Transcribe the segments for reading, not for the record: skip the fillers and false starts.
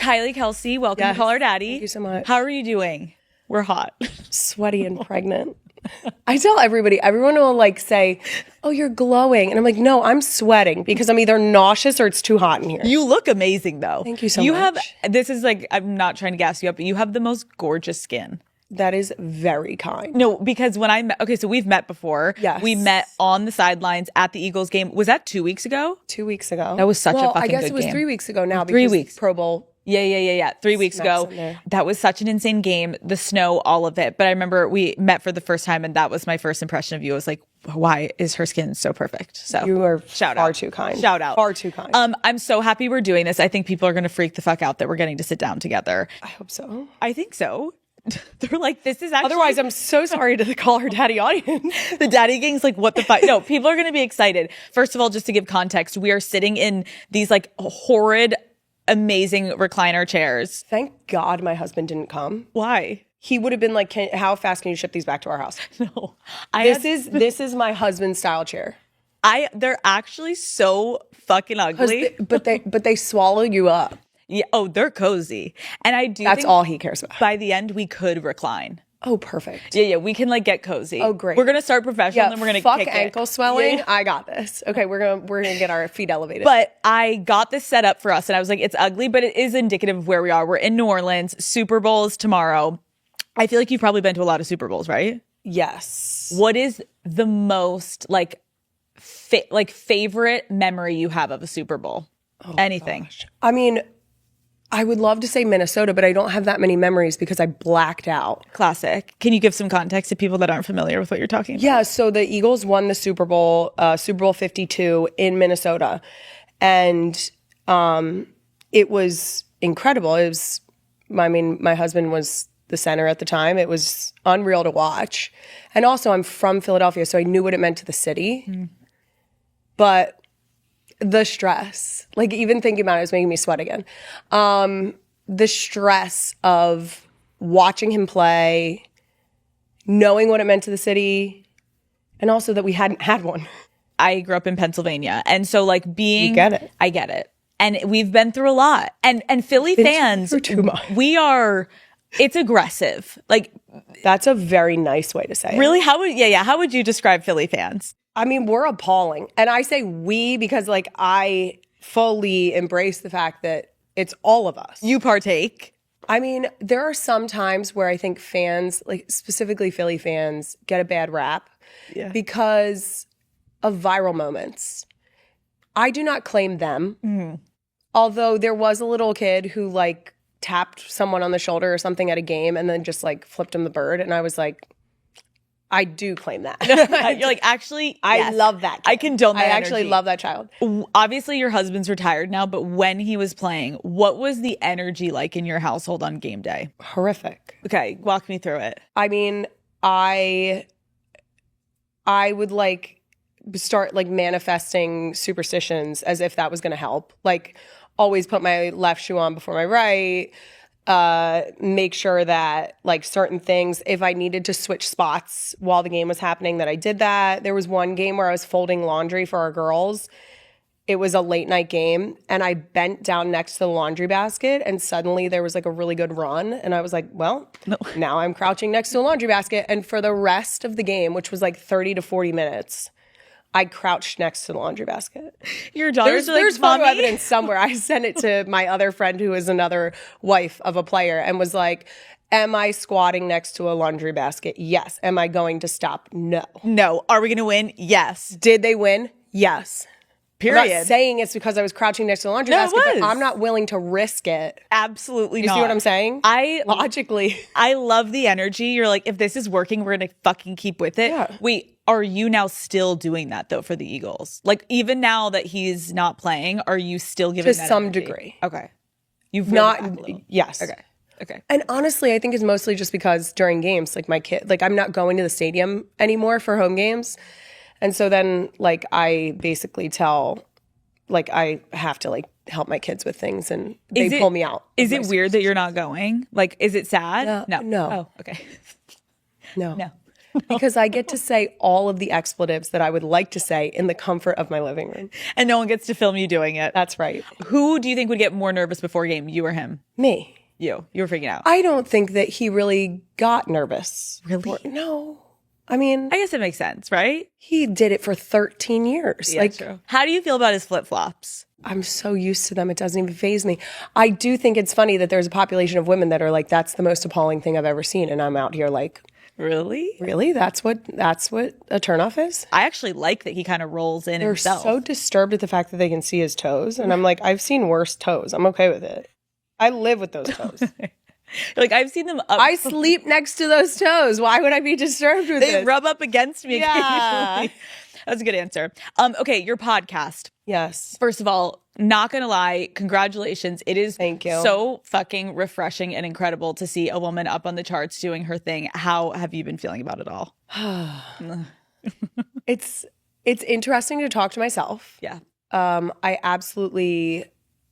Kylie Kelce, welcome to Call Her Daddy. Thank you so much. How are you doing? We're hot. Sweaty and pregnant. I tell everyone will like say, oh, you're glowing. And I'm like, no, I'm sweating because I'm either nauseous or it's too hot in here. You look amazing though. Thank you so much. This is like, I'm not trying to gas you up, but you have the most gorgeous skin. That is very kind. No, because when I met, okay, so we've met before. Yes. We met on the sidelines at the Eagles game. Was that 2 weeks ago? 2 weeks ago. That was such a fucking good game. I guess it was 3 weeks ago now. 3 because weeks. Pro Bowl. Yeah. 3 weeks ago. That was such an insane game. The snow, all of it. But I remember we met for the first time and that was my first impression of you. I was like, why is her skin so perfect? So you are far out. too kind. Shout out. Far too kind. I'm so happy we're doing this. I think people are going to freak the fuck out that we're getting to sit down together. I hope so. I think so. They're like, this is actually... Otherwise, I'm so sorry to the Call Her Daddy audience. The daddy gang's like, what the fuck? No, people are going to be excited. First of all, just to give context, we are sitting in these like horrid, amazing recliner chairs. Thank God my husband didn't come. Why? He would have been like, how fast can you ship these back to our house? No. This is my husband's style chair. They're actually so fucking ugly. But they swallow you up. Yeah. Oh, they're cozy. And I do That's think all he cares about. by the end, we could recline. Oh, perfect. Yeah. We can like get cozy. Oh, great. We're going to start professional and then we're going to fuck kick ankle it. swelling. Yeah. I got this. Okay, we're gonna get our feet elevated. But I got this set up for us and I was like, it's ugly, but it is indicative of where we are. We're in New Orleans. Super Bowl is tomorrow. I feel like you've probably been to a lot of Super Bowls, right? Yes. What is the most like favorite memory you have of a Super Bowl? Oh, anything? Gosh. I mean, I would love to say Minnesota, but I don't have that many memories because I blacked out. Classic. Can you give some context to people that aren't familiar with what you're talking about? Yeah, so the Eagles won the Super Bowl 52 in Minnesota. And it was incredible. My husband was the center at the time. It was unreal to watch. And also I'm from Philadelphia, so I knew what it meant to the city. Mm. But the stress, like even thinking about it was making me sweat again. The stress of watching him play, knowing what it meant to the city, and also that we hadn't had one. I grew up in Pennsylvania. And so like being... You get it. I get it. And we've been through a lot. And Philly fans... Too much. It's aggressive. Like... That's a very nice way to say it. Really? How would you describe Philly fans? I mean, we're appalling. And I say we because like I fully embrace the fact that it's all of us. You partake. I mean, there are some times where I think fans, like specifically Philly fans, get a bad rap because of viral moments. I do not claim them. Mm-hmm. Although there was a little kid who like tapped someone on the shoulder or something at a game and then just like flipped him the bird. And I was like, I do claim that. You're like, actually, I love that kid. I condone that actually energy. love that child. Obviously, your husband's retired now, but when he was playing, what was the energy like in your household on game day? Horrific. Okay, walk me through it. I mean, I would like start like manifesting superstitions as if that was going to help. Like always put my left shoe on before my right. Make sure that like certain things, if I needed to switch spots while the game was happening, that I did that. There was one game where I was folding laundry for our girls. It was a late night game and I bent down next to the laundry basket and suddenly there was like a really good run. And I was like, well, now I'm crouching next to a laundry basket. And for the rest of the game, which was like 30 to 40 minutes, I crouched next to the laundry basket. Your daughter's like, there's photo evidence somewhere. I sent it to my other friend who is another wife of a player and was like, am I squatting next to a laundry basket? Yes. Am I going to stop? No. No. Are we going to win? Yes. Did they win? Yes. Period. I'm not saying it's because I was crouching next to the laundry basket, but I'm not willing to risk it. Absolutely not. You see what I'm saying? Logically. I love the energy. You're like, if this is working, we're going to fucking keep with it. Yeah. Wait, are you now still doing that though for the Eagles? Like even now that he's not playing, are you still giving to that some energy? Degree? Okay. You've not. Yes. Okay. And honestly, I think it's mostly just because during games, like my kid, like I'm not going to the stadium anymore for home games. And so then like I basically tell, like I have to like help my kids with things and they pull me out. Is it weird that you're not going? Like, is it sad? No. Oh, okay. No. because I get to say all of the expletives that I would like to say in the comfort of my living room. And no one gets to film you doing it. That's right. Who do you think would get more nervous before a game, you or him? Me. You were freaking out. I don't think that he really got nervous. Really? No. I mean, I guess it makes sense, right? he did it for 13 years. Yeah, true. How do you feel about his flip-flops? I'm so used to them, it doesn't even faze me. I do think it's funny that there's a population of women that are like, that's the most appalling thing I've ever seen. And I'm out here like, really? Really? That's what a turnoff is? I actually like that he kind of rolls in himself. They're so disturbed at the fact that they can see his toes. And I'm like, I've seen worse toes. I'm okay with it. I live with those toes. Like, I've seen them up. I sleep next to those toes. Why would I be disturbed with They it? rub up against me occasionally. That's a good answer. Okay, your podcast. Yes. First of all, not gonna lie, congratulations. It is Thank you. So fucking refreshing and incredible to see a woman up on the charts doing her thing. How have you been feeling about it all? It's interesting to talk to myself. Yeah. I absolutely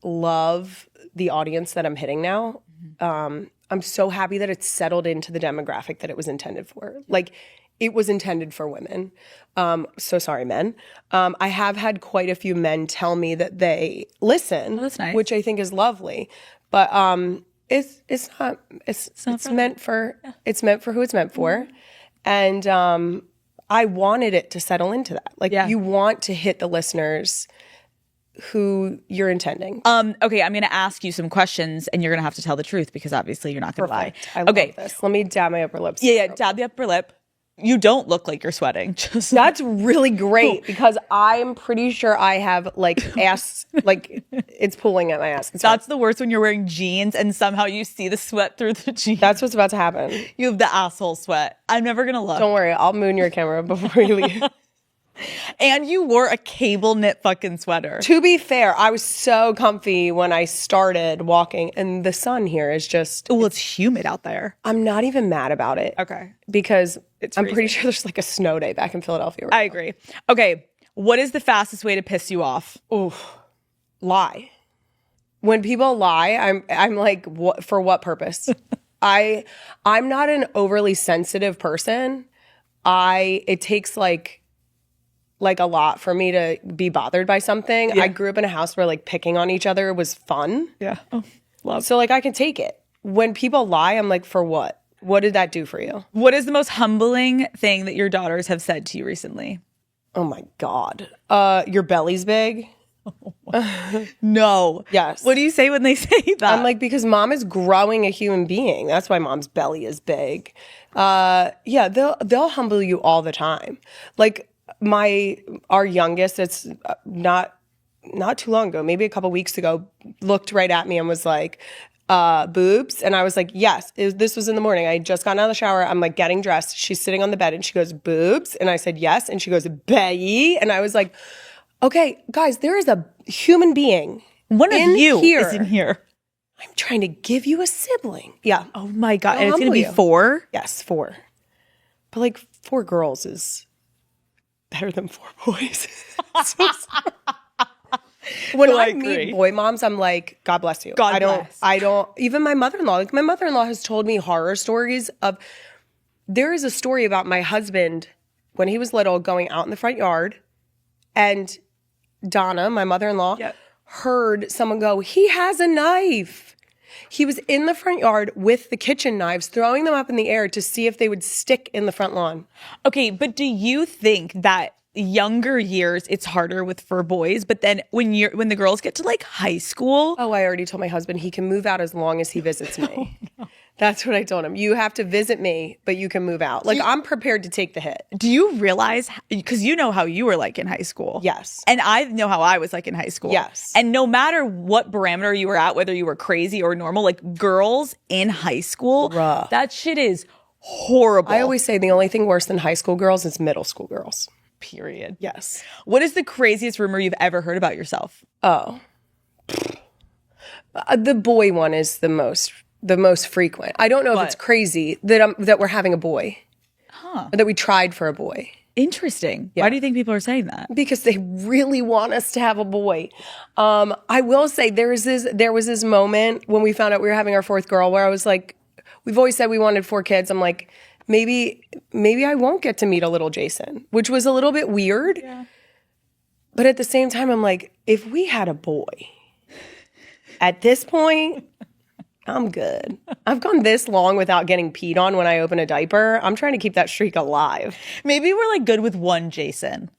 love the audience that I'm hitting now. I'm so happy that it's settled into the demographic that it was intended for. Like, it was intended for women. So sorry, men. I have had quite a few men tell me that they listen, that's nice. which I think is lovely. But it's meant for who it's meant for. And I wanted it to settle into that. Like, you want to hit the listeners who you're intending. Okay, I'm going to ask you some questions, and you're going to have to tell the truth because obviously you're not going to lie. I love this. Let me dab my upper lips. Yeah, dab the upper lip. You don't look like you're sweating. That's really great because I'm pretty sure I have like ass, like it's pulling at my ass. That's the worst when you're wearing jeans and somehow you see the sweat through the jeans. That's what's about to happen. You have the asshole sweat. I'm never going to look. Don't worry. I'll moon your camera before you leave. And you wore a cable knit fucking sweater. To be fair, I was so comfy when I started walking, and the sun here is just... Well, it's humid out there. I'm not even mad about it. Okay. Because I'm pretty sure there's like a snow day back in Philadelphia. I agree. Okay. What is the fastest way to piss you off? Oof. Lie. When people lie, I'm like, what, for what purpose? I'm not an overly sensitive person. It takes like a lot for me to be bothered by something. Yeah. I grew up in a house where like picking on each other was fun. Yeah. Oh, love. So like I can take it. When people lie, I'm like, for what? What did that do for you? What is the most humbling thing that your daughters have said to you recently? Oh my God. Your belly's big. No. Yes. What do you say when they say that? I'm like, because mom is growing a human being. That's why mom's belly is big. Yeah, they'll humble you all the time. Like our youngest, it's not too long ago, maybe a couple weeks ago, looked right at me and was like, boobs. And I was like, yes. This was in the morning. I had just gotten out of the shower. I'm like getting dressed. She's sitting on the bed and she goes, boobs. And I said, yes. And she goes, bae. And I was like, okay, guys, there is a human being. One of you is in here. I'm trying to give you a sibling. Yeah. Oh my God. And it's going to be 4? Yes, 4. But like 4 girls is better than 4 boys. So when I meet boy moms, I'm like, God bless you. God bless. I don't, even my mother-in-law, like my mother-in-law has told me horror stories of, there is a story about my husband when he was little going out in the front yard and Donna, my mother-in-law, heard someone go, he has a knife. He was in the front yard with the kitchen knives, throwing them up in the air to see if they would stick in the front lawn. Okay, but do you think that younger years it's harder for boys, but then when the girls get to like high school? Oh, I already told my husband he can move out as long as he visits me. Oh, no. That's what I told him. You have to visit me, but you can move out. Like, I'm prepared to take the hit. Do you realize, because you know how you were like in high school. Yes. And I know how I was like in high school. Yes. And no matter what parameter you were at, whether you were crazy or normal, like girls in high school, that shit is horrible. I always say the only thing worse than high school girls is middle school girls. Period. Yes. What is the craziest rumor you've ever heard about yourself? Oh. The boy one is the most frequent. I don't know if it's crazy that we're having a boy. Or that we tried for a boy. Interesting. Yeah. Why do you think people are saying that? Because they really want us to have a boy. I will say there was this moment when we found out we were having our 4th girl where I was like, we've always said we wanted 4 kids. I'm like, maybe I won't get to meet a little Jason, which was a little bit weird. Yeah. But at the same time, I'm like, if we had a boy, at this point, I'm good. I've gone this long without getting peed on when I open a diaper. I'm trying to keep that streak alive. Maybe we're like good with one Jason.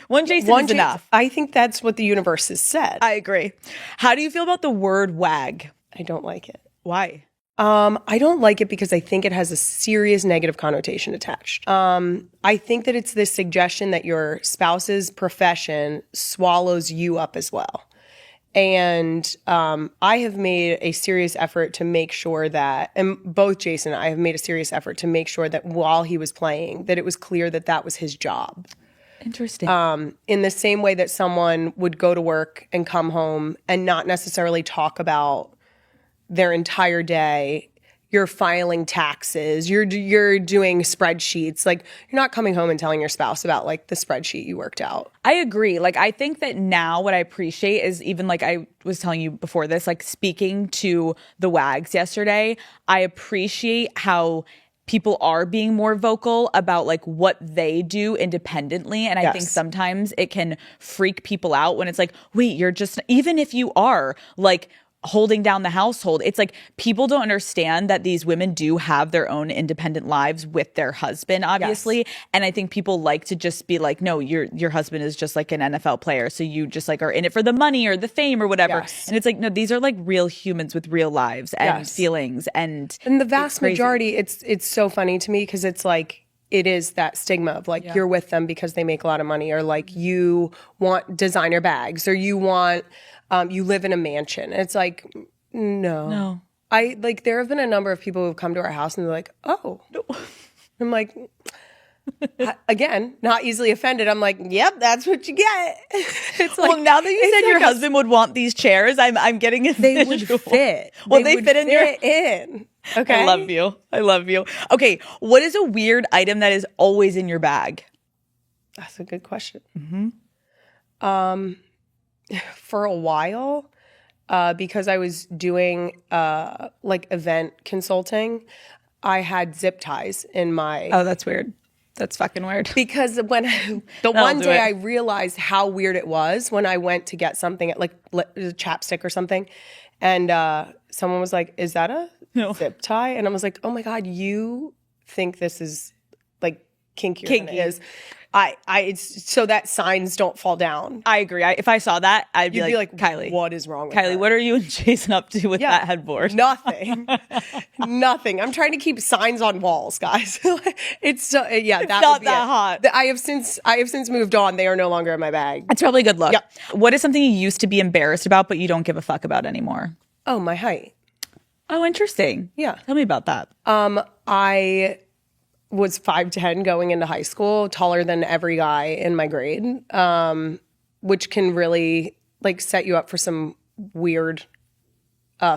One Jason is enough. I think that's what the universe has said. I agree. How do you feel about the word wag? I don't like it. Why? I don't like it because I think it has a serious negative connotation attached. I think that it's this suggestion that your spouse's profession swallows you up as well. And I have made a serious effort to make sure that, and both Jason and I have made a serious effort to make sure that while he was playing, that it was clear that that was his job. Interesting. In the same way that someone would go to work and come home and not necessarily talk about their entire day. You're filing taxes, you're doing spreadsheets. Like, you're not coming home and telling your spouse about like the spreadsheet you worked out. I agree. Like, I think that now what I appreciate is, even like I was telling you before this, like speaking to the WAGs yesterday, I appreciate how people are being more vocal about like what they do independently. And I think sometimes it can freak people out when it's like, wait, you're just, even if you are like holding down the household, it's like people don't understand that these women do have their own independent lives with their husband, obviously. Yes. And I think people like to just be like, no, your husband is just like an NFL player, so you just like are in it for the money or the fame or whatever. Yes. And it's like, no, these are like real humans with real lives and feelings. And the vast majority, it's so funny to me because it's like, it is that stigma of like, you're with them because they make a lot of money, or like you want designer bags, or you want you live in a mansion. And it's like, no. I like, there have been a number of people who've come to our house and they're like, oh. I'm like, again, not easily offended. I'm like, yep, that's what you get. It's like, well, now that you said your husband would want these chairs, I'm getting a they would fit. Well, they fit in your in. Okay. I love you. Okay, what is a weird item that is always in your bag? That's a good question. Mm-hmm. For a while, because I was doing like event consulting, I had zip ties in my... Oh, that's weird. That's fucking weird. Because when one day I realized how weird it was when I went to get something at like a chapstick or something, and someone was like, is that a zip tie? And I was like, oh my God, you think this is like kinkier than it is. It's so that signs don't fall down. I agree. If I saw that, I'd be like, Kylie, what is wrong with Kylie, that? What are you and Jason up to with that headboard? Nothing. Nothing. I'm trying to keep signs on walls, guys. It's so, it's not that hot. I have since moved on. They are no longer in my bag. That's probably a good look. Yep. What is something you used to be embarrassed about, but you don't give a fuck about anymore? Oh, my height. Oh, interesting. Yeah. Tell me about that. I was 5'10" going into high school, taller than every guy in my grade, which can really like set you up for some weird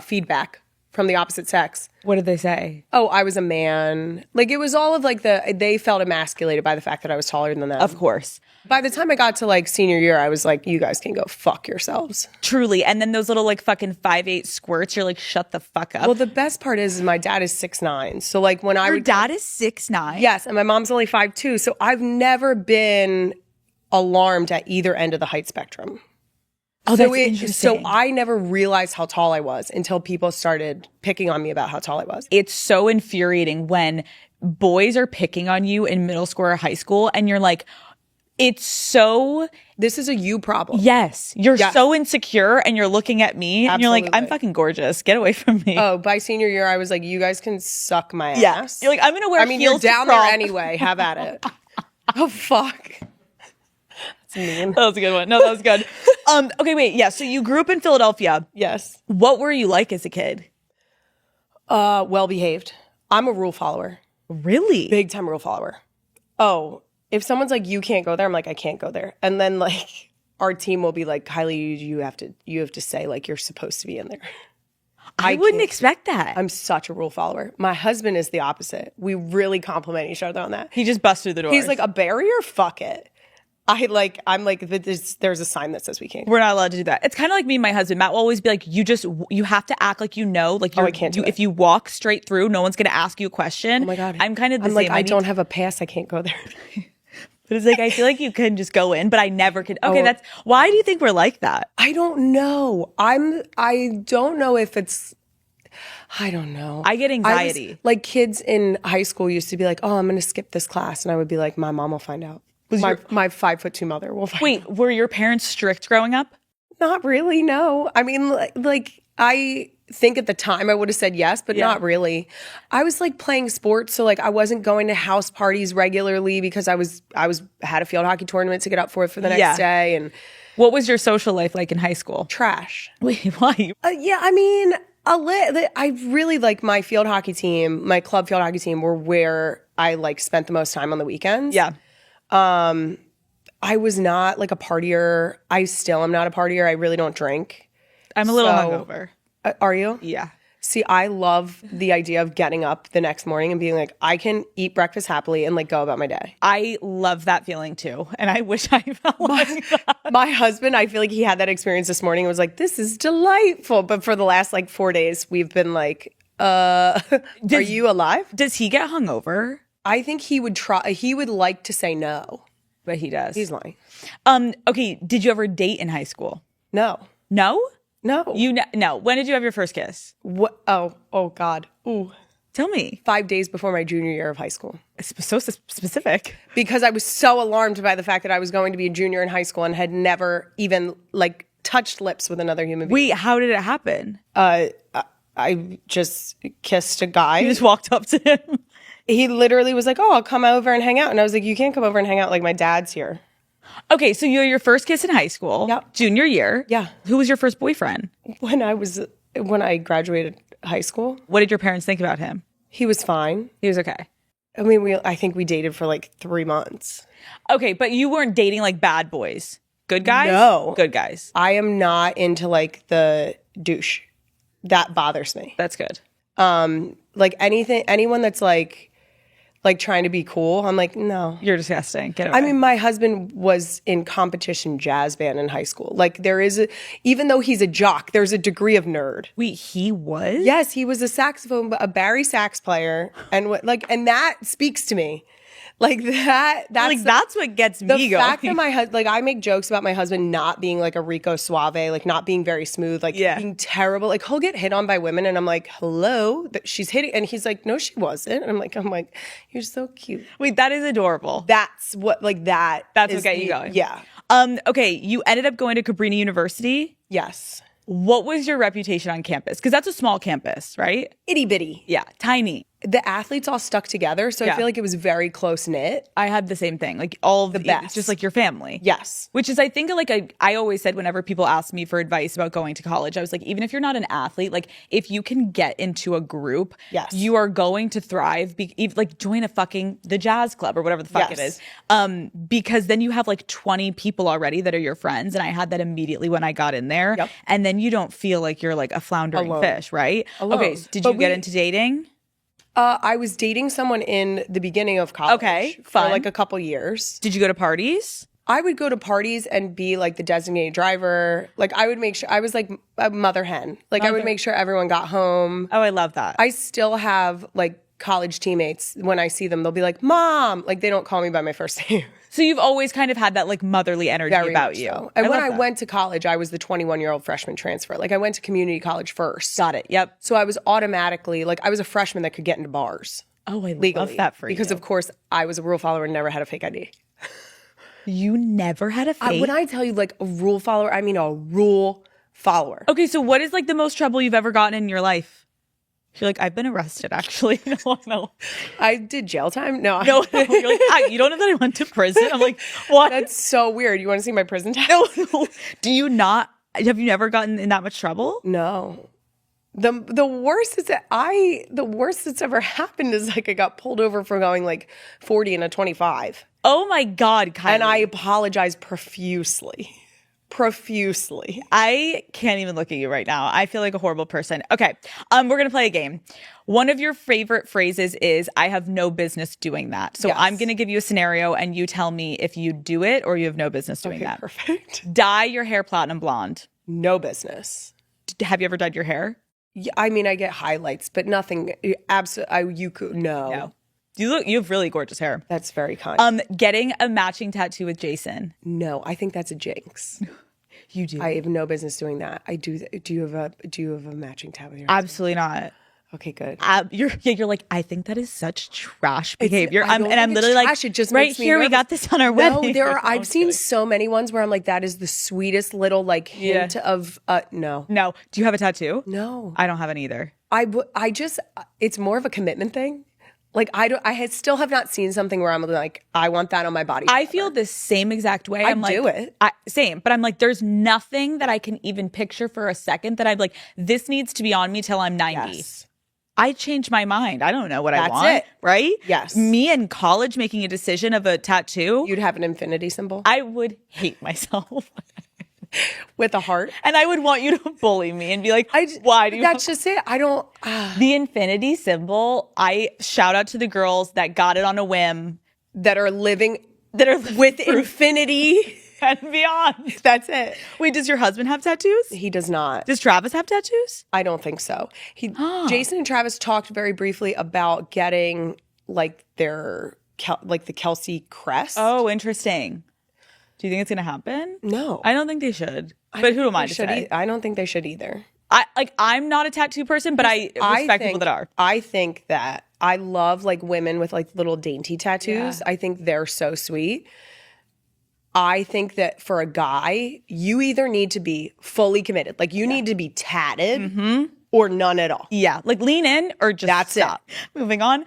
feedback from the opposite sex. What did they say? Oh, I was a man. Like, it was all of like they felt emasculated by the fact that I was taller than them. Of course. By the time I got to like senior year, I was like, you guys can go fuck yourselves. Truly. And then those little like fucking 5'8" squirts, you're like, shut the fuck up. Well, the best part is my dad is 6'9". So like when Your dad is 6'9"? Yes, and my mom's only 5'2". So I've never been alarmed at either end of the height spectrum. Oh, that's interesting. So I never realized how tall I was until people started picking on me about how tall I was. It's so infuriating when boys are picking on you in middle school or high school, and you're like, it's so... This is a you problem. Yes. You're so insecure, and you're looking at me, and you're like, I'm fucking gorgeous. Get away from me. Oh, by senior year, I was like, you guys can suck my ass. Yeah. You're like, I'm going to wear heels you're down there anyway. Have at it. Oh, fuck. That's mean. That was a good one. No, that was good. Okay, wait. Yeah, so you grew up in Philadelphia. Yes. What were you like as a kid? Well-behaved. I'm a rule follower. Really? Big time rule follower. Oh, if someone's like, you can't go there, I'm like, I can't go there. And then like our team will be like, Kylie, you have to say like you're supposed to be in there. I wouldn't expect that. I'm such a rule follower. My husband is the opposite. We really compliment each other on that. He just busts through the door. He's like, a barrier? Fuck it. I'm like, there's a sign that says we can't. We're not allowed to do that. It's kind of like me and my husband. Matt will always be like, you have to act like like I can't do it. if you walk straight through, no one's going to ask you a question. Oh my God. I'm kind of the I'm same. like, I don't have a pass. I can't go there. But it's like, I feel like you can just go in, but I never could. Okay, why do you think we're like that? I don't know. I don't know if it's, I don't know. I get anxiety. Like kids in high school used to be like, oh, I'm going to skip this class. And I would be like, my mom will find out. My 5'2" mother will find out. Wait, were your parents strict growing up? Not really, no. I mean, like I think at the time I would have said yes, but not really. I was like playing sports, so like I wasn't going to house parties regularly because I had a field hockey tournament to get up for the next day. And what was your social life like in high school? Trash. Wait, why? Yeah, I mean, I really like my field hockey team, my club field hockey team were where I like spent the most time on the weekends. Yeah. I was not like a partier. I still am not a partier. I really don't drink. I'm a little hungover. Are you? Yeah. See, I love the idea of getting up the next morning and being like, I can eat breakfast happily and like go about my day. I love that feeling too. And I wish I felt like that. My husband, I feel like he had that experience this morning and was like, this is delightful. But for the last like 4 days, we've been like, are you alive? Does he get hungover? I think he would try. He would like to say no. But he does. He's lying. Okay, did you ever date in high school? No. No? No. No. When did you have your first kiss? What? Oh God. Ooh. Tell me. 5 days before my junior year of high school. It's so specific. Because I was so alarmed by the fact that I was going to be a junior in high school and had never even like touched lips with another human being. Wait, how did it happen? I just kissed a guy. You just walked up to him? He literally was like, oh, I'll come over and hang out. And I was like, you can't come over and hang out. Like, my dad's here. Okay, so you had your first kiss in high school. Yep. Junior year. Yeah. Who was your first boyfriend? When I graduated high school. What did your parents think about him? He was fine. He was okay. I mean, I think we dated for like 3 months. Okay, but you weren't dating like bad boys. Good guys? No. Good guys. I am not into like the douche. That bothers me. That's good. Like anyone that's like trying to be cool, I'm like, no. You're disgusting. Get away. I mean, my husband was in competition jazz band in high school. Like even though he's a jock, there's a degree of nerd. Wait, he was? Yes, he was a bari sax player, and that speaks to me. Like that's what gets me the going. fact that my husband, like, I make jokes about my husband not being like a Rico Suave, like not being very smooth, like being terrible. Like he'll get hit on by women, and I'm like, hello, she's hitting, and he's like, no, she wasn't. And I'm like, you're so cute. Wait, that is adorable. That's what what got you going. Yeah. Okay, you ended up going to Cabrini University. Yes. What was your reputation on campus? Because that's a small campus, right? Itty bitty. Yeah, tiny. The athletes all stuck together, so I feel like it was very close knit. I had the same thing. Like all of the best. It's just like your family. Yes. Which is, I think, like I always said whenever people asked me for advice about going to college, I was like, even if you're not an athlete, like if you can get into a group, you are going to thrive. Like join the jazz club or whatever the fuck it is. Because then you have like 20 people already that are your friends. And I had that immediately when I got in there. Yep. And then you don't feel like you're like a floundering fish, right? Alone. Okay. So did you get into dating? I was dating someone in the beginning of college. Okay, fun. For like a couple years. Did you go to parties? I would go to parties and be like the designated driver. Like I would make sure, I was like a mother hen. Like I would make sure everyone got home. Oh, I love that. I still have like college teammates. When I see them, they'll be like, Mom. Like they don't call me by my first name. So you've always kind of had that like motherly energy about you. So. And when I went to college, I was the 21-year-old freshman transfer. Like I went to community college first. Got it. Yep. So I was automatically like I was a freshman that could get into bars. Oh, I legally, love that for you. Because of course I was a rule follower and never had a fake ID. You never had a fake? When I tell you like a rule follower, I mean a rule follower. Okay, so what is like the most trouble you've ever gotten in your life? You're like, I've been arrested, actually. No. I did jail time? No. You're like, you don't know that I went to prison? I'm like, what? That's so weird. You want to see my prison tag? No. Do you not? Have you never gotten in that much trouble? No. The worst that's ever happened is like I got pulled over for going like 40 in a 25. Oh my God, Kylie. And I apologize profusely. Profusely. I can't even look at you right now. I feel like a horrible person. Okay. We're going to play a game. One of your favorite phrases is, I have no business doing that. So Yes. I'm going to give you a scenario and you tell me if you do it or you have no business doing that. Perfect. Dye your hair platinum blonde. No business. Have you ever dyed your hair? Yeah, I mean, I get highlights, but nothing. Absolutely, you could no. You have really gorgeous hair. That's very kind. Getting a matching tattoo with Jason. No, I think that's a jinx. You do. I have no business doing that. I do. Do you have a matching tab with your husband? Absolutely not. Okay, good. You're like, I think that is such trash behavior. I'm literally like, it just right makes me here, we nervous. got this on our No, wedding. I've seen so many ones where I'm like, that is the sweetest little like hint of no. No. Do you have a tattoo? No. I don't have any either. I just, it's more of a commitment thing. Like still have not seen something where I'm like, I want that on my body. I feel the same exact way. I'm do like, it. Same, but I'm like, there's nothing that I can even picture for a second that I'm like, this needs to be on me till I'm 90. Yes. I changed my mind. I don't know what I That's want. it. Right? Yes. Me in college making a decision of a tattoo. You'd have an infinity symbol I would hate myself. with a heart. And I would want you to bully me and be like, why do you That's just it. I don't. The infinity symbol, I shout out to the girls that got it on a whim. That are living with infinity And beyond. That's it. Wait, does your husband have tattoos? He does not. Does Travis have tattoos? I don't think so. Jason and Travis talked very briefly about getting like the Kelce crest. Oh, interesting. Do you think it's going to happen? No. I don't think they should. But who am I to say? I don't think they should either. I'm not a tattoo person, but I respect people that are. I think that I love like women with like little dainty tattoos. Yeah. I think they're so sweet. I think that for a guy, you either need to be fully committed. Like you need to be tatted or none at all. Yeah. Like lean in or just That's stop. It. Moving on.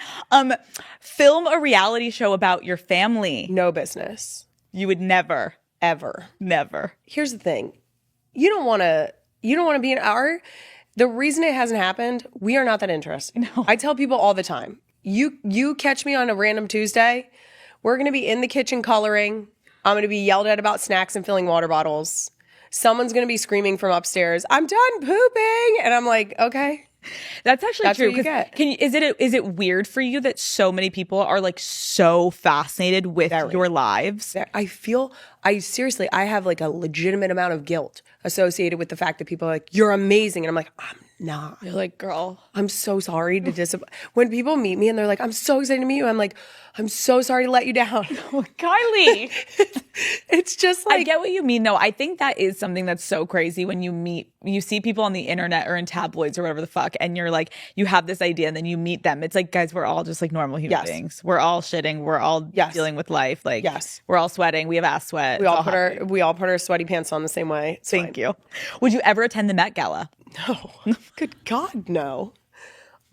Film a reality show about your family. No business. You would never. Ever. Never. Here's the thing. You don't want to be in the reason it hasn't happened, we are not that interested. No. I tell people all the time, you catch me on a random Tuesday, we're going to be in the kitchen coloring. I'm going to be yelled at about snacks and filling water bottles. Someone's going to be screaming from upstairs, I'm done pooping. And I'm like, okay. That's actually That's true. what you get. Is it weird for you that so many people are like so fascinated with your lives? I have like a legitimate amount of guilt associated with the fact that people are like, you're amazing. And I'm like, I'm not. You're like, girl, I'm so sorry to disappoint. When people meet me and they're like, I'm so excited to meet you, I'm like, I'm so sorry to let you down. Oh, Kylie. It's just like, I get what you mean. No, I think that is something that's so crazy when you see people on the internet or in tabloids or whatever the fuck, and you're like, you have this idea and then you meet them. It's like, guys, we're all just like normal human beings. We're all shitting. We're all dealing with life. Like, we're all sweating. We have ass sweat. We all put our sweaty pants on the same way. Thank you. Would you ever attend the Met Gala? No. Good God, no.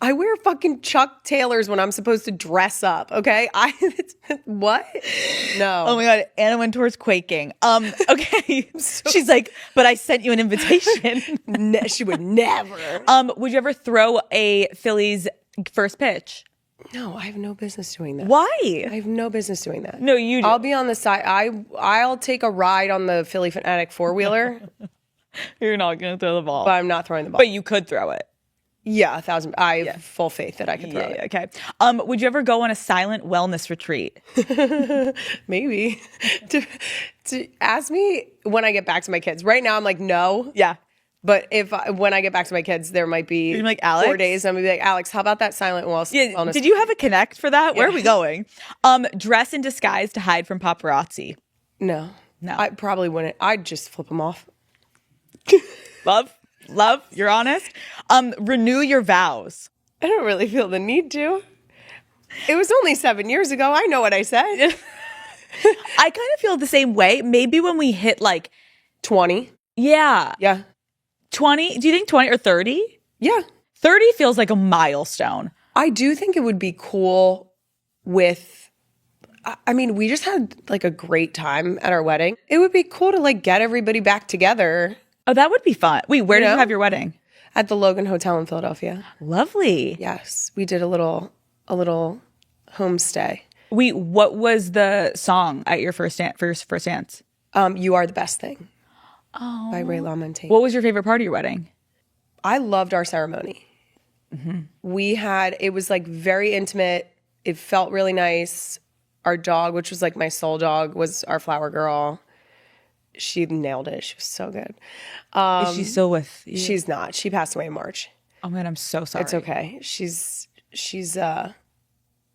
I wear fucking Chuck Taylors when I'm supposed to dress up, okay? What? No. Oh my God, Anna Wintour's quaking. Okay. She's like, but I sent you an invitation. She would never. Would you ever throw a Phillies first pitch? No, I have no business doing that. Why? I have no business doing that. No, you do. I'll be on the side. I'll take a ride on the Philly Fanatic four-wheeler. You're not going to throw the ball. But I'm not throwing the ball. But you could throw it. Yeah, 1,000. I have full faith that I could throw it. Okay. Would you ever go on a silent wellness retreat? Maybe. to ask me when I get back to my kids. Right now, I'm like, no. Yeah. But when I get back to my kids, there might be you're like, Alex? 4 days. I'm going to be like, Alex, how about that silent wellness? Did you have a connect for that? Where are we going? Dress in disguise to hide from paparazzi. No. I probably wouldn't. I'd just flip them off. Love, you're honest. Renew your vows. I don't really feel the need to. It was only 7 years ago. I know what I said. I kind of feel the same way. Maybe when we hit like 20. Yeah. Yeah. 20. Do you think 20 or 30? Yeah. 30 feels like a milestone. I do think it would be cool with, I mean, we just had like a great time at our wedding. It would be cool to like get everybody back together. Oh, that would be fun. Wait, where did you have your wedding? At the Logan Hotel in Philadelphia. Lovely. Yes. We did a little homestay. What was the song at your first dance? You Are the Best Thing. by Ray LaMontagne. What was your favorite part of your wedding? I loved our ceremony. It was like very intimate. It felt really nice. Our dog, which was like my soul dog, was our flower girl. She nailed it. She was so good. Is she still with you? She's not. She passed away in March. Oh man, I'm so sorry. It's okay. It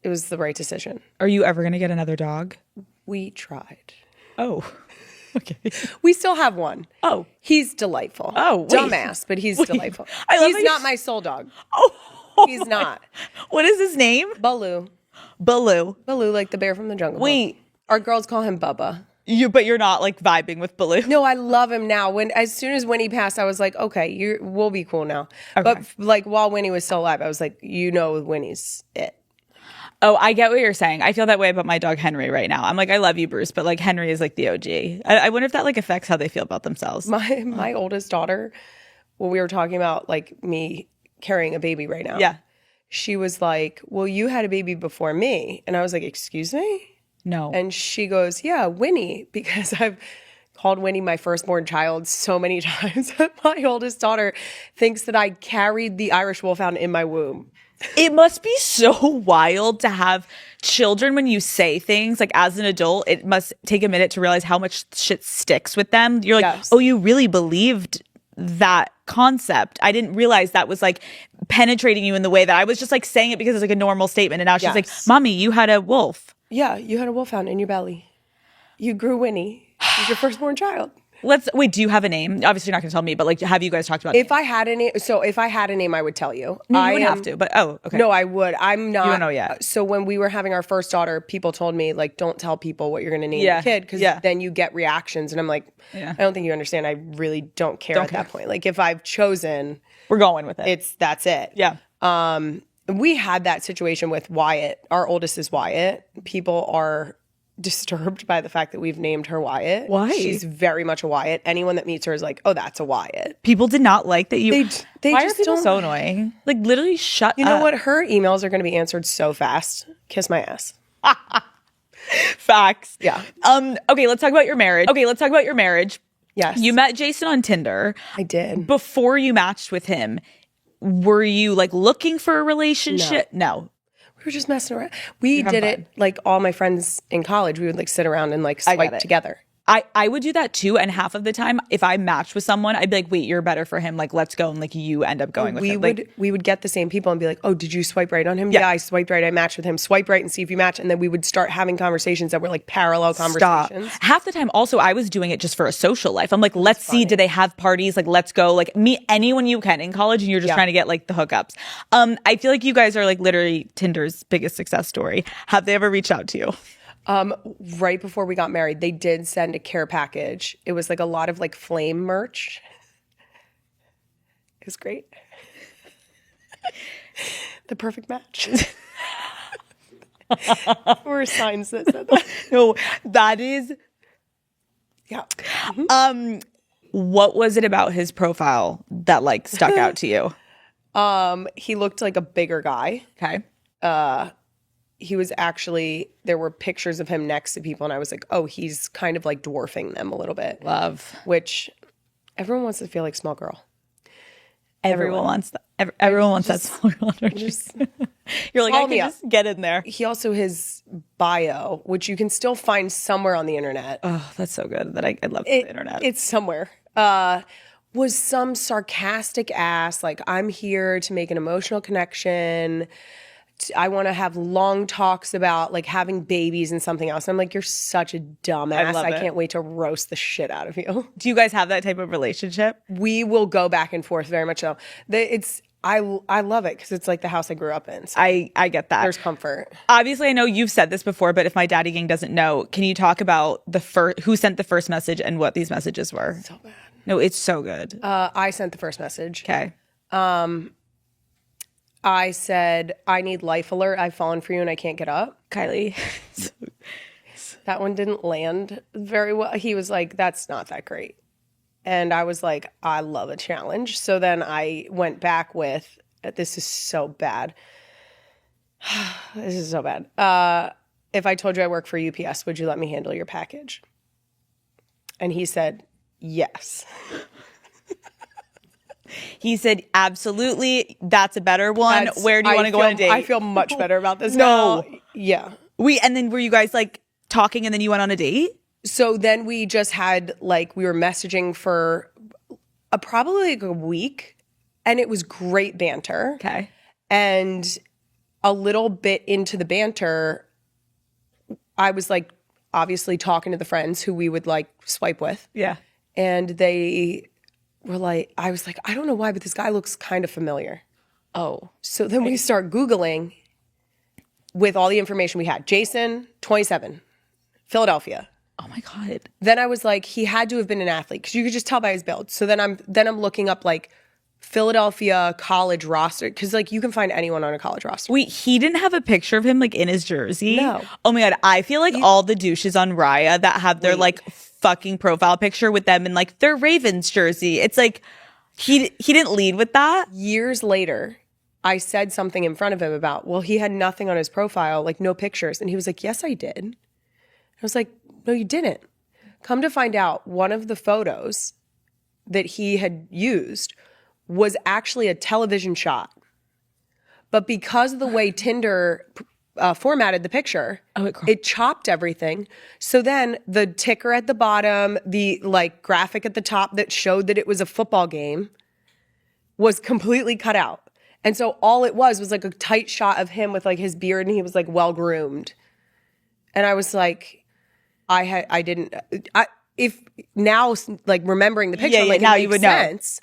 was the right decision. Are you ever gonna get another dog? We tried. Oh, okay. We still have one. Oh, he's delightful. Oh, wait. Dumbass, but he's delightful. He's not my soul dog. Oh, He's not. What is his name? Baloo. Baloo. Baloo, like the bear from the jungle. Wait. Book. Our girls call him Bubba. But you're not like vibing with Baloo. No, I love him now. As soon as Winnie passed, I was like, okay, we'll be cool now. Okay. But like while Winnie was still alive, I was like, Winnie's it. Oh, I get what you're saying. I feel that way about my dog Henry right now. I'm like, I love you, Bruce, but like Henry is like the OG. I wonder if that like affects how they feel about themselves. My oldest daughter, when we were talking about like me carrying a baby right now. Yeah. She was like, well, you had a baby before me. And I was like, excuse me? No. And she goes, yeah, Winnie, because I've called Winnie my firstborn child so many times that my oldest daughter thinks that I carried the Irish Wolfhound in my womb. It must be so wild to have children when you say things like as an adult. It must take a minute to realize how much shit sticks with them. You're like, Yes. Oh, you really believed that concept. I didn't realize that was like penetrating you in the way that I was just like saying it because it's like a normal statement. And now she's like, Mommy, you had a wolf. Yeah, you had a wolfhound in your belly. You grew Winnie. It was your firstborn child. Wait, do you have a name? Obviously you're not gonna tell me, but like have you guys talked about If I had a name, I would tell you. No, you wouldn't have to, but okay. No, I would. I'm not. You don't know yet. So when we were having our first daughter, people told me, like, don't tell people what you're going to name your kid because then you get reactions. And I'm like, I don't think you understand. I really don't care at that point. Like, if I've chosen. We're going with it. That's it. Yeah. We had that situation with Wyatt. Our oldest is Wyatt. People are disturbed by the fact that we've named her Wyatt. Why? She's very much a Wyatt. Anyone that meets her is like, oh, that's a Wyatt. People did not like that you. They Why just are people don't. so annoying? Like literally shut up. You know what? Her emails are going to be answered so fast. Kiss my ass. Facts. Yeah. Okay, let's talk about your marriage. Yes. You met Jason on Tinder. I did. Before you matched with him, were you like looking for a relationship? No. We were just messing around. We did it like all my friends in college. We would like sit around and like swipe together. I would do that too. And half of the time, if I matched with someone, I'd be like, wait, you're better for him. Like, let's go. And like, you end up going with him. We would get the same people and be like, oh, did you swipe right on him? Yeah, I swiped right. I matched with him. Swipe right and see if you match. And then we would start having conversations that were like parallel conversations. Half the time, also, I was doing it just for a social life. I'm like, let's see, do they have parties? Like, let's go. Like, meet anyone you can in college and you're just trying to get like the hookups. I feel like you guys are like literally Tinder's biggest success story. Have they ever reached out to you? Right before we got married, they did send a care package. It was like a lot of like flame merch. It was great. The perfect match. Or signs that said that. No, that is. Yeah. What was it about his profile that like stuck out to you? He looked like a bigger guy. Okay. He was actually, there were pictures of him next to people, and I was like, oh, he's kind of like dwarfing them a little bit. Love. Which everyone wants to feel like small girl. Everyone wants that. Everyone wants that small girl energy. You're like, I can just get in there. He also, his bio, which you can still find somewhere on the internet. Oh, that's so good that I love the internet. It's somewhere. Was some sarcastic ass, like, I'm here to make an emotional connection. I want to have long talks about like having babies and something else. I'm like, you're such a dumbass. I can't wait to roast the shit out of you. Do you guys have that type of relationship? We will go back and forth very much so. I love it because it's like the house I grew up in. So I get that. there's comfort. Obviously, I know you've said this before, but if my daddy gang doesn't know, can you talk about who sent the first message and what these messages were? So bad. No, it's so good. I sent the first message. Okay. I said, I need life alert. I've fallen for you and I can't get up. Kylie. That one didn't land very well. He was like, that's not that great. And I was like, I love a challenge. So then I went back with, this is so bad. This is so bad. If I told you I work for UPS, would you let me handle your package? And he said, yes. He said, absolutely, that's a better one. Where do you want to go on a date? I feel much better about this No. now. Yeah. And then were you guys like talking and then you went on a date? So then we just had like, we were messaging for probably like a week, and it was great banter. Okay. And a little bit into the banter, I was like obviously talking to the friends who we would like swipe with. Yeah. And they were like, I was like, I don't know why, but this guy looks kind of familiar. Oh. So then we start Googling with all the information we had. Jason, 27, Philadelphia. Oh my God. Then I was like, he had to have been an athlete because you could just tell by his build. So then I'm looking up like Philadelphia college roster, because like you can find anyone on a college roster. Wait, he didn't have a picture of him like in his jersey? No. Oh my God. I feel like all the douches on Raya that have their like fucking profile picture with them in like their Ravens jersey. It's like he didn't lead with that. Years later, I said something in front of him about, well, he had nothing on his profile, like no pictures. And he was like, yes, I did. I was like, no, you didn't. Come to find out, one of the photos that he had used was actually a television shot. But because of the way Tinder formatted the picture, it chopped everything. So then the ticker at the bottom, the like graphic at the top that showed that it was a football game was completely cut out. And so all it was like a tight shot of him with like his beard, and he was like well groomed. And I was like, if now like remembering the picture, like now it you makes would sense.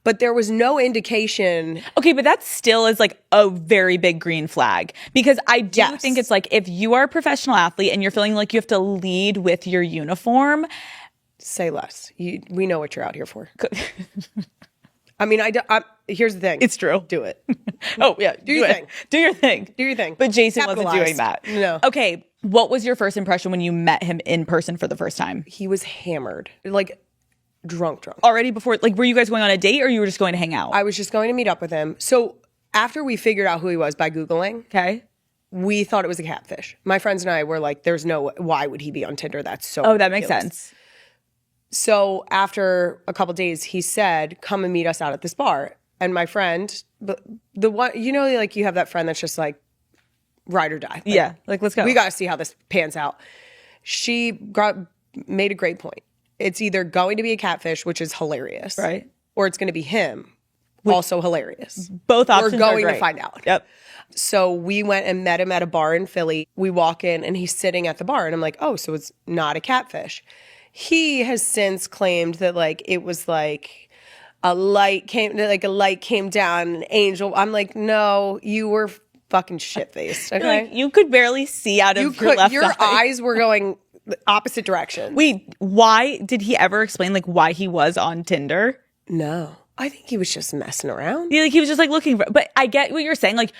But there was no indication. Okay, but that still is like a very big green flag, because I do think it's like if you are a professional athlete and you're feeling like you have to lead with your uniform. Say less. We know what you're out here for. I mean, here's the thing. It's true. Do it. Oh, yeah. Do your thing. Do your thing. Do your thing. But Jason wasn't Capitalize. doing that. No. Okay, what was your first impression when you met him in person for the first time? He was hammered. Like drunk. Already before, like, were you guys going on a date or you were just going to hang out? I was just going to meet up with him. So after we figured out who he was by Googling, Okay. we thought it was a catfish. My friends and I were like, why would he be on Tinder? That's so Oh, that makes ridiculous. sense. So after a couple days, he said, come and meet us out at this bar. And my friend, the one, like you have that friend that's just like ride or die. Like, Yeah, like let's go. we got to see how this pans out. She made a great point. It's either going to be a catfish, which is hilarious. Right. Or it's going to be him, also hilarious. Both options We're going are to great. find out. Yep. So we went and met him at a bar in Philly. We walk in and he's sitting at the bar and I'm like, oh, so it's not a catfish. He has since claimed that like it was like a light came down, an angel. I'm like, no, you were fucking shit-faced. Okay. Like, you could barely see out of your left your eye. eyes were going the opposite direction. Wait, why did he ever explain like why he was on Tinder? No. I think he was just messing around. Yeah, like he was just like looking for, but I get what you're saying. Like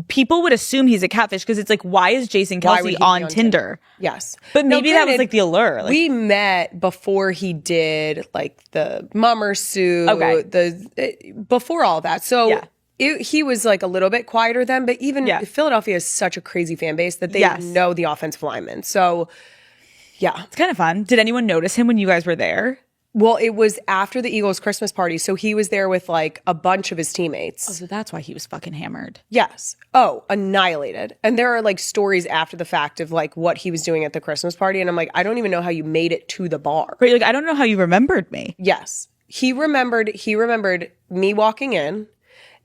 people would assume he's a catfish because it's like, why is Jason Why would Kelce he be on Tinder? Yes. But Now, maybe that was granted, like the allure. Like, we met before he did like the mummer suit, before all that. So Yeah. he was like a little bit quieter then, but even Philadelphia is such a crazy fan base that they know the offensive linemen. So yeah. it's kind of fun. Did anyone notice him when you guys were there? Well, it was after the Eagles Christmas party. So he was there with like a bunch of his teammates. Oh, so that's why he was fucking hammered. Yes. Oh, annihilated. And there are like stories after the fact of like what he was doing at the Christmas party. And I'm like, I don't even know how you made it to the bar. But like, I don't know how you remembered me. Yes. He remembered me walking in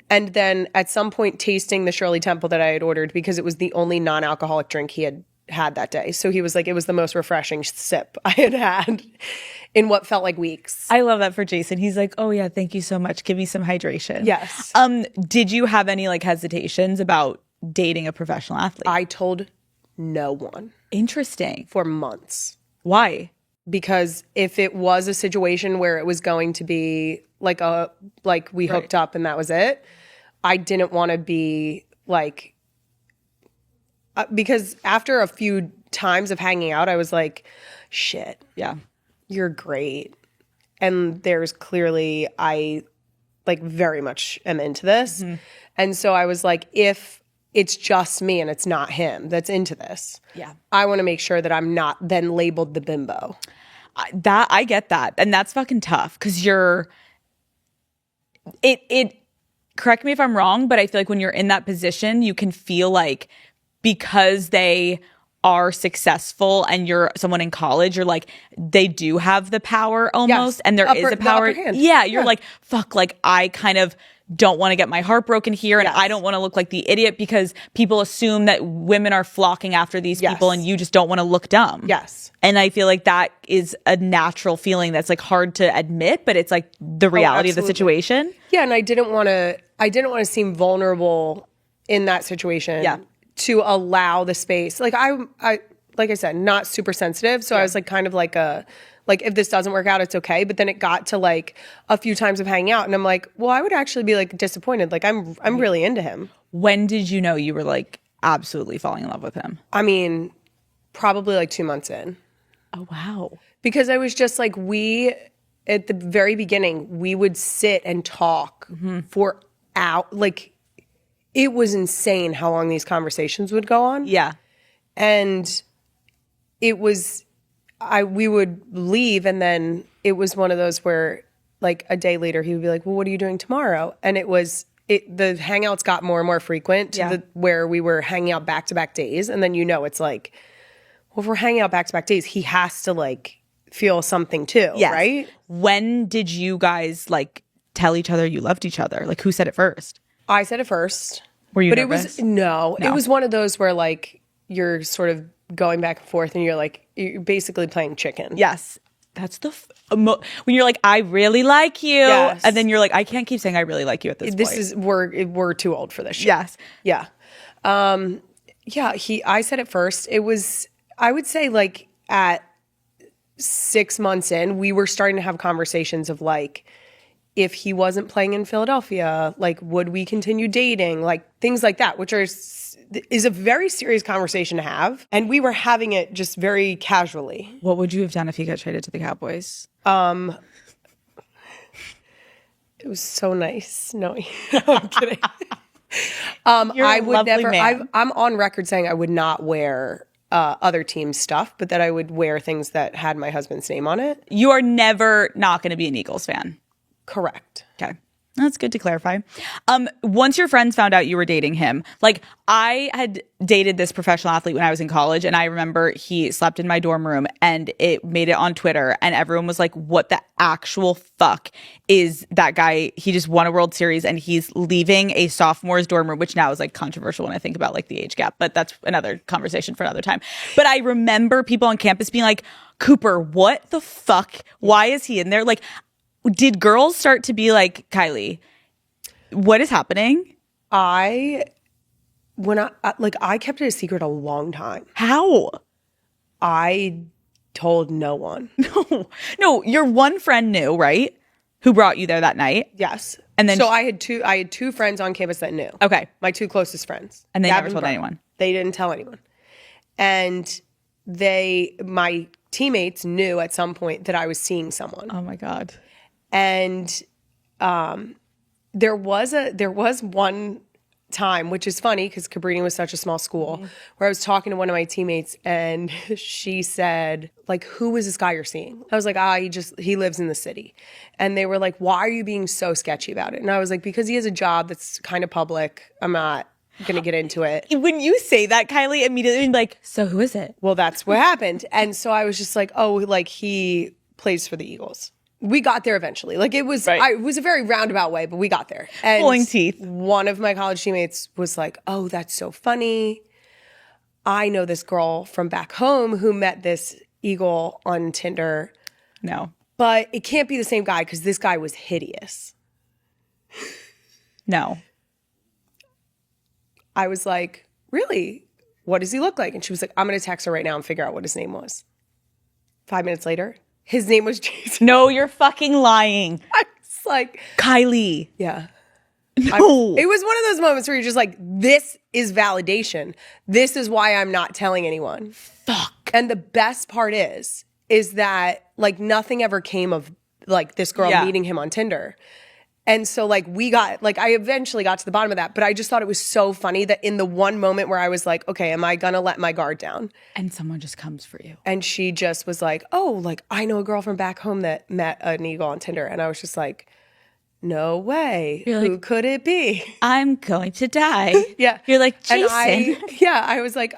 and then at some point tasting the Shirley Temple that I had ordered because it was the only non-alcoholic drink he had that day. So he was like, it was the most refreshing sip I had in what felt like weeks. I love that for Jason. He's like, oh yeah, thank you so much. Give me some hydration. Yes. Did you have any like hesitations about dating a professional athlete? I told no one. Interesting. For months. Why? Because if it was a situation where it was going to be like we hooked up and that was it, I didn't want to be like, because after a few times of hanging out, I was like, shit, Yeah. you're great. And there's clearly, I like very much am into this. Mm-hmm. And so I was like, if it's just me and it's not him that's into this, Yeah. I want to make sure that I'm not then labeled the bimbo. I get that. And that's fucking tough because it correct me if I'm wrong, but I feel like when you're in that position, you can feel like because they are successful and you're someone in college, you're like, they do have the power almost. Yes. And there is a power. The upper hand. Yeah. You're like, fuck, like I kind of don't want to get my heart broken here. And I don't want to look like the idiot because people assume that women are flocking after these people and you just don't want to look dumb. Yes. And I feel like that is a natural feeling that's like hard to admit, but it's like the reality of the situation. Yeah. And I didn't want to seem vulnerable in that situation. Yeah. To allow the space. Like I like I said, not super sensitive. So I was like kind of like if this doesn't work out, it's okay. But then it got to like a few times of hanging out and I'm like, well, I would actually be like disappointed. Like I'm really into him. When did you know you were like absolutely falling in love with him? I mean, probably like 2 months in. Oh, wow. Because I was just like, at the very beginning, we would sit and talk for hours. Like, it was insane how long these conversations would go on. Yeah. And it was, we would leave and then it was one of those where like a day later he would be like, well, what are you doing tomorrow? And the hangouts got more and more frequent to where we were hanging out back-to-back days. And then, it's like, well, if we're hanging out back-to-back days, he has to like feel something too, right? When did you guys like tell each other you loved each other? Like who said it first? I said it first. Were you nervous? It was it was one of those where like you're sort of going back and forth and you're basically playing chicken. Yes. That's when you're like, I really like you. Yes. And then you're like, I can't keep saying I really like you at this point. We're too old for this shit. Yes. Yeah. I said it first. It was, I would say like at 6 months in, we were starting to have conversations of like, if he wasn't playing in Philadelphia, like, would we continue dating? Like, things like that, which is a very serious conversation to have. And we were having it just very casually. What would you have done if he got traded to the Cowboys? It was so nice. No, I'm kidding. I would never, I'm on record saying I would not wear other teams' stuff, but that I would wear things that had my husband's name on it. You are never not going to be an Eagles fan. Correct. Okay. That's good to clarify. Once your friends found out you were dating him, like I had dated this professional athlete when I was in college, and I remember he slept in my dorm room and it made it on Twitter and everyone was like, what the actual fuck is that guy? He just won a World Series and he's leaving a sophomore's dorm room, which now is like controversial when I think about like the age gap, but that's another conversation for another time. But I remember people on campus being like, Cooper, what the fuck? Why is he in there? Like, did girls start to be like, Kylie, what is happening? I kept it a secret a long time. How? I told no one. No, your one friend knew, right? Who brought you there that night? Yes. And then I had two friends on campus that knew. Okay. My two closest friends. And they never told anyone. They didn't tell anyone. And my teammates knew at some point that I was seeing someone. Oh my God. And there was one time, which is funny because Cabrini was such a small school, where I was talking to one of my teammates and she said, like, who is this guy you're seeing? I was like, he lives in the city. And they were like, why are you being so sketchy about it? And I was like, because he has a job that's kind of public. I'm not going to get into it. When you say that, Kylie, immediately like, so who is it? Well, that's what happened. And so I was just like, oh, like he plays for the Eagles. We got there eventually. Like it was, it was a very roundabout way, but we got there. And pulling teeth. One of my college teammates was like, "Oh, that's so funny. I know this girl from back home who met this Eagle on Tinder. No, but it can't be the same guy because this guy was hideous." No. I was like, "Really? What does he look like?" And she was like, "I'm going to text her right now and figure out what his name was." 5 minutes later. His name was Jason. No, you're fucking lying. I was like, Kylie. Yeah. No. It was one of those moments where you're just like, this is validation. This is why I'm not telling anyone. Fuck. And the best part is that like nothing ever came of like this girl meeting him on Tinder. And so like I eventually got to the bottom of that, but I just thought it was so funny that in the one moment where I was like, okay, am I gonna let my guard down? And someone just comes for you. And she just was like, oh, like I know a girl from back home that met an eagle on Tinder. And I was just like, no way. You're Who like, could it be? I'm going to die. Yeah. You're like, Jason. I was like,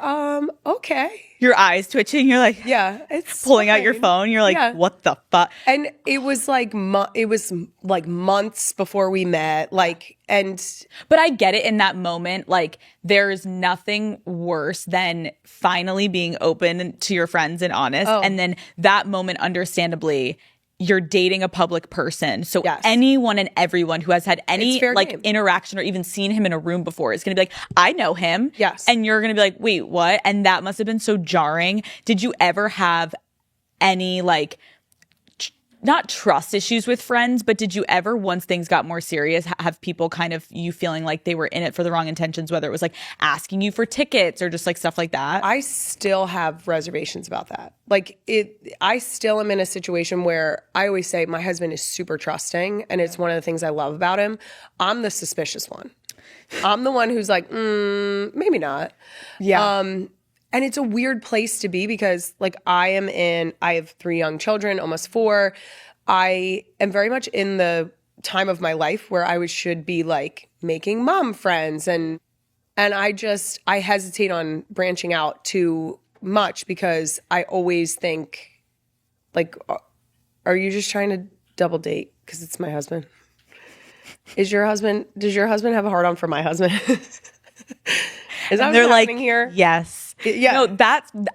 okay. Your eyes twitching. You're like, Yeah, it's pulling out your fine. phone. You're like, Yeah. what the fuck? And it was like months before we met. But I get it in that moment. Like, there's nothing worse than finally being open to your friends and honest. Oh. And then that moment, understandably, you're dating a public person. So Yes. anyone and everyone who has had any It's fair like game. interaction or even seen him in a room before is going to be like, I know him. Yes. And you're going to be like, wait, what? And that must have been so jarring. Did you ever have any like not trust issues with friends, but did you ever, once things got more serious, have people kind of you feeling like they were in it for the wrong intentions, whether it was like asking you for tickets or just like stuff like that? I still have reservations about that. I still am in a situation where I always say my husband is super trusting, and it's one of the things I love about him. I'm the suspicious one. I'm the one who's like, maybe not. Yeah. And it's a weird place to be because like I have 3 young children, almost 4. I am very much in the time of my life where I should be like making mom friends and I hesitate on branching out too much because I always think like, are you just trying to double date? Because it's my husband. Does your husband have a hard on for my husband? Is that they're what's like, happening here? yes. Yeah. No,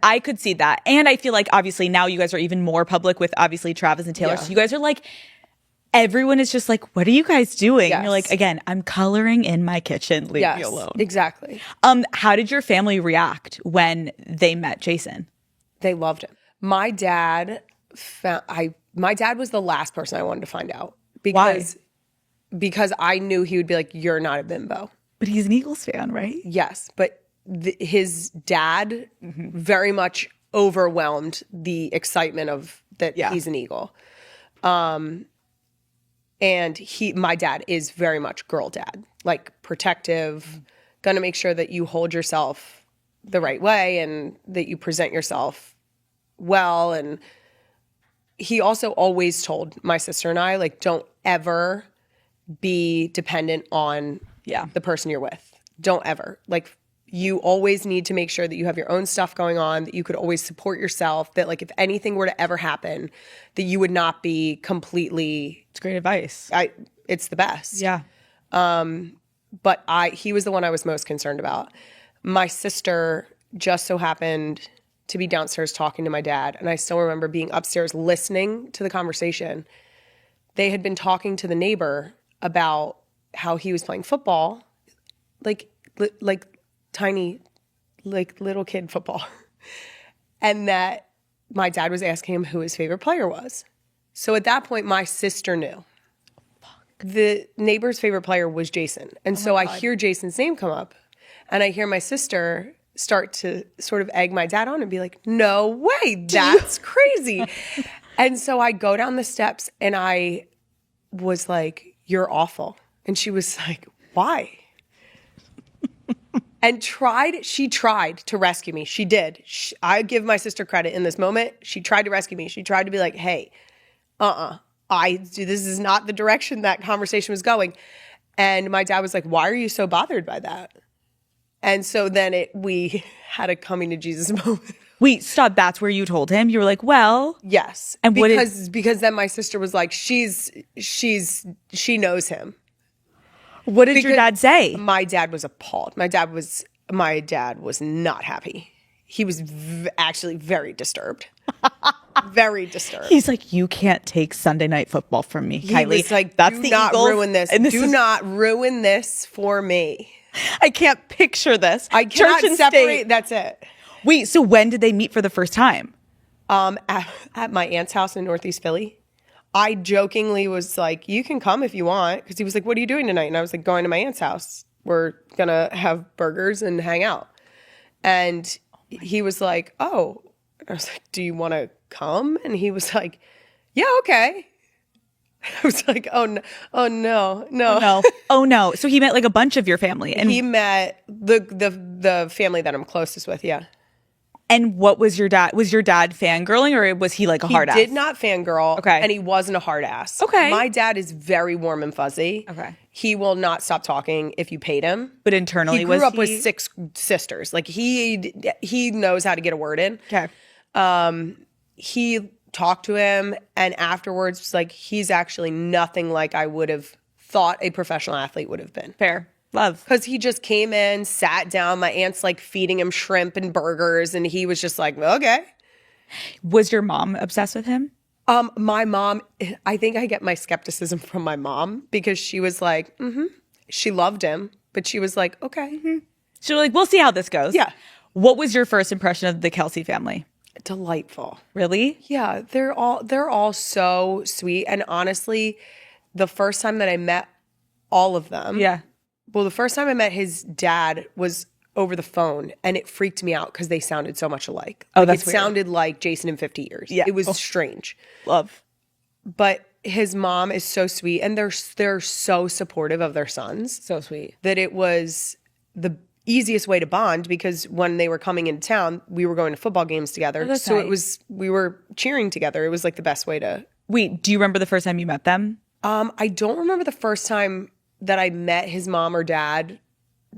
I could see that. And I feel like obviously now you guys are even more public with obviously Travis and Taylor. Yeah. So you guys are like, everyone is just like, what are you guys doing? Yes. And you're like, again, I'm coloring in my kitchen. Leave me alone. Exactly. How did your family react when they met Jason? They loved him. My dad was the last person I wanted to find out because I knew he would be like, you're not a bimbo. But he's an Eagles fan, right? Yes, but his dad very much overwhelmed the excitement of that he's an Eagle. And my dad is very much girl dad, like protective, gonna make sure that you hold yourself the right way and that you present yourself well. And he also always told my sister and I, like, don't ever be dependent on the person you're with. Don't ever. Like, you always need to make sure that you have your own stuff going on, that you could always support yourself, that like if anything were to ever happen, that you would not be completely. It's great advice. It's the best. Yeah. But he was the one I was most concerned about. My sister just so happened to be downstairs talking to my dad, and I still remember being upstairs listening to the conversation. They had been talking to the neighbor about how he was playing football, like tiny, like little kid football. And that my dad was asking him who his favorite player was. So at that point, my sister knew. The neighbor's favorite player was Jason. And so I hear Jason's name come up, and I hear my sister start to sort of egg my dad on and be like, no way, that's crazy. And so I go down the steps and I was like, you're awful. And she was like, why? And she tried to rescue me. She did. I give my sister credit in this moment. She tried to rescue me. She tried to be like, hey, this is not the direction that conversation was going. And my dad was like, why are you so bothered by that? And so then we had a coming to Jesus moment. Wait, stop. That's where you told him? You were like, well. Yes. And because then my sister was like, she knows him. What did your dad say? My dad was appalled. My dad was not happy. He was actually very disturbed. Very disturbed. He's like, you can't take Sunday Night Football from me, Kylie. He was like, that's do the not Eagles, ruin this. Do not ruin this for me. I can't picture this. I cannot Church and separate. state. That's it. Wait, so when did they meet for the first time? At my aunt's house in Northeast Philly. I jokingly was like, you can come if you want. Because he was like, what are you doing tonight? And I was like, going to my aunt's house. We're going to have burgers and hang out. And he was like, oh. And I was like, do you want to come? And he was like, yeah, okay. I was like, oh no, oh no, no. No. Oh no. So he met like a bunch of your family. And He met the family that I'm closest with. Yeah. and what was your dad? Was your dad fangirling or was he like a hard ass? He did not fangirl. Okay. And he wasn't a hard ass. Okay. My dad is very warm and fuzzy. Okay. He will not stop talking if you paid him. But internally He grew up with 6 sisters. Like he knows how to get a word in. Okay. He talked to him, and afterwards was like, he's actually nothing like I would have thought a professional athlete would have been. Fair. Love. Because he just came in, sat down. My aunt's like feeding him shrimp and burgers, and he was just like, okay. Was your mom obsessed with him? My mom, I think I get my skepticism from my mom because she was like, she loved him, but she was like, okay. So like, we'll see how this goes. Yeah. What was your first impression of the Kelce family? Delightful. Really? Yeah, they're all so sweet. And honestly, the first time that I met all of them, Yeah. well, the first time I met his dad was over the phone, and it freaked me out because they sounded so much alike. Oh, Like, that's it weird. sounded like Jason in 50 Years. Yeah. It was Oh. strange. Love. But his mom is so sweet, and they're so supportive of their sons So sweet. that it was the easiest way to bond because when they were coming into town, we were going to football games together. that's So nice. we were cheering together. It was like the best way to. Wait, do you remember the first time you met them? I don't remember the first time that I met his mom or dad,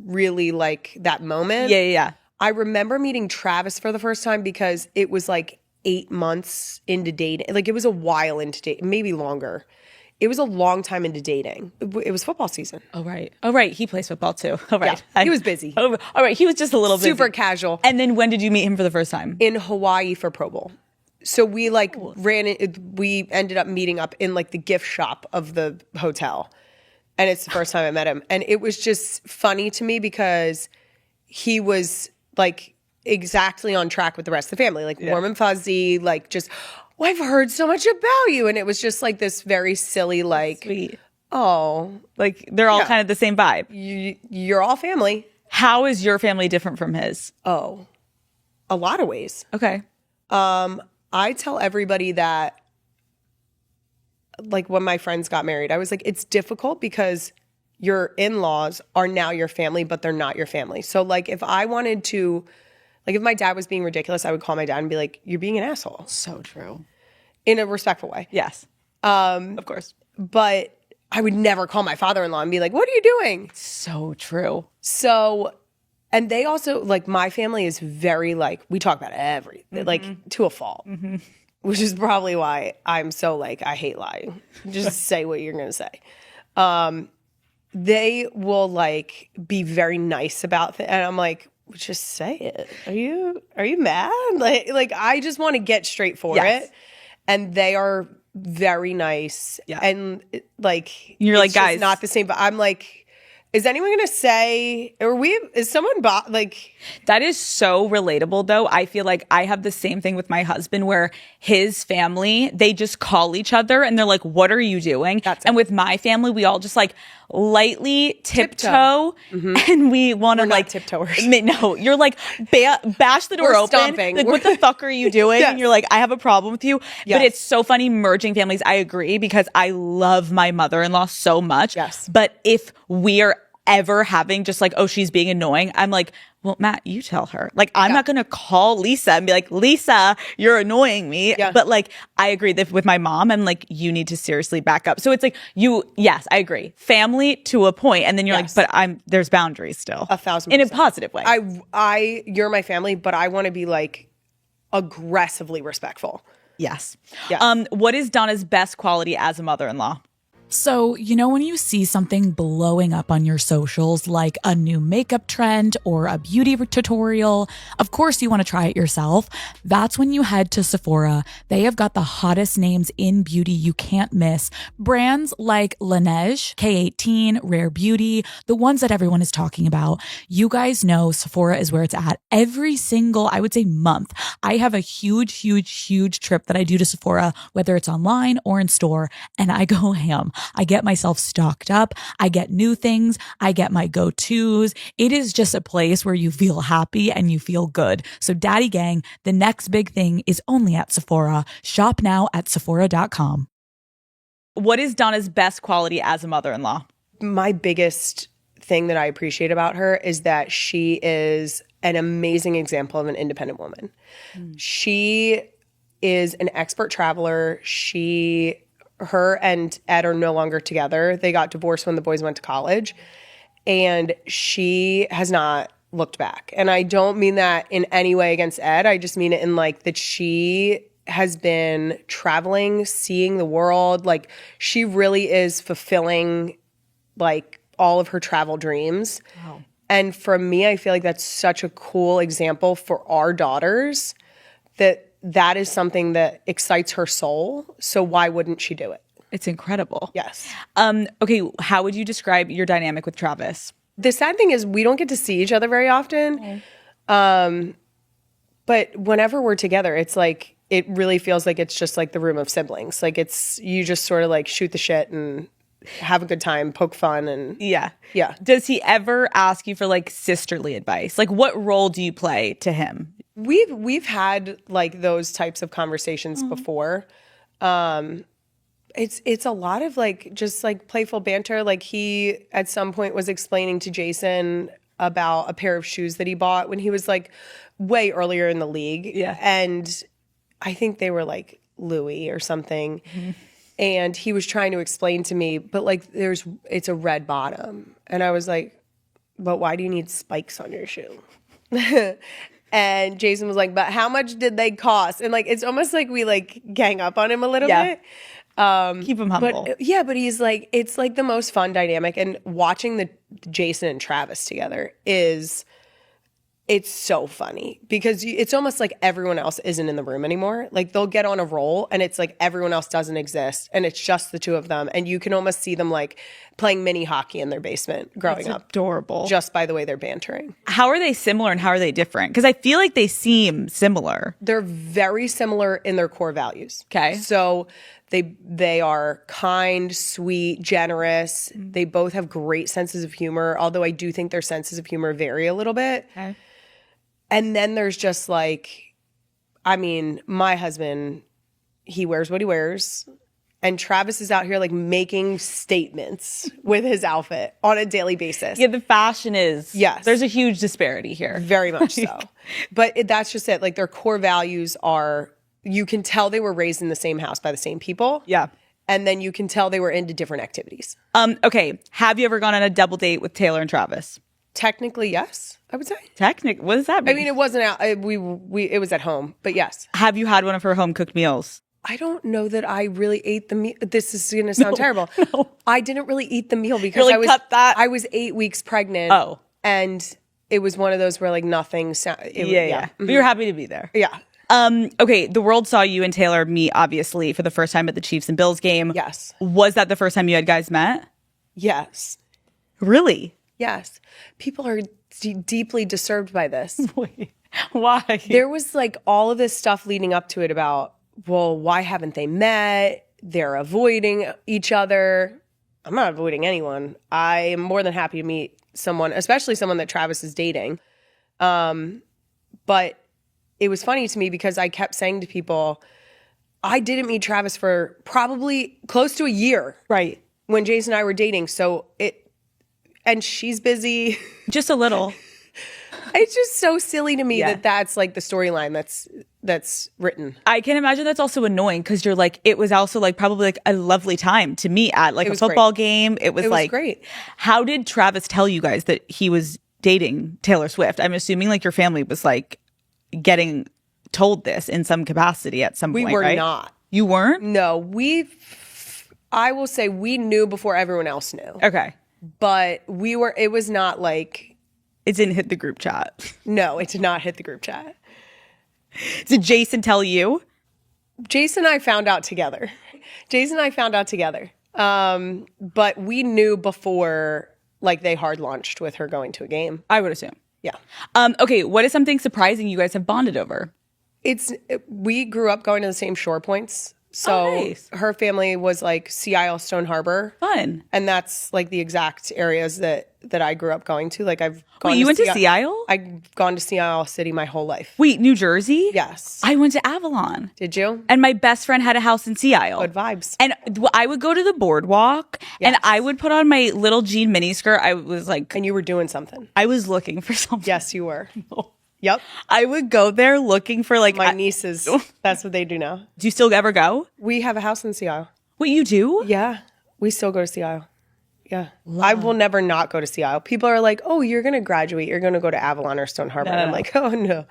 really like that moment. Yeah. I remember meeting Travis for the first time because it was like 8 months into dating. Like it was a while into dating, maybe longer. It was a long time into dating. It was football season. Oh, right. Oh, right. He plays football too. Oh, right. Yeah, he was busy. Oh, all right. He was just a little Super busy. casual. And then when did you meet him for the first time? In Hawaii for Pro Bowl. So we like we ended up meeting up in like the gift shop of the hotel. And it's the first time I met him. And it was just funny to me because he was like exactly on track with the rest of the family, like warm and fuzzy, like just, oh, I've heard so much about you. And it was just like this very silly, like, Sweet. oh, Like they're all Yeah. kind of the same vibe. you're all family. How is your family different from his? Oh, a lot of ways. Okay. I tell everybody that, like when my friends got married, I was like, it's difficult because your in-laws are now your family, but they're not your family. So like if I wanted to, like if my dad was being ridiculous, I would call my dad and be like, you're being an asshole So true. in a respectful way. Yes. Of course. But I would never call my father-in-law and be like, what are you doing? So true. So, and they also, like my family is very like, we talk about everything, like to a fault. Which is probably why I'm so like, I hate lying. Just say what you're going to say. They will like be very nice about things. And I'm like, just say it. Are you mad? Like I just want to get straight for Yes. it. And they are very nice. Yeah. And like, You're it's like, just guys. not the same, but I'm like, is anyone going to say, is someone like, That is so relatable though. I feel like I have the same thing with my husband where his family, they just call each other and they're like, what are you doing? That's it. And with my family, we all just like lightly tiptoe and we want to We're not like tiptoers. No, you're like bash the door We're open. stomping. Like, what the fuck are you doing? Yes. And you're like, I have a problem with you. But Yes. it's so funny merging families. I agree because I love my mother-in-law so much. Yes. But if we are ever having just like, oh, she's being annoying, I'm like, well, Matt, you tell her. Like, I'm not going to call Lisa and be like, Lisa, you're annoying me. Yeah. But like, I agree that with my mom, I'm like, you need to seriously back up. So it's like yes, I agree. Family to a point, and then you're Yes. like, but there's boundaries still. 1,000%. In a positive way. you're my family, but I want to be like aggressively respectful. Yes. Yes. What is Donna's best quality as a mother-in-law? So, you know, when you see something blowing up on your socials, like a new makeup trend or a beauty tutorial, of course you want to try it yourself. That's when you head to Sephora. They have got the hottest names in beauty you can't miss. Brands like Laneige, K18, Rare Beauty, the ones that everyone is talking about. You guys know Sephora is where it's at. Every single, I would say, month, I have a huge trip that I do to Sephora, whether it's online or in store, and I go ham. I get myself stocked up. I get new things. I get my go-tos. It is just a place where you feel happy and you feel good. So Daddy Gang, the next big thing is only at Sephora. Shop now at Sephora.com. What is Donna's best quality as a mother-in-law? My biggest thing that I appreciate about her is that she is an amazing example of an independent woman. She is an expert traveler. Her and Ed are no longer together. They got divorced when the boys went to college, and she has not looked back. And I don't mean that in any way against Ed. I just mean it in like that she has been traveling, seeing the world. Like, she really is fulfilling like all of her travel dreams. Wow. And for me, I feel like that's such a cool example for our daughters, that is something that excites her soul. So why wouldn't she do it? It's incredible. Yes. Okay, how would you describe your dynamic with Travis? The sad thing is we don't get to see each other very often. Okay. But whenever we're together, it's like, it really feels like it's just like the room of siblings. Like, you just sort of like shoot the shit and have a good time, poke fun, and yeah. Does he ever ask you for like sisterly advice? Like, what role do you play to him? We've had like those types of conversations before. It's a lot of like just like playful banter. Like, he at some point was explaining to Jason about a pair of shoes that he bought when he was like way earlier in the league. Yeah. And I think they were like Louis or something. Mm-hmm. And he was trying to explain to me, but like it's a red bottom. And I was like, but why do you need spikes on your shoe? And Jason was like, but how much did they cost? And like, it's almost like we like gang up on him a little bit. Keep him humble. But he's like, it's like the most fun dynamic. And watching the Jason and Travis together it's so funny because it's almost like everyone else isn't in the room anymore. Like, they'll get on a roll and it's like everyone else doesn't exist and it's just the two of them. And you can almost see them like playing mini hockey in their basement growing up. Adorable. Just by the way they're bantering. How are they similar and how are they different? Because I feel like they seem similar. They're very similar in their core values. Okay. So they are kind, sweet, generous. Mm-hmm. They both have great senses of humor, although I do think their senses of humor vary a little bit. Okay. And then there's just like, I mean, my husband, he wears what he wears. And Travis is out here like making statements with his outfit on a daily basis. Yeah, the fashion is. Yes. There's a huge disparity here. Very much so. But that's just it. Like, their core values are, you can tell they were raised in the same house by the same people. Yeah. And then you can tell they were into different activities. Okay. Have you ever gone on a double date with Taylor and Travis? Technically, yes, I would say. What does that mean? I mean, it wasn't out. It was at home, but yes. Have you had one of her home cooked meals? I don't know that I really ate the meal. This is going to sound terrible. No. I didn't really eat the meal because I was 8 weeks pregnant. Oh. And it was one of those where like nothing. Yeah. Mm-hmm. But you're happy to be there. Yeah. Okay, the world saw you and Taylor meet, obviously, for the first time at the Chiefs and Bills game. Yes. Was that the first time you had guys met? Yes. Really? Yes. People are deeply disturbed by this. Wait, why? There was like all of this stuff leading up to it about, well, why haven't they met? They're avoiding each other. I'm not avoiding anyone. I am more than happy to meet someone, especially someone that Travis is dating. But it was funny to me because I kept saying to people, I didn't meet Travis for probably close to a year. Right. When Jason and I were dating. And she's busy. Just a little. It's just so silly to me that that's like the storyline that's written. I can imagine that's also annoying because you're like, it was also like probably like a lovely time to meet at like a football game. It was like great. How did Travis tell you guys that he was dating Taylor Swift? I'm assuming like your family was like getting told this in some capacity at some point, We were right? not. You weren't? No, I will say we knew before everyone else knew. Okay. But it was not like. It didn't hit the group chat. No, it did not hit the group chat. Did Jason tell you? Jason and I found out together. But we knew before, like, they hard launched with her going to a game. I would assume. Yeah. Okay, what is something surprising you guys have bonded over? We grew up going to the same shore points. So nice. her family was like Sea Isle, Stone Harbor. Fun. And that's like the exact areas that I grew up going to. Like I've gone Wait, you went to Sea Isle? I've gone to Sea Isle City my whole life. Wait, New Jersey? Yes. I went to Avalon. Did you? And my best friend had a house in Sea Isle. Good vibes. And I would go to the boardwalk and Yes. I would put on my little jean miniskirt. I was like, And you were doing something. I was looking for something. Yes, you were. Yep. I would go there looking for like, My nieces, that's what they do now. do you still ever go? We have a house in Sea Isle. What, you do? Yeah. We still go to Sea Isle. Yeah. I will never not go to Sea Isle. People are like, oh, you're going to graduate. You're going to go to Avalon or Stone Harbor. And I'm like, oh, no.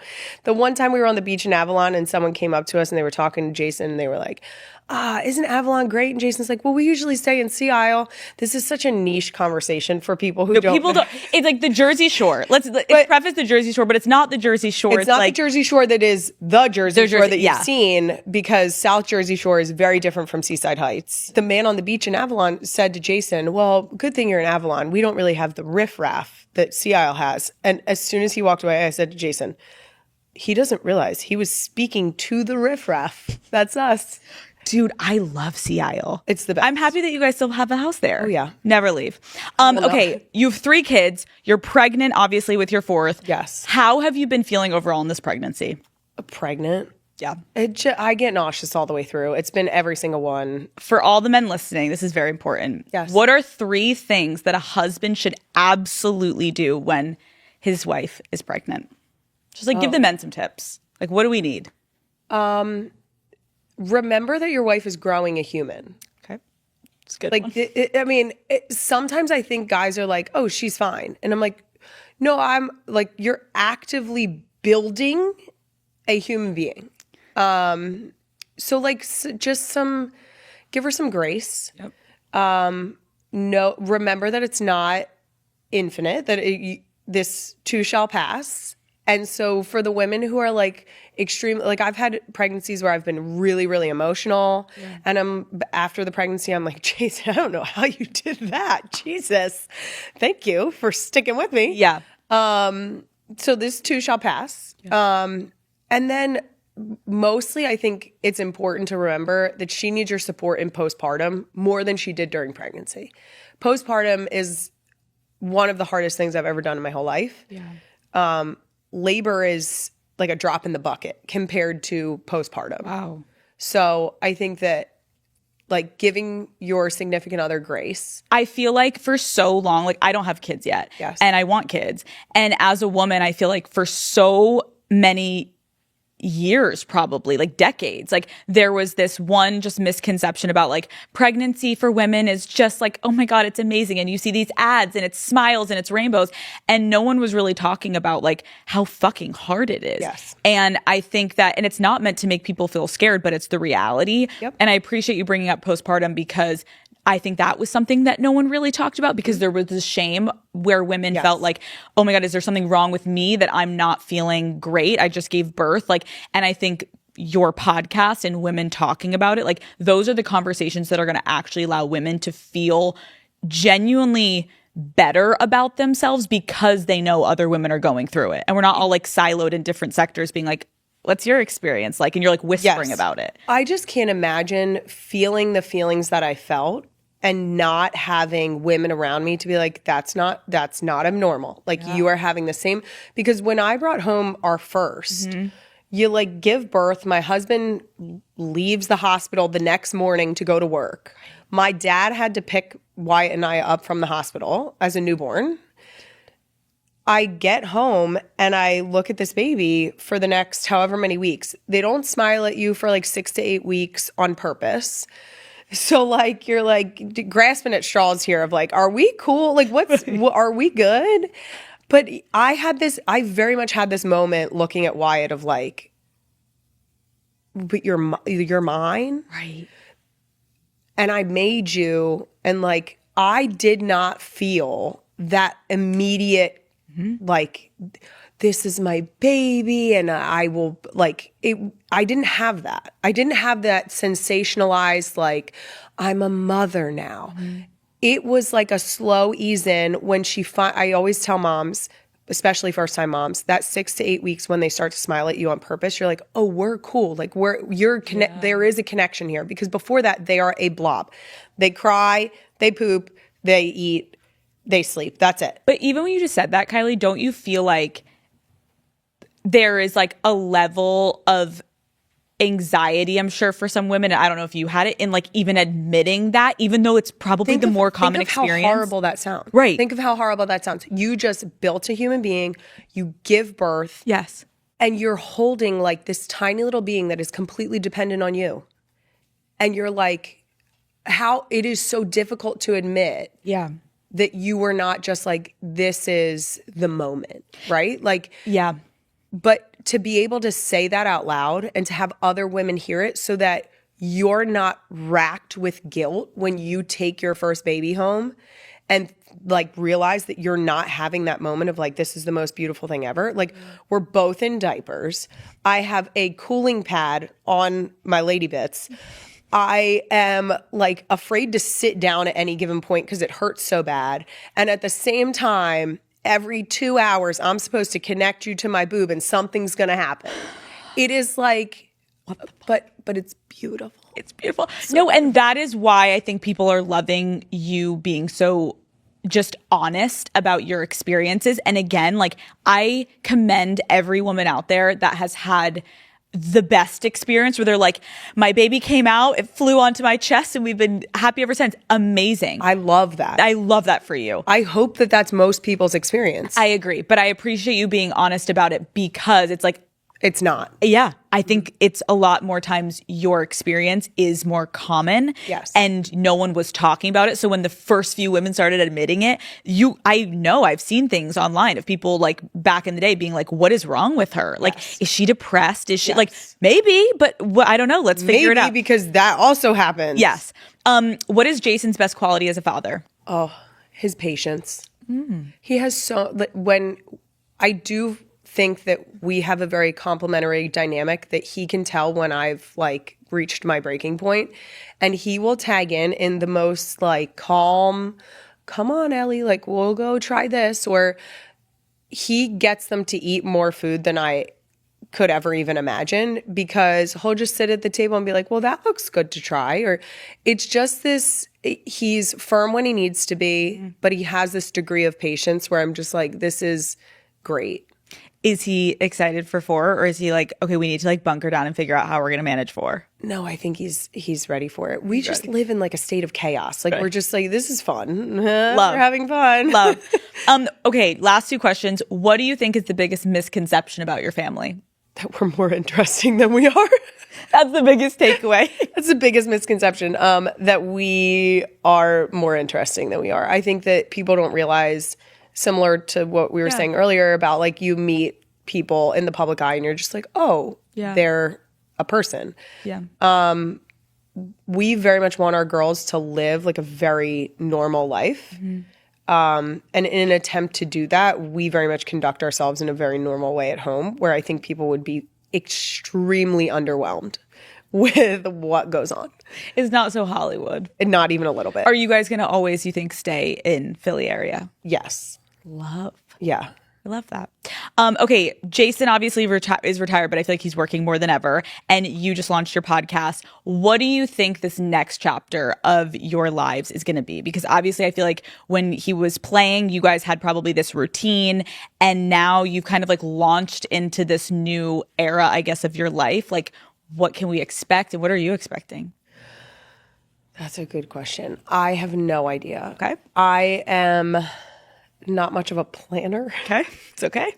The one time we were on the beach in Avalon and someone came up to us and they were talking to Jason and they were like, isn't Avalon great? And Jason's like, well, we usually stay in Sea Isle. This is such a niche conversation for people who don't. People don't. It's like the Jersey Shore. It's preface the Jersey Shore, but it's not the Jersey Shore. It's not like, the Jersey Shore that is the Jersey Shore that you've yeah. seen, because South Jersey Shore is very different from Seaside Heights. The man on the beach in Avalon said to Jason, well, good thing you're in Avalon. We don't really have the riffraff that Sea Isle has. And as soon as he walked away, I said to Jason, he doesn't realize he was speaking to the riffraff. That's us. Dude, I love Sea Isle. It's the best. I'm happy that you guys still have a house there. Oh, yeah. Never leave. Okay, you have 3 kids. You're pregnant, obviously, with your 4th. Yes. How have you been feeling overall in this pregnancy? Pregnant. Yeah. I get nauseous all the way through. It's been every single one. For all the men listening, this is very important. Yes. What are 3 things that a husband should absolutely do when his wife is pregnant? Just like give the men some tips. Like, what do we need? Remember that your wife is growing a human. Okay. It's a good. Like, sometimes I think guys are like, oh, she's fine. And I'm like, no, I'm like, you're actively building a human being. So like, just give her some grace. Yep. No, remember that it's not infinite, that this too shall pass. And so for the women who are like like I've had pregnancies where I've been really, really emotional. Yeah. And after the pregnancy, I'm like, Jason, I don't know how you did that. Jesus. Thank you for sticking with me. Yeah. So this too shall pass. Yeah. And then mostly I think it's important to remember that she needs your support in postpartum more than she did during pregnancy. Postpartum is one of the hardest things I've ever done in my whole life. Yeah. Labor is like a drop in the bucket compared to postpartum. Wow. So I think that like giving your significant other grace. I feel like for so long, like I don't have kids yet. Yes. And I want kids. And as a woman, I feel like for so many years, probably like decades, like there was this one just misconception about like pregnancy for women is just like, oh my God, it's amazing. And you see these ads and it's smiles and it's rainbows. And no one was really talking about like how fucking hard it is. Yes. And I think that, and it's not meant to make people feel scared, but it's the reality. Yep. And I appreciate you bringing up postpartum because I think that was something that no one really talked about because there was this shame where women Yes. felt like, oh my God, is there something wrong with me that I'm not feeling great? I just gave birth. Like, and I think your podcast and women talking about it, like those are the conversations that are going to actually allow women to feel genuinely better about themselves because they know other women are going through it. And we're not all like siloed in different sectors being like, what's your experience like? And you're like whispering about it. I just can't imagine feeling the feelings that I felt and not having women around me to be like, that's not abnormal. Like you are having the same, because when I brought home our first, you like give birth. My husband leaves the hospital the next morning to go to work. My dad had to pick Wyatt and I up from the hospital as a newborn. I get home and I look at this baby for the next however many weeks. They don't smile at you for like 6 to 8 weeks on purpose. So like you're like grasping at straws here of like, are we cool? Like are we good? But I very much had this moment looking at Wyatt of like, but you're mine. Right. And I made you, and like, I did not feel that immediate, like, this is my baby and I will like it. I didn't have that. I didn't have that sensationalized, like, I'm a mother now. It was like a slow ease in when I always tell moms, especially first-time moms, that 6 to 8 weeks when they start to smile at you on purpose, you're like, oh, we're cool. Like there is a connection here. Because before that, they are a blob. They cry, they poop, they eat, they sleep. That's it. But even when you just said that, Kylie, don't you feel like there is like a level of anxiety, I'm sure, for some women, I don't know if you had it, in like even admitting that, even though it's probably the more common experience. Think of how horrible that sounds. Right. Think of how horrible that sounds. You just built a human being, you give birth, Yes. and you're holding like this tiny little being that is completely dependent on you. And you're like, how it is so difficult to admit Yeah. that you were not just like, this is the moment, right? Like, Yeah. but to be able to say that out loud and to have other women hear it so that you're not racked with guilt when you take your first baby home and like realize that you're not having that moment of like, this is the most beautiful thing ever. Like, we're both in diapers. I have a cooling pad on my lady bits. I am like afraid to sit down at any given point because it hurts so bad. And at the same time, every 2 hours, I'm supposed to connect you to my boob and something's going to happen. It is like, but it's beautiful. It's beautiful. No, and that is why I think people are loving you being so just honest about your experiences. And again, like, I commend every woman out there that has had the best experience where they're like, my baby came out, it flew onto my chest, and we've been happy ever since. Amazing. I love that. I love that for you. I hope that that's most people's experience. I agree, but I appreciate you being honest about it, because it's like, it's not. yeah, I think it's a lot more times your experience is more common. Yes. And no one was talking about it. So when the first few women started admitting it, I know I've seen things online of people like back in the day being like, what is wrong with her? Like, is she depressed? Is she like, maybe, but I don't know. Let's figure it out. Maybe, because that also happens. Yes. What is Jason's best quality as a father? Oh, his patience. He has when I do think that we have a very complementary dynamic, that he can tell when I've like reached my breaking point, and he will tag in the most like calm, come on, Ellie, like we'll go try this, or he gets them to eat more food than I could ever even imagine, because he'll just sit at the table and be like, well, that looks good to try. Or it's just this, he's firm when he needs to be, but he has this degree of patience where I'm just like, this is great. Is he excited for 4, or is he like, okay, we need to like bunker down and figure out how we're going to manage 4? No, I think he's ready for it. We just live in like a state of chaos. Like, we're just like, this is fun. Love. We're having fun. Love. Okay, last 2 questions. What do you think is the biggest misconception about your family? That we're more interesting than we are. That's the biggest takeaway. That's the biggest misconception, that we are more interesting than we are. I think that people don't realize, similar to what we were saying earlier about like, you meet people in the public eye and you're just like, oh, they're a person. Yeah. We very much want our girls to live like a very normal life. And in an attempt to do that, we very much conduct ourselves in a very normal way at home, where I think people would be extremely underwhelmed with what goes on. It's not so Hollywood. And not even a little bit. Are you guys going to always, you think, stay in Philly area? Yes. Love. Yeah. I love that. Okay, Jason obviously is retired, but I feel like he's working more than ever. And you just launched your podcast. What do you think this next chapter of your lives is going to be? Because obviously I feel like when he was playing, you guys had probably this routine, and now you've kind of like launched into this new era, I guess, of your life. Like, what can we expect, and what are you expecting? That's a good question. I have no idea. Okay. I am not much of a planner. Okay. It's okay.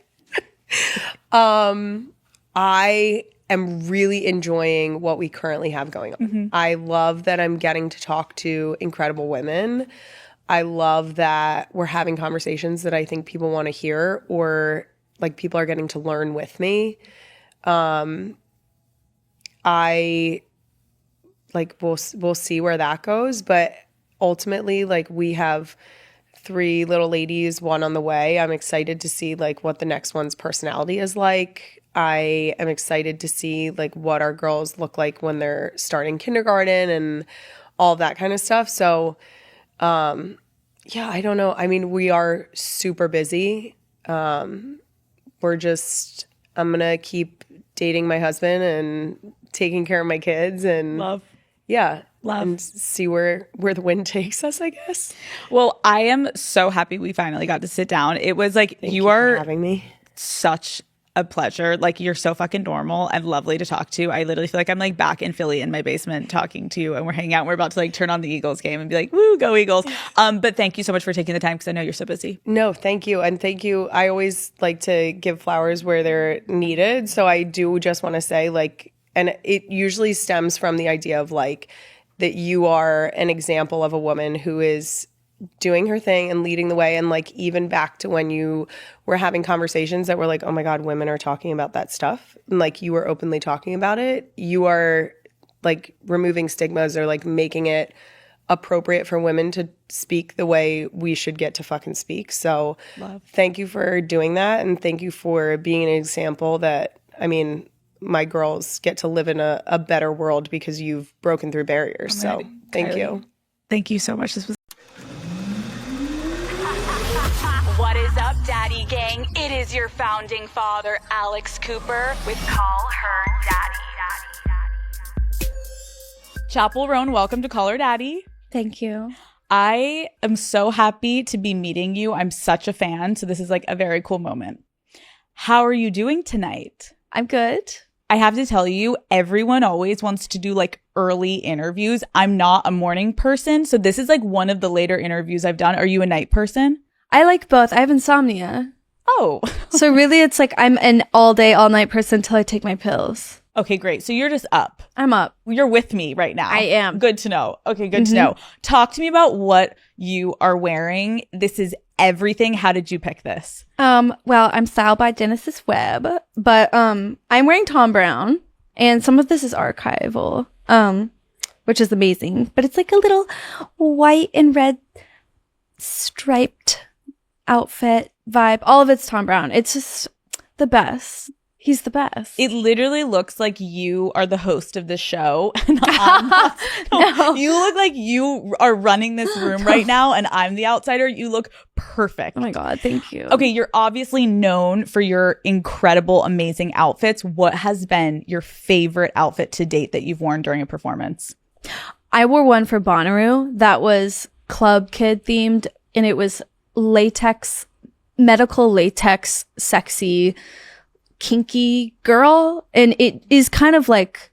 I am really enjoying what we currently have going on. I love that I'm getting to talk to incredible women. I love that we're having conversations that I think people want to hear, or like people are getting to learn with me. I like we'll see where that goes, but ultimately, like, we have 3 little ladies, 1 on the way. I'm excited to see like what the next one's personality is like. I am excited to see like what our girls look like when they're starting kindergarten and all that kind of stuff. So, yeah, I don't know. I mean, we are super busy, I'm going to keep dating my husband and taking care of my kids and Love. and see where the wind takes us, I guess. Well, I am so happy we finally got to sit down. It was like, Thank you for having me. Such a pleasure. Like, you're so fucking normal and lovely to talk to. I literally feel like I'm like back in Philly in my basement talking to you, and we're hanging out and we're about to like turn on the Eagles game and be like, woo, go Eagles. But thank you so much for taking the time, because I know you're so busy. No, thank you. And thank you. I always like to give flowers where they're needed. So I do just want to say, like, and it usually stems from the idea of like that you are an example of a woman who is doing her thing and leading the way. And like, even back to when you were having conversations that were like, oh my God, women are talking about that stuff. And like, you were openly talking about it. You are like removing stigmas or like making it appropriate for women to speak the way we should get to fucking speak. So thank you for doing that. And thank you for being an example that, I mean, my girls get to live in a better world because you've broken through barriers. So thank you. Thank you so much. This was What is up, Daddy Gang? It is your founding father, Alex Cooper, with Call Her Daddy. Chapel Roan, welcome to Call Her Daddy. Thank you. I am so happy to be meeting you. I'm such a fan, so this is like a very cool moment. How are you doing tonight? I'm good. I have to tell you, everyone always wants to do like early interviews. I'm not a morning person, so this is like one of the later interviews I've done. Are you a night person? I like both. I have insomnia. Oh. So really it's like I'm an all day, all night person until I take my pills. Okay, great. So you're just up. I'm up. You're with me right now. I am. Good to know. Okay, good to know. Talk to me about what you are wearing. This is everything. How did you pick this? Well, I'm styled by Genesis Webb, but I'm wearing Tom Brown, and some of this is archival, which is amazing. But it's like a little white and red striped outfit vibe. All of it's Tom Brown. It's just the best. He's the best. It literally looks like you are the host of the show. And I'm not. No. You look like you are running this room right now, and I'm the outsider. You look perfect. Oh my God, thank you. Okay, you're obviously known for your incredible, amazing outfits. What has been your favorite outfit to date that you've worn during a performance? I wore one for Bonnaroo that was Club Kid themed, and it was latex, medical latex, sexy, kinky girl, and it is kind of like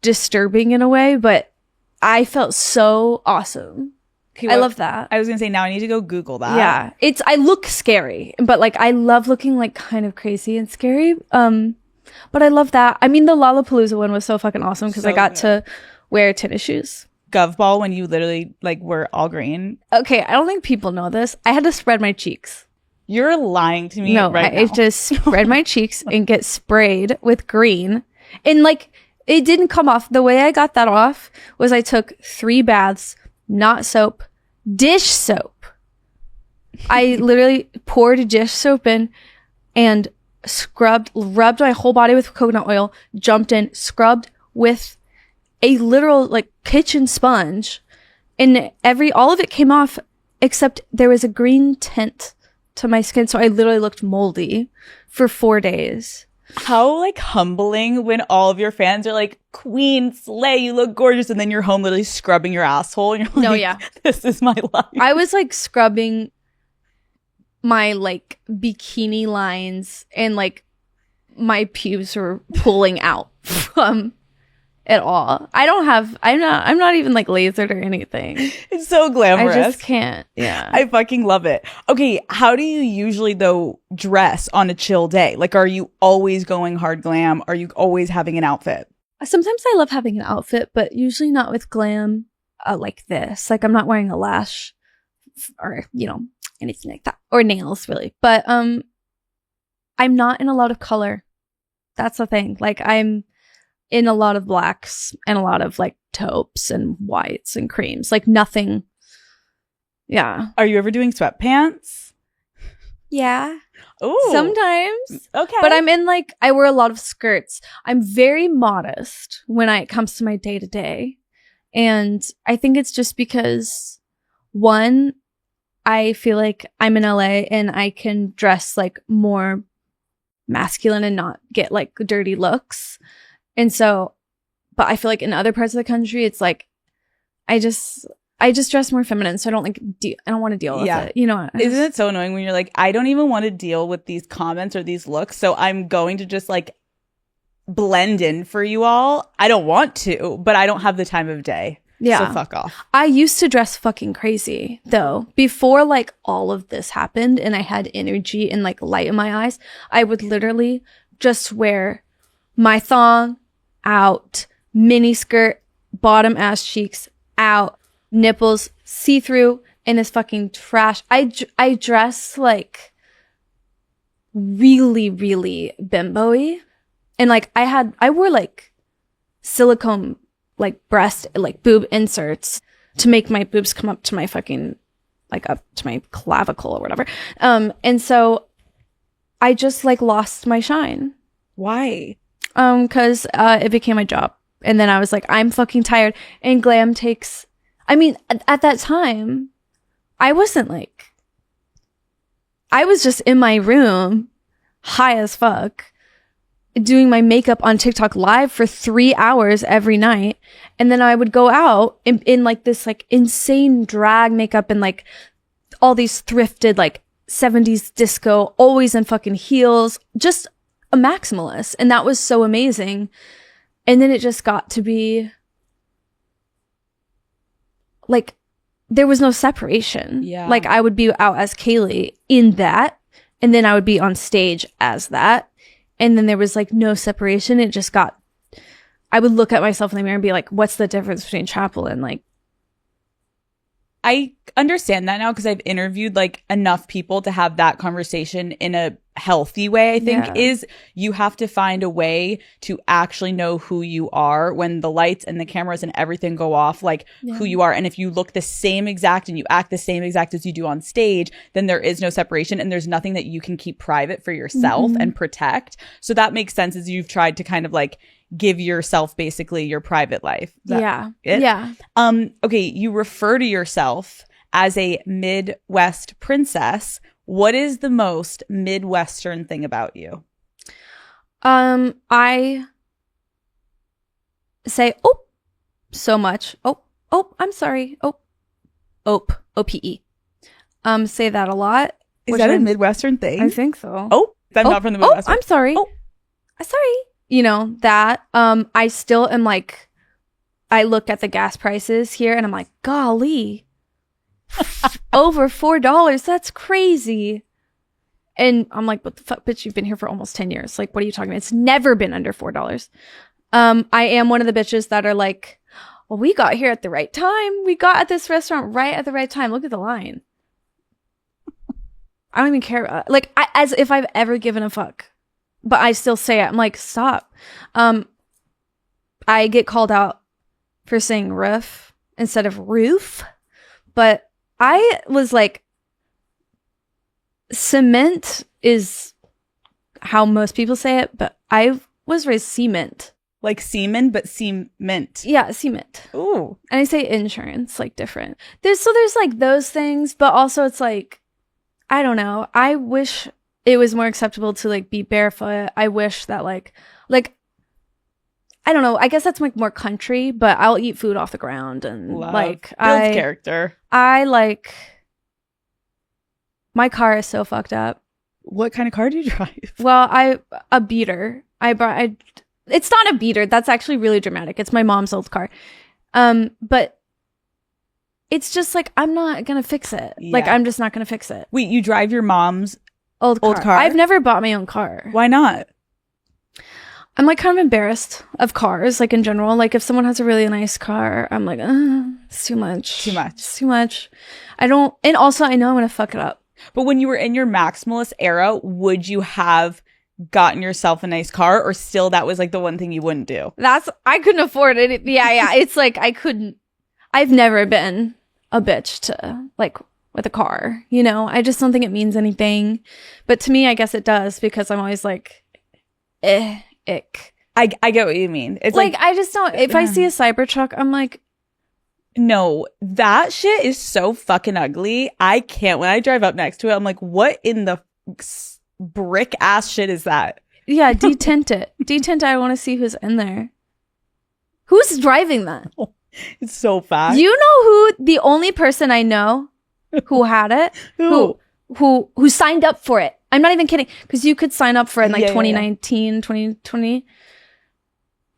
disturbing in a way, but I felt so awesome. Okay, I love that. I was gonna say, now I need to go Google that. Yeah, I look scary, but like I love looking like kind of crazy and scary. But I love that. I mean, the Lollapalooza one was so fucking awesome because I got to wear tennis shoes. Gov ball, when you literally like were all green. Okay, I don't think people know this. I had to spread my cheeks. You're lying to me. No, right now. I just spread my cheeks and get sprayed with green. And like, it didn't come off. The way I got that off was I took 3 baths, not soap, dish soap. I literally poured dish soap in and rubbed my whole body with coconut oil, jumped in, scrubbed with a literal like kitchen sponge. And all of it came off except there was a green tint to my skin, so I literally looked moldy for 4 days. How like humbling when all of your fans are like, "Queen, slay, you look gorgeous," and then you're home literally scrubbing your asshole, and you're like, No, yeah, this is my life. I was like scrubbing my like bikini lines, and like my pubes were pulling out from it all. I'm not even like lasered or anything. It's so glamorous. I just can't. Yeah. I fucking love it. Okay, how do you usually though dress on a chill day? Like, are you always going hard glam? Are you always having an outfit? Sometimes I love having an outfit, but usually not with glam like this. Like I'm not wearing a lash or, anything like that. Or nails really. But I'm not in a lot of color. That's the thing. Like I'm in a lot of blacks and a lot of like taupes and whites and creams. Like nothing. Yeah. Are you ever doing sweatpants? Yeah. Ooh. Sometimes. Okay. But I wear a lot of skirts. I'm very modest when it comes to my day to day. And I think it's just because, one, I feel like I'm in LA and I can dress like more masculine and not get like dirty looks. And so, but I feel like in other parts of the country, it's like, I just dress more feminine. So I don't like, I don't want to deal with it. You know, isn't it so annoying when you're like, I don't even want to deal with these comments or these looks. So I'm going to just like blend in for you all. I don't want to, but I don't have the time of day. Yeah. So fuck off. I used to dress fucking crazy though. Before like all of this happened and I had energy and like light in my eyes, I would literally just wear my thong out, mini skirt, bottom ass cheeks out, nipples see-through, and this fucking trash. I dress like really, really bimbo-y. And like I wore like silicone like breast, like boob inserts to make my boobs come up to my fucking, like up to my clavicle or whatever. And so I just like lost my shine. Why? Cause it became my job. And then I was like, I'm fucking tired. And glam takes, I mean, at that time, I wasn't like, I was just in my room, high as fuck, doing my makeup on TikTok live for 3 hours every night. And then I would go out in like this like insane drag makeup and like all these thrifted like 70s disco, always in fucking heels, just a maximalist. And that was so amazing. And then it just got to be like, there was no separation. Yeah. Like I would be out as Kylie in that, and then I would be on stage as that. And then there was like no separation. It just got, I would look at myself in the mirror and be like, what's the difference between chapel and like. I understand that now because I've interviewed like enough people to have that conversation in a healthy way. I think is you have to find a way to actually know who you are when the lights and the cameras and everything go off, like who you are. And if you look the same exact and you act the same exact as you do on stage, then there is no separation and there's nothing that you can keep private for yourself and protect. So that makes sense as you've tried to kind of like give yourself basically your private life. Yeah. Okay, you refer to yourself as a Midwest princess. What is the most Midwestern thing about you? I say so much. I'm sorry. OPE. Say that a lot. Is that a Midwestern thing? I think so. I'm not from the Midwest. I'm sorry. Sorry. You know, that, I still am like, I look at the gas prices here and I'm like, golly, over $4. That's crazy. And I'm like, what the fuck, bitch, you've been here for almost 10 years. Like, what are you talking about? It's never been under $4. I am one of the bitches that are like, well, we got here at the right time. We got at this restaurant right at the right time. Look at the line. I don't even care. Like, as if I've ever given a fuck. But I still say it. I'm like, stop. I get called out for saying roof instead of roof. But I was like, cement is how most people say it. But I was raised cement. Like semen, but cement. Yeah, cement. Ooh. And I say insurance, like different. There's like those things. But also it's like, I don't know. I wish it was more acceptable to like be barefoot. I wish that like I don't know. I guess that's like more country, but I'll eat food off the ground and like builds character. I like my car is so fucked up. What kind of car do you drive? Well, a beater. It's not a beater. That's actually really dramatic. It's my mom's old car. But it's just like I'm not gonna fix it. Yeah. Like I'm just not gonna fix it. Wait, you drive your mom's old car. I've never bought my own car. Why not? I'm like kind of embarrassed of cars, like in general. Like if someone has a really nice car, I'm like, it's too much. It's too much. I don't, and also I know I'm gonna fuck it up. But when you were in your maximalist era, would you have gotten yourself a nice car, or still that was like the one thing you wouldn't do? I couldn't afford it. Yeah. It's like I couldn't. I've never been a bitch to like with a car, you know. I just don't think it means anything. But to me, I guess it does because I'm always like, ick. I get what you mean. It's like I just don't. If I see a Cybertruck, I'm like, No, that shit is so fucking ugly. I can't. When I drive up next to it, I'm like, what in the brick ass shit is that? Yeah, detint it. Detint. I want to see who's in there. Who's driving that? It's so fast. You know who the only person I know who had it? Who signed up for it? I'm not even kidding. Because you could sign up for it in like 2019, 2020.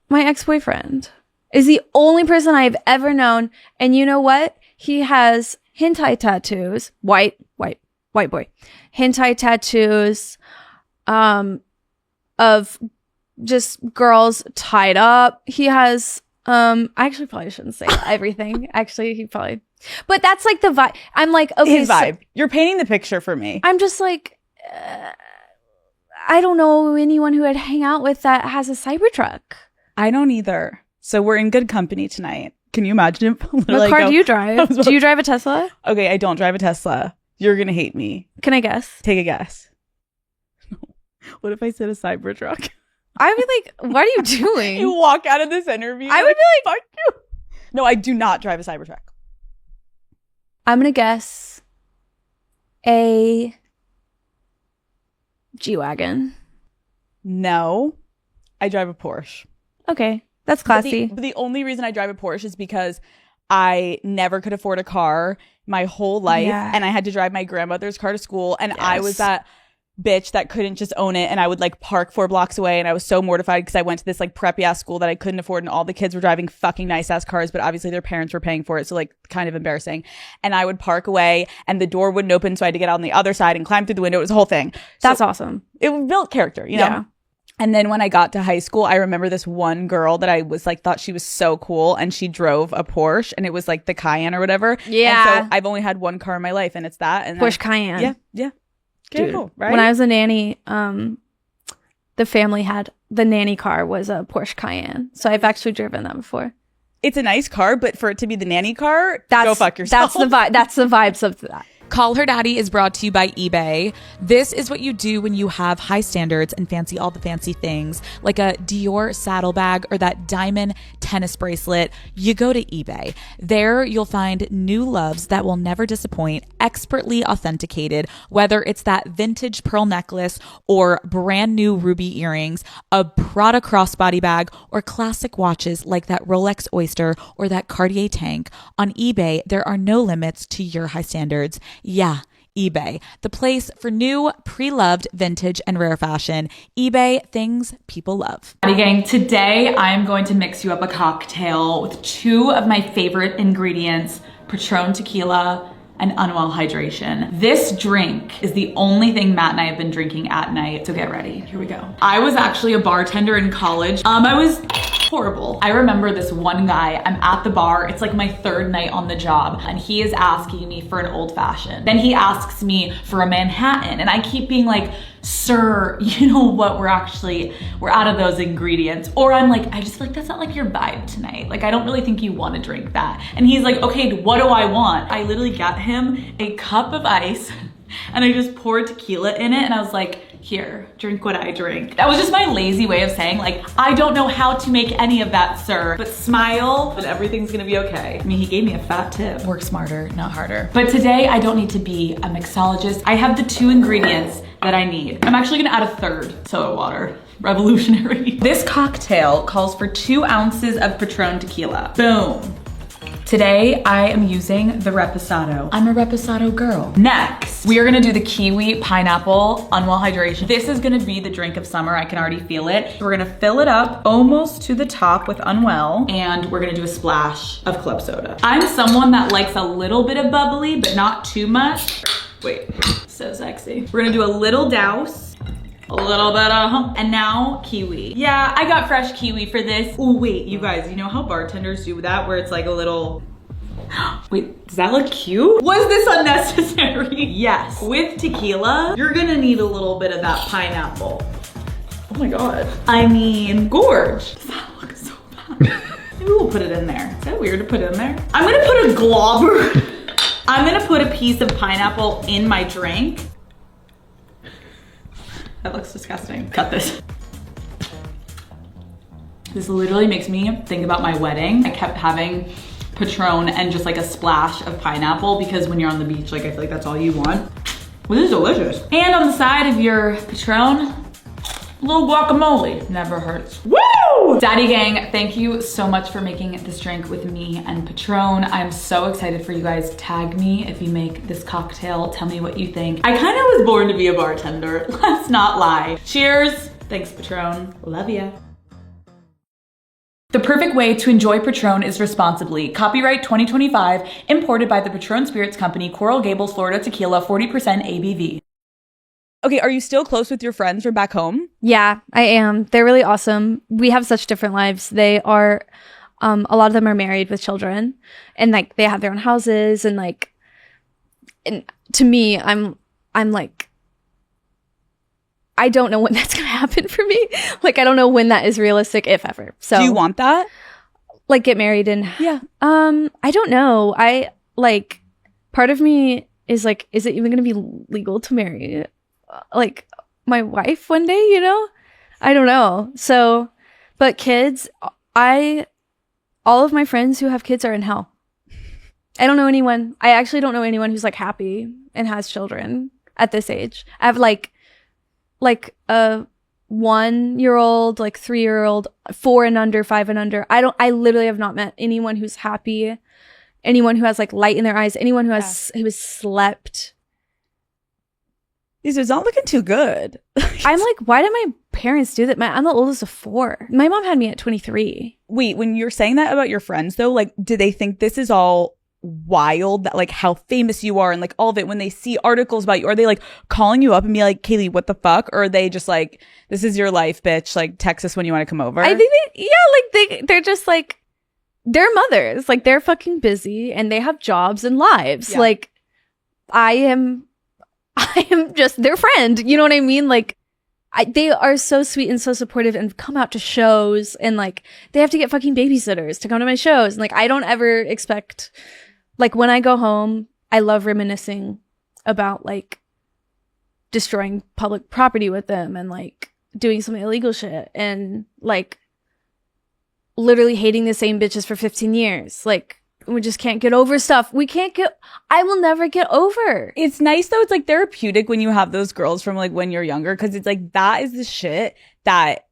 My ex-boyfriend is the only person I've ever known. And you know what? He has hentai tattoos. White boy. Hentai tattoos of just girls tied up. He has, I actually probably shouldn't say everything. Actually, he probably, but that's like the vibe. I'm like, okay. His vibe. You're painting the picture for me. I'm just like, I don't know anyone who I'd hang out with that has a Cybertruck. I don't either. So we're in good company tonight. Can you imagine if what car do you drive? Do you drive a Tesla? Okay, I don't drive a Tesla. You're going to hate me. Can I guess? Take a guess. What if I said a Cybertruck? I'd be like, what are you doing? You walk out of this interview. I would be like, fuck you. No, I do not drive a Cybertruck. I'm going to guess a G-Wagon. No, I drive a Porsche. Okay, that's classy. But the only reason I drive a Porsche is because I never could afford a car my whole life. Yeah. And I had to drive my grandmother's car to school. And I was that bitch that couldn't just own it. And I would like park 4 blocks away. And I was so mortified because I went to this like preppy ass school that I couldn't afford. And all the kids were driving fucking nice ass cars, but obviously their parents were paying for it. So like kind of embarrassing. And I would park away and the door wouldn't open. So I had to get out on the other side and climb through the window. It was a whole thing. That's awesome. It built character, you know? Yeah. And then when I got to high school, I remember this one girl that I was like, thought she was so cool. And she drove a Porsche and it was like the Cayenne or whatever. Yeah. And so I've only had one car in my life and it's that. And Porsche Cayenne. Yeah. Yeah. Dude, cool, right? When I was a nanny, the family had the nanny car was a Porsche Cayenne. So I've actually driven that before. It's a nice car, but for it to be the nanny car, go fuck yourself. That's the vibe. That's the vibes of that. Call Her Daddy is brought to you by eBay. This is what you do when you have high standards and fancy all the fancy things, like a Dior saddlebag or that diamond tennis bracelet. You go to eBay. There you'll find new loves that will never disappoint, expertly authenticated, whether it's that vintage pearl necklace or brand new ruby earrings, a Prada crossbody bag, or classic watches like that Rolex Oyster or that Cartier tank. On eBay, there are no limits to your high standards. Yeah, eBay, the place for new, pre-loved vintage and rare fashion. eBay, things people love. Daddy Gang, today I am going to mix you up a cocktail with 2 of my favorite ingredients, Patron tequila and Unwell hydration. This drink is the only thing Matt and I have been drinking at night, so get ready. Here we go. I was actually a bartender in college. I was horrible. I remember this one guy, I'm at the bar, it's like my 3rd night on the job, and he is asking me for an old fashioned. Then he asks me for a Manhattan, and I keep being like, sir, you know what, we're out of those ingredients. Or I'm like, I just feel like that's not like your vibe tonight. Like, I don't really think you want to drink that. And he's like, okay, what do I want? I literally got him a cup of ice and I just poured tequila in it and I was like, here, drink what I drink. That was just my lazy way of saying like, I don't know how to make any of that, sir, but smile and everything's gonna be okay. I mean, he gave me a fat tip. Work smarter, not harder. But today I don't need to be a mixologist. I have the 2 ingredients that I need. I'm actually gonna add a 3rd soda water. Revolutionary. This cocktail calls for 2 ounces of Patron tequila. Boom. Today, I am using the Reposado. I'm a Reposado girl. Next, we are gonna do the kiwi pineapple Unwell hydration. This is gonna be the drink of summer. I can already feel it. We're gonna fill it up almost to the top with Unwell, and we're gonna do a splash of club soda. I'm someone that likes a little bit of bubbly, but not too much. Wait, so sexy. We're gonna do a little douse. A little bit of, and now kiwi. Yeah, I got fresh kiwi for this. Oh wait, you guys, you know how bartenders do that where it's like a little, wait, does that look cute? Was this unnecessary? Yes. With tequila, you're gonna need a little bit of that pineapple. Oh my God. I mean, gorge. Does that look so bad? Maybe we'll put it in there. Is that weird to put in there? I'm gonna put a globber. I'm gonna put a piece of pineapple in my drink. That looks disgusting. Cut this. This literally makes me think about my wedding. I kept having Patron and just like a splash of pineapple, because when you're on the beach, like I feel like that's all you want. Well, this is delicious. And on the side of your Patron, a little guacamole, never hurts. Woo! Daddy Gang, thank you so much for making this drink with me and Patron. I'm so excited for you guys. Tag me if you make this cocktail. Tell me what you think. I kind of was born to be a bartender. Let's not lie. Cheers. Thanks, Patron. Love ya. The perfect way to enjoy Patron is responsibly. Copyright 2025, imported by the Patron Spirits Company, Coral Gables, Florida Tequila, 40% ABV. Okay, are you still close with your friends from back home? Yeah, I am. They're really awesome. We have such different lives. They are, a lot of them are married with children, and like they have their own houses, and like, and to me, I'm like, I don't know when that's gonna happen for me. Like, I don't know when that is realistic, if ever. So, do you want that? Like, get married and yeah. I don't know. I like, part of me is like, is it even gonna be legal to marry like my wife one day? You know, I don't know. So, but kids, all of my friends who have kids are in hell. I don't know anyone. I actually don't know anyone who's like happy and has children at this age. I have like a 1-year-old, like 3-year-old, 4 and under, 5 and under. I literally have not met anyone who's happy, anyone who has like light in their eyes, anyone who has slept. This is not looking too good. I'm like, why did my parents do that? I'm the oldest of 4. My mom had me at 23. Wait, when you're saying that about your friends though, like, do they think this is all wild, that like how famous you are and like all of it? When they see articles about you, are they like calling you up and be like, Kaylee, what the fuck? Or are they just like, this is your life, bitch, like text us when you want to come over? I think they're just like, they're mothers, like they're fucking busy and they have jobs and lives. Yeah. Like I am just their friend, you know what I mean? Like they are so sweet and so supportive and come out to shows, and like they have to get fucking babysitters to come to my shows, and like I don't ever expect, like when I go home, I love reminiscing about like destroying public property with them and like doing some illegal shit and like literally hating the same bitches for 15 years. Like we just can't get over stuff. I will never get over. It's nice though. It's like therapeutic when you have those girls from like when you're younger, because it's like that is the shit that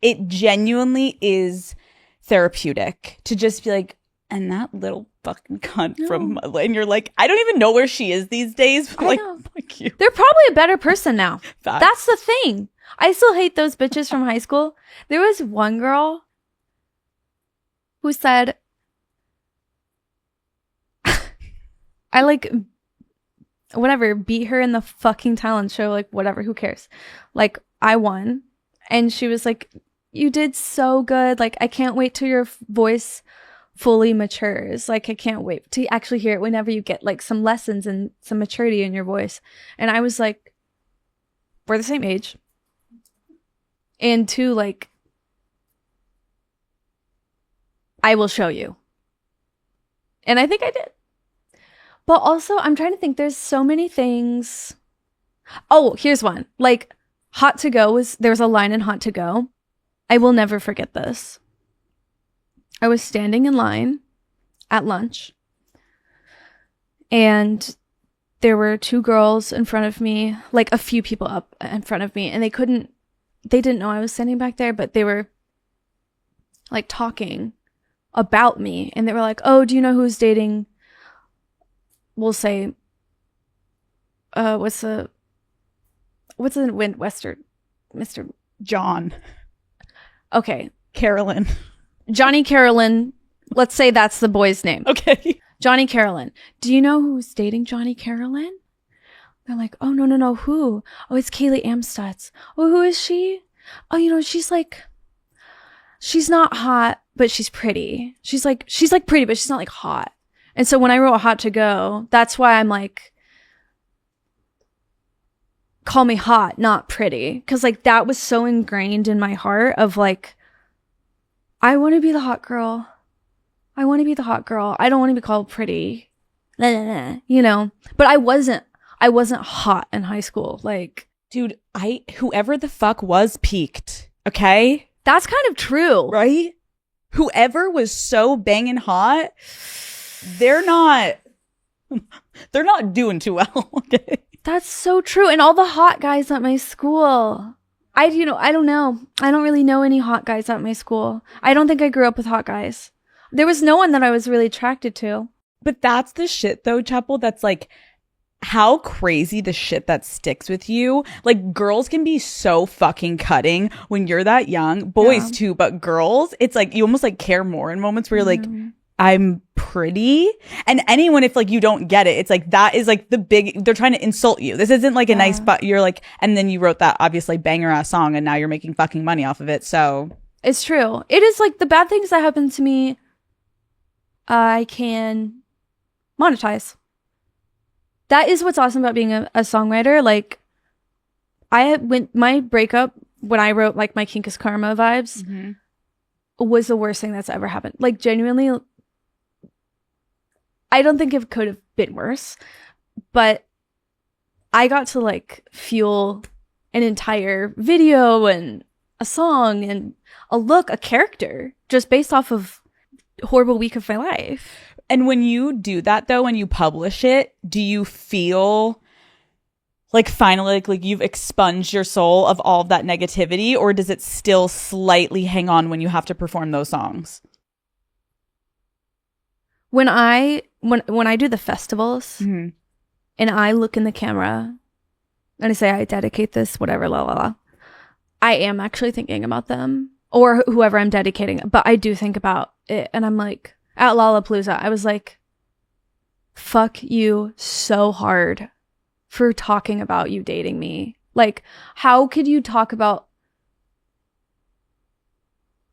it genuinely is therapeutic to just be like, and that little fucking cunt from, and you're like, I don't even know where she is these days. But like, fuck you. They're probably a better person now. Facts. That's the thing. I still hate those bitches from high school. There was one girl who said, I like, whatever, beat her in the fucking talent show, like whatever, who cares? Like I won. And she was like, you did so good. Like I can't wait till your voice fully matures. Like I can't wait to actually hear it whenever you get like some lessons and some maturity in your voice. And I was like, we're the same age. And 2, like, I will show you. And I think I did. But also, I'm trying to think, there's so many things. Oh, here's one. Like, Hot to Go there was a line in Hot to Go. I will never forget this. I was standing in line at lunch, and there were 2 girls in front of me, like a few people up in front of me, and they didn't know I was standing back there, but they were like talking about me, and they were like, oh, do you know who's dating, we'll say, what's the Western, Mr. John. Okay. Carolyn. Johnny Carolyn. Let's say that's the boy's name. Okay. Johnny Carolyn. Do you know who's dating Johnny Carolyn? They're like, oh, no. Who? Oh, it's Kaylee Amstutz. Oh, who is she? Oh, she's like, she's not hot, but she's pretty. She's like pretty, but she's not like hot. And so when I wrote Hot to Go, that's why I'm like, call me hot, not pretty. Because like that was so ingrained in my heart of like, I want to be the hot girl. I want to be the hot girl. I don't want to be called pretty. But I wasn't hot in high school. Like, dude, whoever the fuck was peaked. Okay? That's kind of true. Right? Whoever was so banging hot, they're not doing too well. Okay. That's so true. And all the hot guys at my school. I don't know. I don't really know any hot guys at my school. I don't think I grew up with hot guys. There was no one that I was really attracted to. But that's the shit though, Chapel, that's like how crazy the shit that sticks with you. Like girls can be so fucking cutting when you're that young. Boys too, but girls, it's like you almost like care more in moments where you're like, I'm pretty. And anyone, if like you don't get it, it's like that is like the big, they're trying to insult you. This isn't like a nice, but you're like, and then you wrote that obviously banger ass song and now you're making fucking money off of it. So it's true. It is like the bad things that happen to me, I can monetize. That is what's awesome about being a songwriter. Like my breakup when I wrote like my Kink is Karma vibes was the worst thing that's ever happened. Like genuinely, I don't think it could have been worse, but I got to like fuel an entire video and a song and a look, a character just based off of a horrible week of my life. And when you do that though, when you publish it, do you feel like finally like you've expunged your soul of all of that negativity, or does it still slightly hang on when you have to perform those songs? When I do the festivals and I look in the camera and I say I dedicate this whatever la la la, I am actually thinking about them or whoever I'm dedicating, but I do think about it. And I'm like, at Lollapalooza, I was like, fuck you so hard for talking about you dating me. Like, how could you talk about,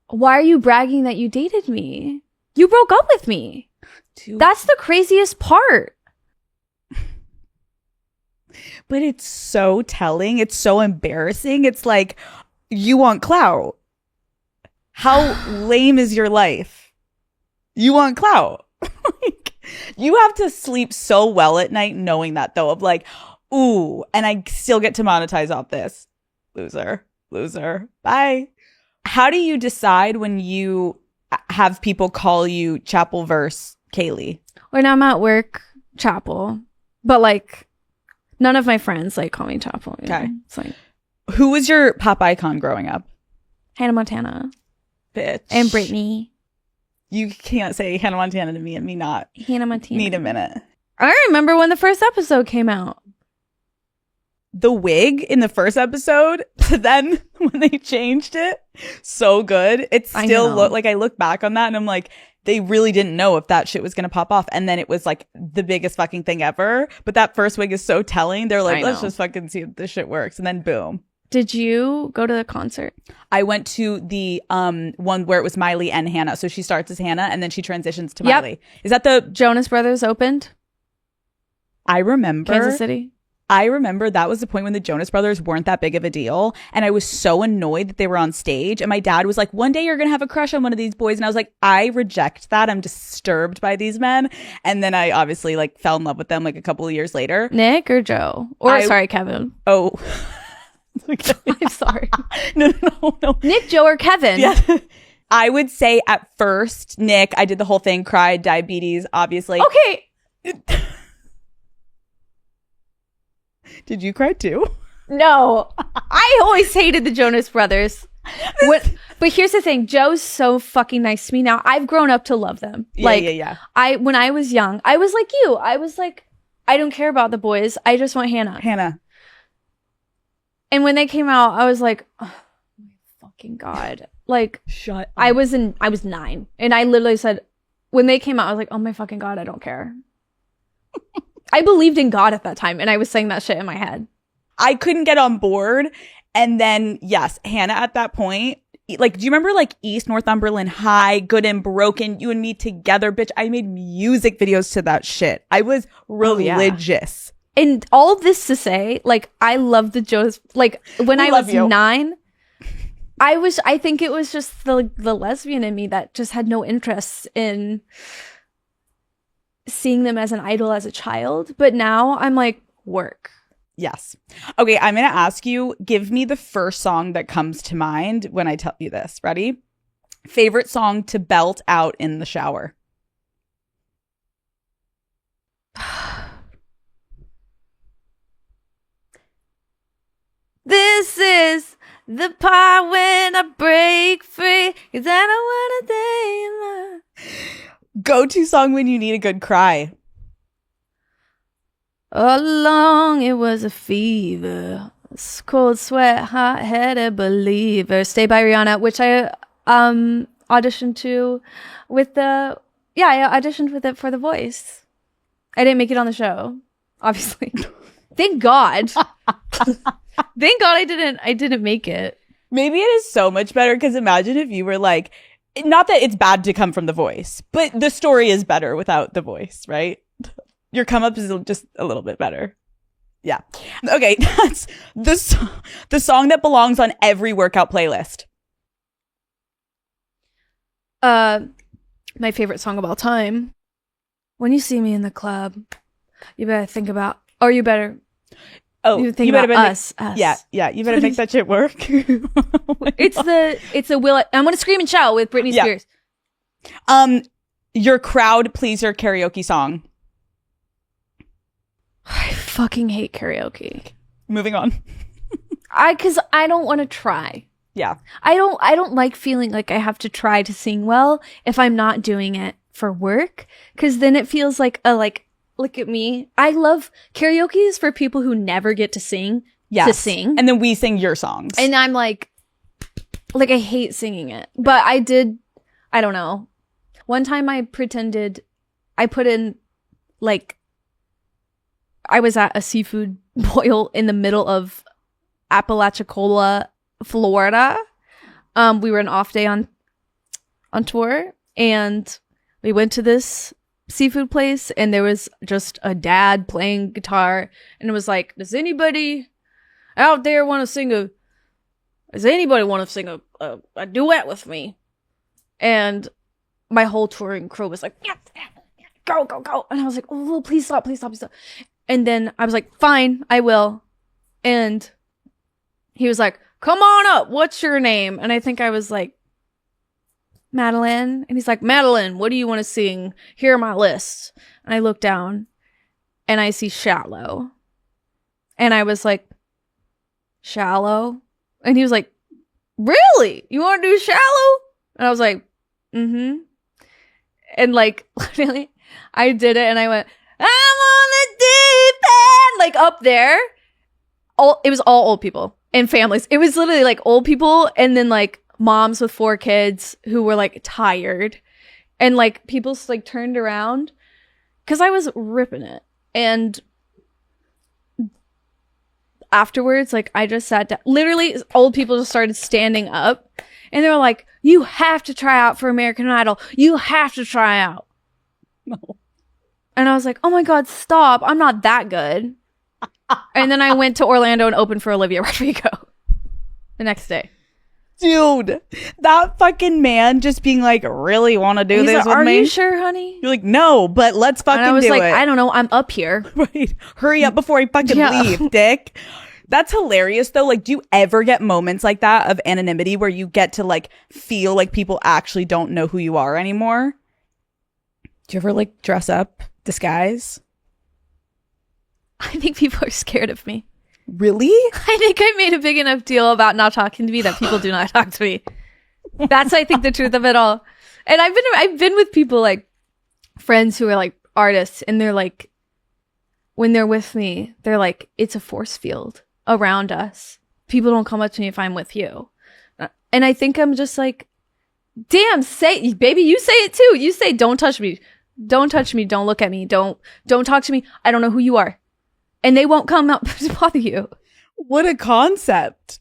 why are you bragging that you dated me? You broke up with me. That's the craziest part. But it's so telling. It's so embarrassing. It's like, you want clout. How lame is your life? You want clout. Like, you have to sleep so well at night knowing that though, of like, ooh, and I still get to monetize off this. Loser. Bye. How do you decide when you have people call you Chapel verse Kaylee? When I'm at work, Chapel. But like, none of my friends like call me Chapel. Okay. It's like, who was your pop icon growing up? Hannah Montana. Bitch. And Britney. You can't say Hannah Montana to me and me not. Hannah Montana. Need a minute. I remember when the first episode came out. The wig in the first episode to then when they changed it, so good. It still like I look back on that and I'm like, they really didn't know if that shit was gonna pop off, and then it was like the biggest fucking thing ever. But that first wig is so telling. They're like, let's just fucking see if this shit works, and then boom. Did you go to the concert? I went to the one where it was Miley and Hannah. So she starts as Hannah and then she transitions to Miley. Is that the Jonas Brothers opened? I remember Kansas City. I remember that was the point when the Jonas Brothers weren't that big of a deal. And I was so annoyed that they were on stage. And my dad was like, one day you're going to have a crush on one of these boys. And I was like, I reject that. I'm disturbed by these men. And then I obviously like fell in love with them like a couple of years later. Nick or Joe? Or sorry, Kevin. Oh. I'm sorry. No. Nick, Joe, or Kevin? Yeah. I would say at first, Nick, I did the whole thing, cried, diabetes, obviously. Okay. Did you cry too? No. I always hated the Jonas Brothers. But here's the thing. Joe's so fucking nice to me now. I've grown up to love them. Yeah. When I was young, I was like you. I was like, I don't care about the boys. I just want Hannah. And when they came out, I was like, oh my fucking God. Like, shut up. I was 9. And I literally said, when they came out, I was like, oh my fucking God, I don't care. I believed in God at that time. And I was saying that shit in my head. I couldn't get on board. And then, yes, Hannah at that point, like, do you remember like East Northumberland High, Good and Broken, You and Me Together, bitch? I made music videos to that shit. I was religious. And all of this to say, like, I love the Jonas. Like, when I was 9, I think it was just the lesbian in me that just had no interest in seeing them as an idol as a child. But now I'm like, work. Yes. Okay, I'm going to ask you, give me the first song that comes to mind when I tell you this. Ready? Favorite song to belt out in the shower? This is the part when I break free, 'cause I don't want to day Go-to song when you need a good cry. all along it was a fever, cold sweat, hot-headed believer. Stay by Rihanna, which I auditioned to with the I auditioned with it for The Voice. I didn't make it on the show, obviously. Thank God. Thank God I didn't make it. Maybe it is so much better because imagine if you were like, not that it's bad to come from The Voice, but the story is better without The Voice, right? Your come up is just a little bit better. Yeah. Okay, that's the song that belongs on every workout playlist. My favorite song of all time. When you see me in the club, you better think about, or you better. Oh, you think you better about us. Yeah. You better make that shit work. It's a will. I'm gonna scream and shout with Britney Spears. Your crowd pleaser karaoke song. I fucking hate karaoke. Moving on. Because I don't want to try. Yeah. I don't like feeling like I have to try to sing well if I'm not doing it for work, because then it feels like look at me. I love karaoke is for people who never get to sing. Yes. To sing. And then we sing your songs. And I'm like I hate singing it. But I don't know. One time I put in I was at a seafood boil in the middle of Apalachicola, Florida. We were an off day on tour, and we went to this seafood place, and there was just a dad playing guitar, and it was like, does anybody out there want to sing a duet with me? And my whole touring crew was like, yeah, go, go, go. And I was like, oh, please stop, please stop, please stop. And then I was like, fine, I will. And he was like, come on up, what's your name? And I think I was like, Madeline. And he's like, Madeline, what do you want to sing? Here are my lists. And I look down and I see Shallow. And I was like, Shallow? And he was like, really? You want to do Shallow? And I was like, mm-hmm. And literally, I did it and I went, I'm on the deep end, up there. It was all old people and families. It was literally old people and then moms with 4 kids who were tired, and people turned around because I was ripping it. And afterwards, I just sat down. Literally, old people just started standing up, and they were like, "You have to try out for American Idol. You have to try out." No. And I was like, "Oh my God, stop! I'm not that good." And then I went to Orlando and opened for Olivia Rodrigo the next day. Dude, that fucking man just being like, really want to do this with me? Are me? you sure, honey? You're like, no, but let's fucking do it. And I was like, I don't know. I'm up here. Right. Hurry up before I fucking leave, dick. That's hilarious, though. Do you ever get moments like that of anonymity where you get to, feel like people actually don't know who you are anymore? Do you ever, dress up, disguise? I think people are scared of me. Really? I think I made a big enough deal about not talking to me that people do not talk to me. That's, I think, the truth of it all. And I've been with people friends who are artists, and they're when they're with me, they're it's a force field around us. People don't come up to me if I'm with you. And I think I'm just damn, baby, you say it too. You say, don't touch me. Don't touch me. Don't look at me. Don't talk to me. I don't know who you are. And they won't come up to bother you. What a concept.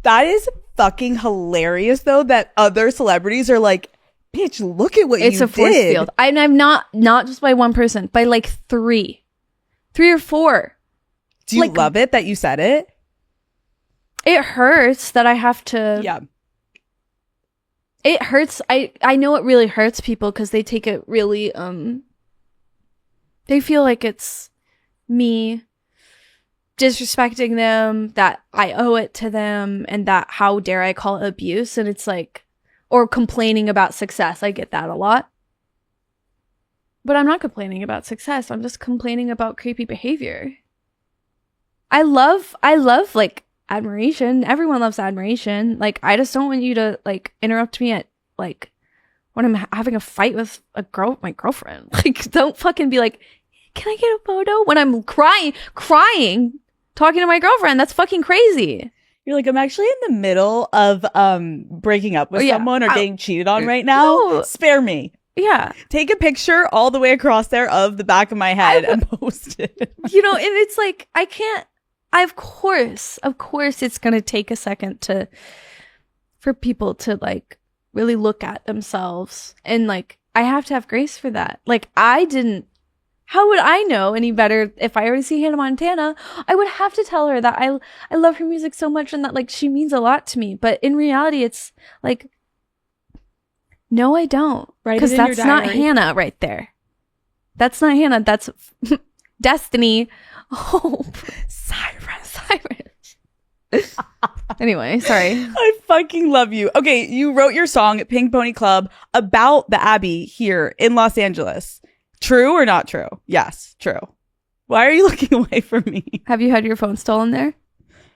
That is fucking hilarious, though, that other celebrities are like, bitch, look at what you did. It's a force field. And I'm not just by one person, by 3 or 4. Do you love it that you said it? It hurts that I have to. Yeah. It hurts. I know it really hurts people because they take it really, they feel like it's me disrespecting them, that I owe it to them, and that how dare I call it abuse. And it's or complaining about success. I get that a lot. But I'm not complaining about success. I'm just complaining about creepy behavior. I love admiration. Everyone loves admiration. Like, I just don't want you to like interrupt me at like when I'm having a fight with my girlfriend. Like, don't fucking be like, can I get a photo when I'm crying, talking to my girlfriend? That's fucking crazy. You're like, I'm actually in the middle of breaking up with someone or getting cheated on right now. No. Spare me. Yeah. Take a picture all the way across there of the back of my head and post it. You know, and it's like, I can't, of course, it's going to take a second for people to like really look at themselves. And like, I have to have grace for that. Like, how would I know any better if I already see Hannah Montana? I would have to tell her that I love her music so much and that like she means a lot to me. But in reality, it's like, no, I don't. Because that's not Hannah right there. That's not Hannah. That's Destiny. Hope. Cyrus. Anyway, sorry. I fucking love you. Okay, you wrote your song at Pink Pony Club about the Abbey here in Los Angeles. True or not true? Yes, true. Why are you looking away from me? Have you had your phone stolen there?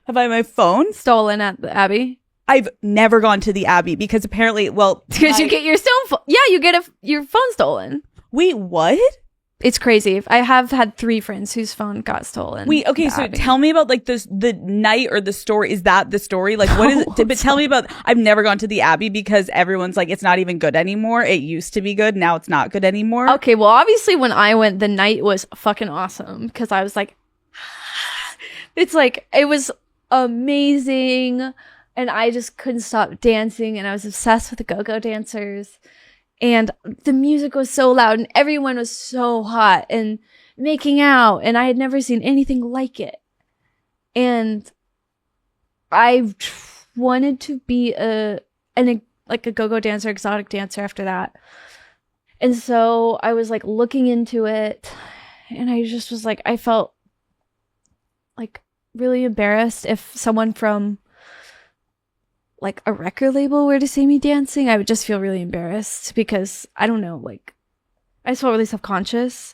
Have I had my phone stolen at the Abbey? I've never gone to the Abbey because apparently, because you get your you get your phone stolen. Wait, what? It's crazy. I have had 3 friends whose phone got stolen. Wait, okay, so Abbey. Tell me about like the night or the story. Is that the story? Like, what is it? But tell me about. I've never gone to the Abbey because everyone's like, it's not even good anymore. It used to be good. Now it's not good anymore. Okay, well, obviously when I went, the night was fucking awesome because I was like, it's like it was amazing. And I just couldn't stop dancing, and I was obsessed with the go-go dancers. And the music was so loud, and everyone was so hot and making out, and I had never seen anything like it. And I wanted to be a go-go dancer, exotic dancer after that. And so I was like looking into it, and I just was like, I felt like really embarrassed if someone from like a record label were to see me dancing. I would just feel really embarrassed because I don't know, like I just felt really self-conscious.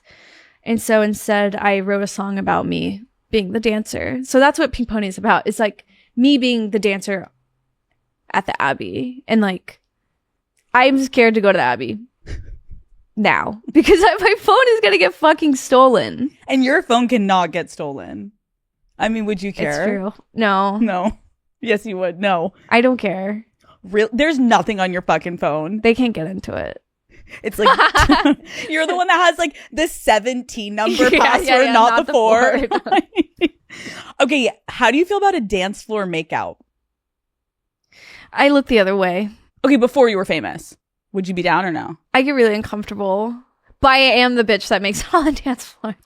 And so instead I wrote a song about me being the dancer. So that's what Pink Pony is about. It's like me being the dancer at the Abbey. And like, I'm scared to go to the Abbey now because my phone is going to get fucking stolen. And your phone cannot get stolen. I mean, would you care? It's true. No. Yes, you would. No. I don't care. There's nothing on your fucking phone. They can't get into it. It's like, you're the one that has like the 17 number password, not the 4. Okay, how do you feel about a dance floor makeout? I look the other way. Okay, before you were famous, would you be down or no? I get really uncomfortable. But I am the bitch that makes it on the dance floor.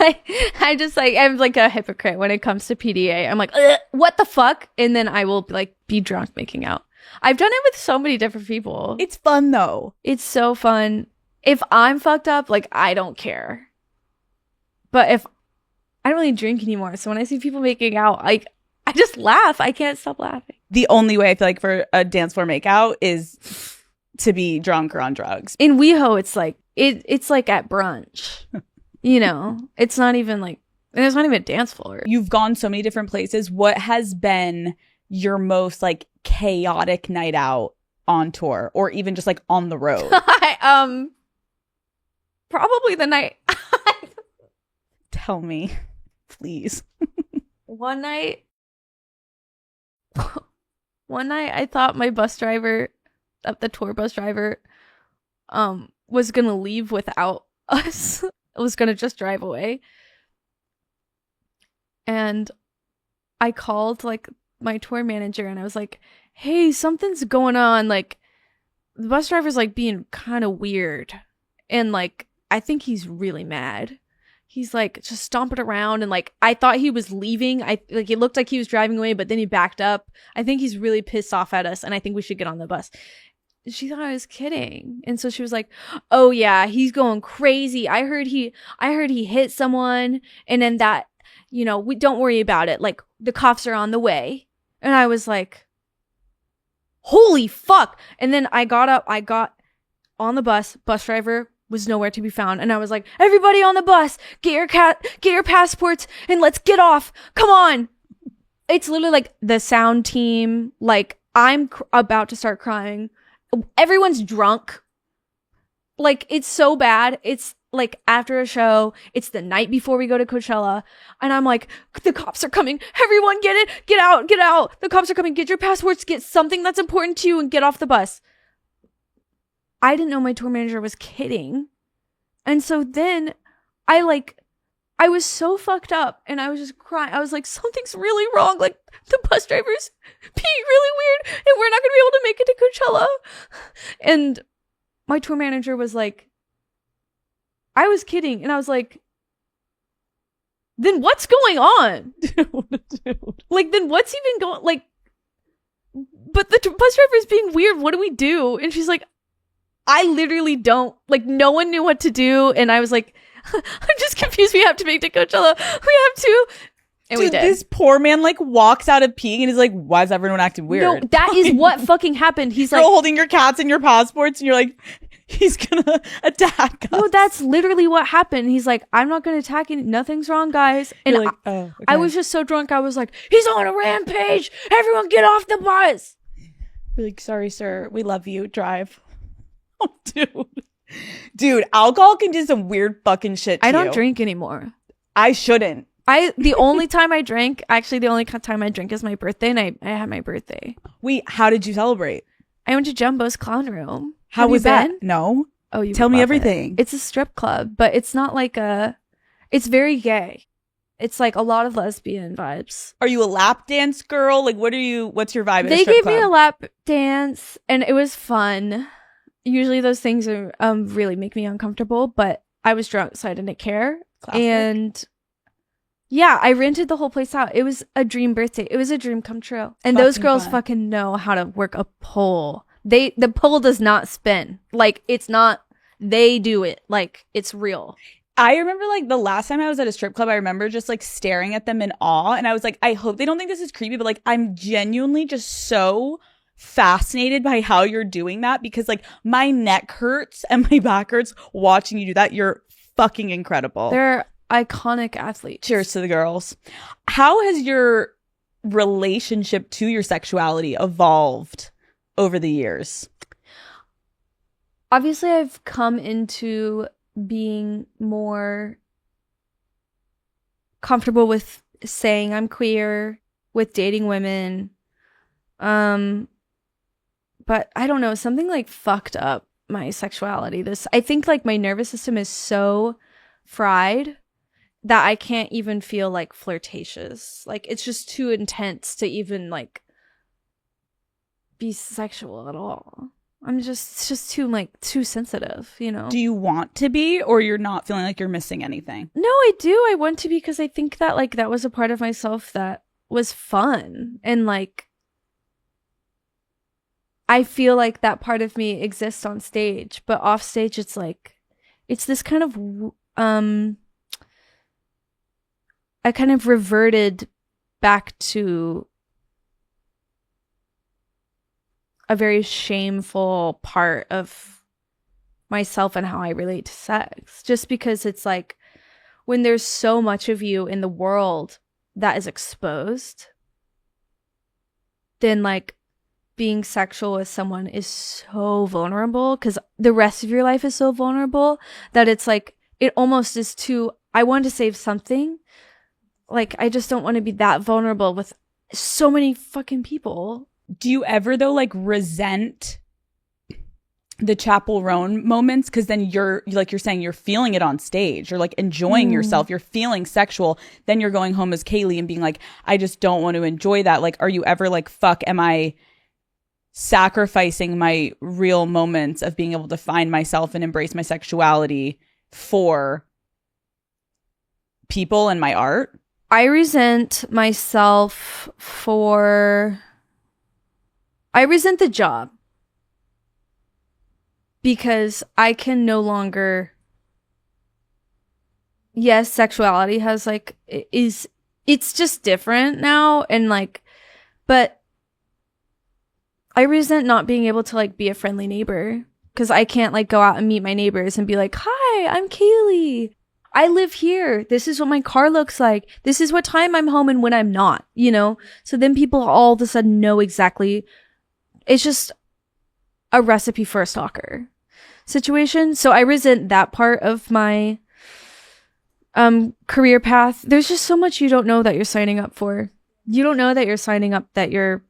I'm like a hypocrite when it comes to PDA. I'm like, what the fuck? And then I will like be drunk making out. I've done it with so many different people. It's fun though. It's so fun. If I'm fucked up, like I don't care. But if I don't really drink anymore, so when I see people making out, like I just laugh. I can't stop laughing. The only way I feel like for a dance floor makeout is to be drunk or on drugs. In WeHo, it's like it's like at brunch. You know, it's not even like, and there's not even a dance floor. You've gone so many different places. What has been your most like chaotic night out on tour or even just like on the road? Probably the night. Tell me, please. One night I thought my bus driver, the tour bus driver, was going to leave without us. Was going to just drive away. And I called like my tour manager and I was like, hey, something's going on. Like the bus driver's like being kind of weird. And like, I think he's really mad. He's like just stomping around and like, I thought he was leaving. It looked like he was driving away, but then he backed up. I think he's really pissed off at us and I think we should get on the bus. She thought I was kidding. And so she was like, oh yeah, he's going crazy. I heard he hit someone and then that, you know, we don't worry about it. Like the cops are on the way. And I was like, holy fuck. And then I got on the bus driver was nowhere to be found. And I was like, everybody on the bus, get your passports and let's get off. Come on. it's literally like the sound team. Like I'm about to start crying. Everyone's drunk. Like it's so bad. It's like after a show, it's the night before we go to Coachella, and I'm like, the cops are coming. Everyone get it. Get out. Get out. The cops are coming. Get your passports. Get something that's important to you and get off the bus. I didn't know my tour manager was kidding. And so then I was so fucked up and I was just crying. I was like, something's really wrong. Like the bus driver's being really weird and we're not going to be able to make it to Coachella. And my tour manager was like, I was kidding. And I was like, then what's going on? Dude. Like, then what's even going, like, but the bus driver is being weird. What do we do? And she's like, I literally don't, like, no one knew what to do. And I was like, I'm just confused. We have to make it to Coachella. We have to. And Dude, we did. this poor man like walks out of peeing and is like, why is everyone acting weird? No, that is what fucking happened. He's You're like, holding your cats and your passports and you're like, he's gonna attack us. no, that's literally what happened. He's like, I'm not going to attack you. Nothing's wrong, guys. And You're like, oh, okay. I was just so drunk. I was like, he's on a rampage. Everyone get off the bus. You're like, sorry, sir. We love you. Drive. Oh, dude, alcohol can do some weird fucking shit to I don't you. drink anymore. I shouldn't. The only time I drink, actually the only time I drink is my birthday, and I had my birthday. Wait, how did you celebrate? I went to Jumbo's Clown Room. How Have you was that? been? No. Oh, you Tell me love everything. It's a strip club, but it's not like it's very gay. It's like a lot of lesbian vibes. Are you a lap dance girl? Like, what's your vibe at a They strip gave club? me a lap dance, and it was fun. Usually those things are really make me uncomfortable, but I was drunk, so I didn't care. Classic. And yeah, I rented the whole place out. It was a dream birthday. It was a dream come true. And those Fucking girls fun. fucking know how to work a pole. The pole does not spin. Like, it's not, they do it. Like, it's real. I remember like the last time I was at a strip club, I remember just like staring at them in awe. And I was like, I hope they don't think this is creepy, but like, I'm genuinely just so fascinated by how you're doing that because like my neck hurts and my back hurts watching you do that. You're fucking incredible. They're iconic athletes. Cheers to the girls. How has your relationship to your sexuality evolved over the years? Obviously, I've come into being more comfortable with saying I'm queer, with dating women. But I don't know, something like fucked up my sexuality. I think like my nervous system is so fried that I can't even feel like flirtatious. Like it's just too intense to even like be sexual at all. It's just too sensitive, you know? Do you want to be, or you're not feeling like you're missing anything? No, I do. I want to be because I think that like that was a part of myself that was fun. And like, I feel like that part of me exists on stage, but off stage, it's like, it's this kind of, I kind of reverted back to a very shameful part of myself and how I relate to sex. Just because it's like when there's so much of you in the world that is exposed, then like being sexual with someone is so vulnerable because the rest of your life is so vulnerable that it's like, it almost is too, I want to save something. Like, I just don't want to be that vulnerable with so many fucking people. Do you ever though like resent the Chapel Roan moments? Because then you're saying you're feeling it on stage. You're like enjoying yourself. You're feeling sexual. Then you're going home as Kaylee and being like, I just don't want to enjoy that. Like, are you ever like, fuck, am I sacrificing my real moments of being able to find myself and embrace my sexuality for people and my art? I resent myself I resent the job because I can no longer, yes, sexuality has like, it's just different now. And like, but I resent not being able to like be a friendly neighbor because I can't like go out and meet my neighbors and be like, hi, I'm Kaylee. I live here. This is what my car looks like. This is what time I'm home and when I'm not, you know? So then people all of a sudden know exactly. It's just a recipe for a stalker situation. So I resent that part of my career path. There's just so much you don't know that you're signing up for. You don't know that you're signing up that your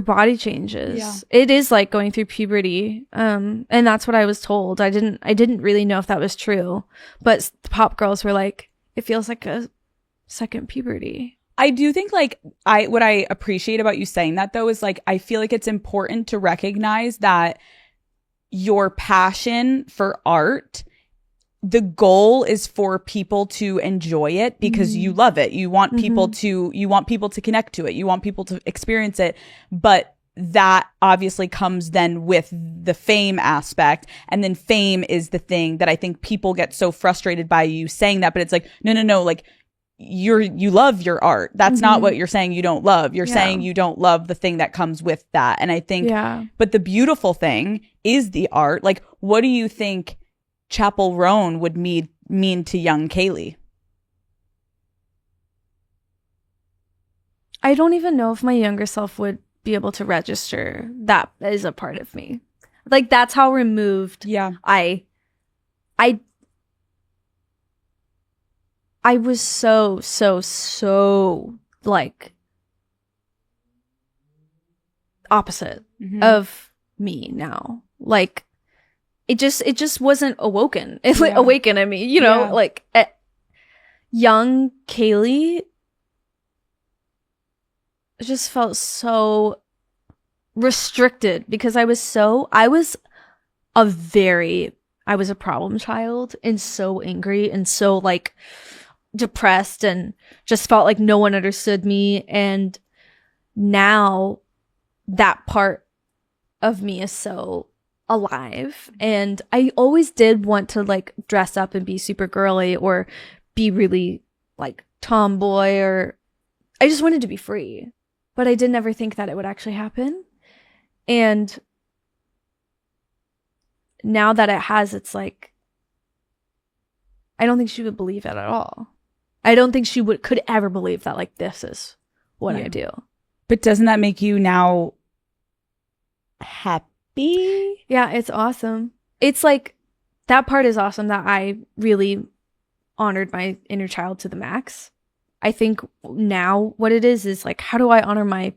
body changes. Yeah. It is like going through puberty. And that's what I was told. I didn't really know if that was true, but the pop girls were like, it feels like a second puberty. I do think like what I appreciate about you saying that though is like I feel like it's important to recognize that your passion for art, the goal is for people to enjoy it because you love it. You want people to connect to it. You want people to experience it. But that obviously comes then with the fame aspect. And then fame is the thing that I think people get so frustrated by you saying that. But it's like, no, like you love your art. That's not what you're saying you don't love. You're saying you don't love the thing that comes with that. And I think, but the beautiful thing is the art. Like, what do you think Chapel Roan would mean to young Kylie? I don't even know if my younger self would be able to register that as a part of me. Like, that's how removed I was so like opposite of me now. Like, it just wasn't awoken. It like awakened in me, you know, like young Kylie just felt so restricted because I was a problem child and so angry and so like depressed and just felt like no one understood me. And now that part of me is so alive, and I always did want to like dress up and be super girly or be really like tomboy, or I just wanted to be free, but I did never think that it would actually happen. And now that it has, it's like I don't think she would believe it at all. I don't think she could ever believe that like this is what I do. But doesn't that make you now happy? Yeah, it's awesome. It's like that part is awesome that I really honored my inner child to the max. I think now what it is like, how do I honor my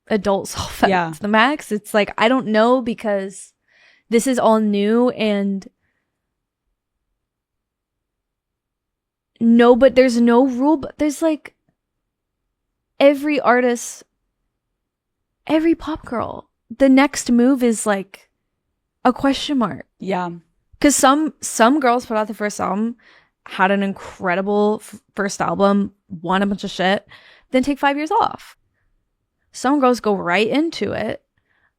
adult self to the max? It's like, I don't know, because this is all new and no, but there's no rule, but there's like every artist, every pop girl, the next move is like a question mark. Yeah. Because some girls put out the first album, had an incredible first album, won a bunch of shit, then take 5 years off. Some girls go right into it,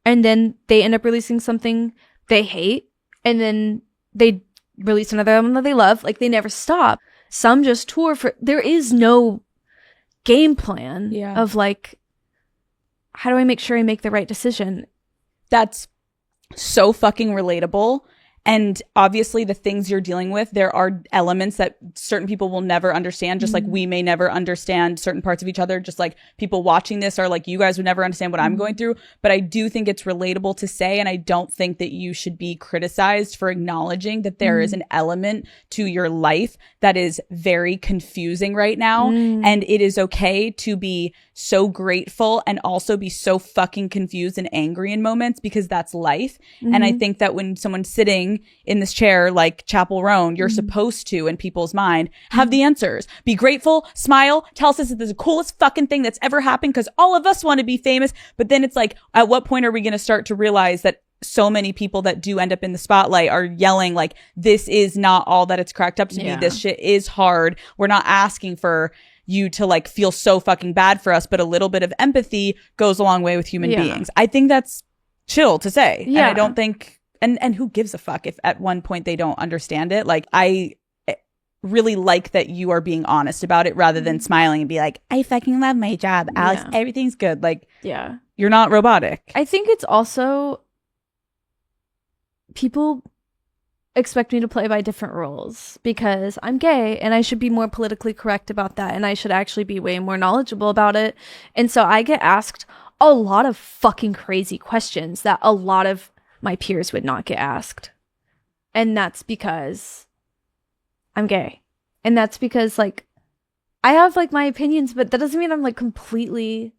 and then they end up releasing something they hate, and then they release another album that they love. Like, they never stop. Some just tour for... There is no game plan of like, how do I make sure I make the right decision? That's so fucking relatable. And obviously the things you're dealing with, there are elements that certain people will never understand, just like we may never understand certain parts of each other, just like people watching this are like, you guys would never understand what I'm going through. But I do think it's relatable to say, and I don't think that you should be criticized for acknowledging that there is an element to your life that is very confusing right now. And it is okay to be so grateful and also be so fucking confused and angry in moments, because that's life. And I think that when someone's sitting in this chair like Chapel Roan, you're supposed to, in people's mind, have the answers. Be grateful, smile, tell us this is the coolest fucking thing that's ever happened, because all of us want to be famous. But then it's like, at what point are we going to start to realize that so many people that do end up in the spotlight are yelling like, this is not all that it's cracked up to be. This shit is hard. We're not asking for you to like feel so fucking bad for us, but a little bit of empathy goes a long way with human beings. I think that's chill to say. And I don't think, and who gives a fuck if at one point they don't understand it? Like, I really like that you are being honest about it rather than smiling and be like, I fucking love my job, Alex. Everything's good. Like, you're not robotic. I think it's also people expect me to play by different rules because I'm gay and I should be more politically correct about that and I should actually be way more knowledgeable about it. And so I get asked a lot of fucking crazy questions that a lot of my peers would not get asked. And that's because I'm gay. And that's because, like, I have, like, my opinions, but that doesn't mean I'm, like, completely...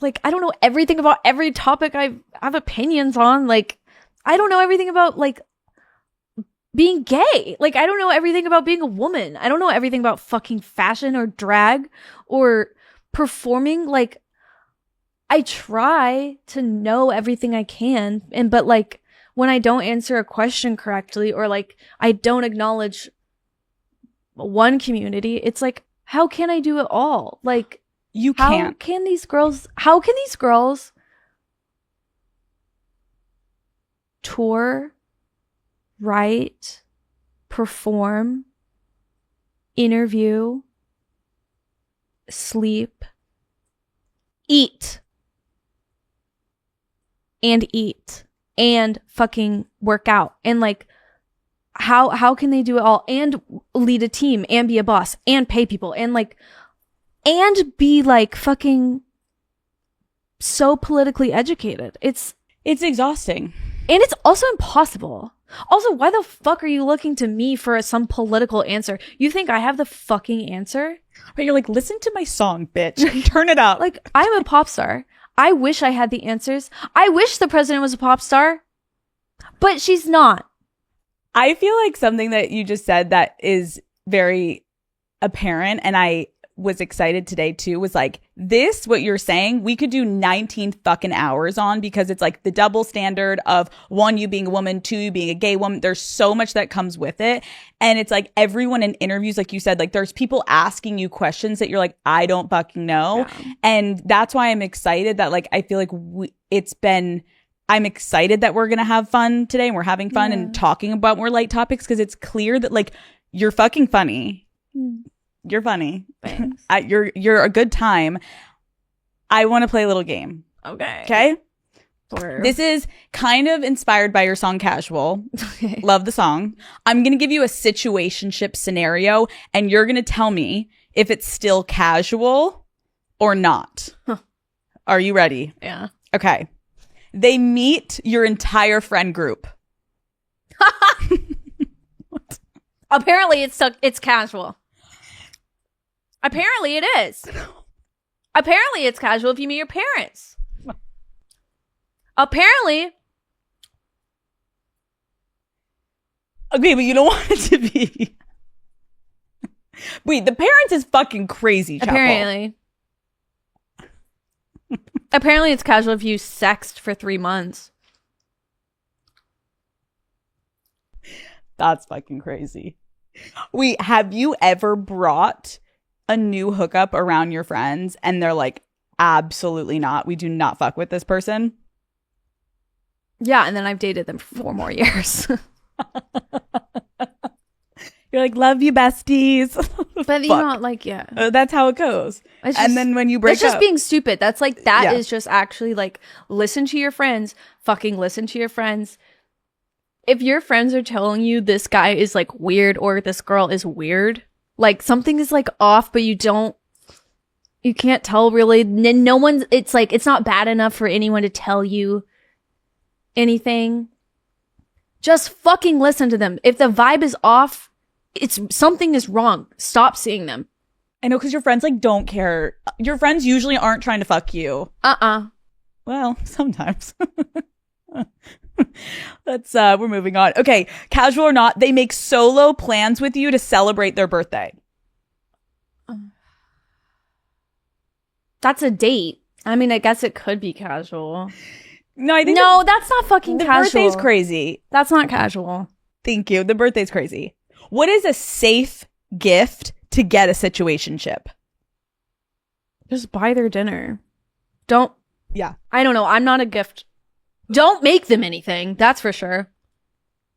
Like, I don't know everything about every topic I have opinions on. Like, I don't know everything about, like, being gay. Like, I don't know everything about being a woman. I don't know everything about fucking fashion or drag or performing. Like, I try to know everything I can. But, like, when I don't answer a question correctly or, like, I don't acknowledge one community, it's like, how can I do it all? Like, you how can't. can these girls tour, write, perform, interview, sleep, eat, and fucking work out? And like, how can they do it all and lead a team and be a boss and pay people and like, and be like fucking so politically educated? It's exhausting. And it's also impossible. Also, why the fuck are you looking to me for some political answer? You think I have the fucking answer? But you're like, listen to my song, bitch. Turn it up. Like, I'm a pop star. I wish I had the answers. I wish the president was a pop star. But she's not. I feel like something that you just said that is very apparent, and I was excited today too, was like, this, what you're saying, we could do 19 fucking hours on, because it's like the double standard of one, you being a woman, two, you being a gay woman. There's so much that comes with it. And it's like everyone in interviews, like you said, like there's people asking you questions that you're like, I don't fucking know. Yeah. And that's why I'm excited that, like, I feel like I'm excited that we're going to have fun today, and we're having fun and talking about more light topics, because it's clear that, like, you're fucking funny. You're funny. Thanks. You're a good time. I want to play a little game. Okay? Sure. This is kind of inspired by your song Casual. Okay. Love the song. I'm going to give you a situationship scenario, and you're going to tell me if it's still casual or not. Huh. Are you ready? Yeah. Okay. They meet your entire friend group. Apparently it's casual. Apparently it is. Apparently it's casual if you meet your parents. Apparently. Okay, but you don't want it to be. Wait, the parents is fucking crazy, Chapel. Apparently. Apparently it's casual if you sexted for 3 months. That's fucking crazy. Wait, have you ever brought a new hookup around your friends and they're like, absolutely not, we do not fuck with this person? Yeah, and then I've dated them for 4 more years. You're like, love you, besties. But you're not like, yeah. That's how it goes. And then when you break up, it's just being stupid. That's like, that is just actually like, listen to your friends. Fucking listen to your friends. If your friends are telling you this guy is like weird or this girl is weird, like something is like off, but you can't tell really. No one's, it's like, it's not bad enough for anyone to tell you anything. Just fucking listen to them. If the vibe is off, something is wrong. Stop seeing them. I know, because your friends like don't care. Your friends usually aren't trying to fuck you. Well, sometimes. We're moving on. Okay, casual or not, they make solo plans with you to celebrate their birthday. That's a date. I mean, I guess it could be casual. No, I think that's not fucking the casual. birthday's crazy. That's not casual. Thank you. The birthday's crazy. What is a safe gift to get a situationship? Just buy their dinner. Yeah. I don't know. I'm not a gift. Don't make them anything. That's for sure.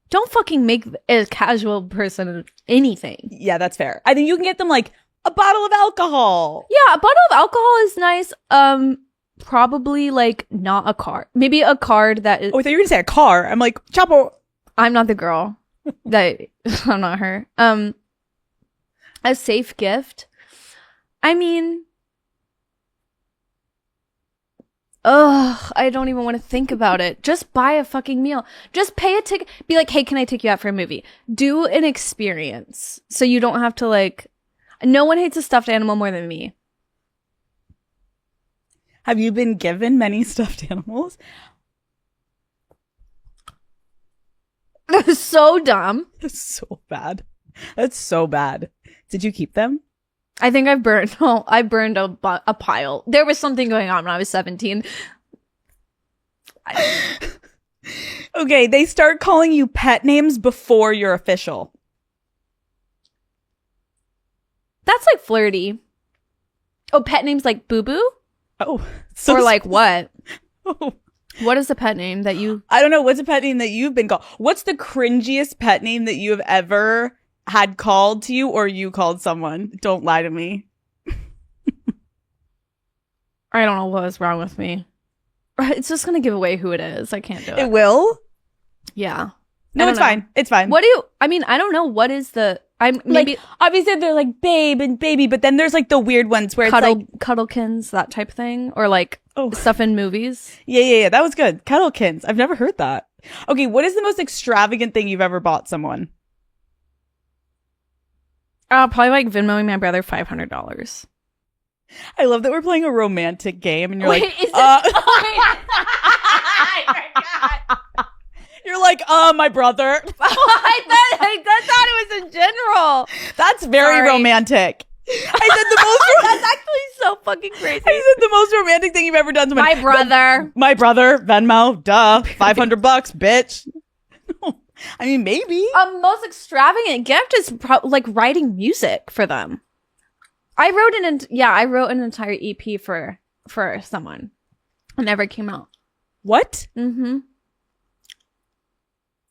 Don't fucking make a casual person anything. Yeah, that's fair. I think you can get them like a bottle of alcohol. Yeah, a bottle of alcohol is nice. Probably like not a card. Maybe a card that is. Oh, I thought you were going to say a car. I'm like, Chapo. I'm not the girl. That I'm not her. A safe gift. I mean, I don't even want to think about it. Just buy a fucking meal. Just pay a ticket. Be like, hey, can I take you out for a movie? Do an experience. So you don't have to like, no one hates a stuffed animal more than me. Have you been given many stuffed animals? That was so dumb. That's so bad. That's so bad. Did you keep them? I think I burned a pile. There was something going on when I was 17. Okay, they start calling you pet names before you're official. That's like flirty. Oh, pet names like Boo Boo? Oh. So or like what? Oh. What is the pet name that you... I don't know. What's a pet name that you've been called? What's the cringiest pet name that you have ever had called to you or you called someone? Don't lie to me. I don't know what was wrong with me. It's just going to give away who it is. I can't do it. It will? Yeah. No, it's fine. It's fine. What do you... I mean, I don't know. What is the... I'm maybe... Like, obviously, they're like babe and baby, but then there's like the weird ones where it's like... Cuddlekins, that type of thing. Or like stuff in movies. Yeah. That was good. Kettlekins. I've never heard that. Okay, what is the most extravagant thing you've ever bought someone? Probably like Venmoing my brother $500. I love that we're playing a romantic game and you're Wait, like... is it... You're like, my brother. I thought it was in general. That's very romantic. I said the most... That's actually so fucking crazy. I said the most romantic thing you've ever done to My brother. My brother, Venmo, duh. $500, bitch. I mean, maybe. Most extravagant gift is like writing music for them. I wrote an entire EP for someone. It never came out. What? Mm-hmm.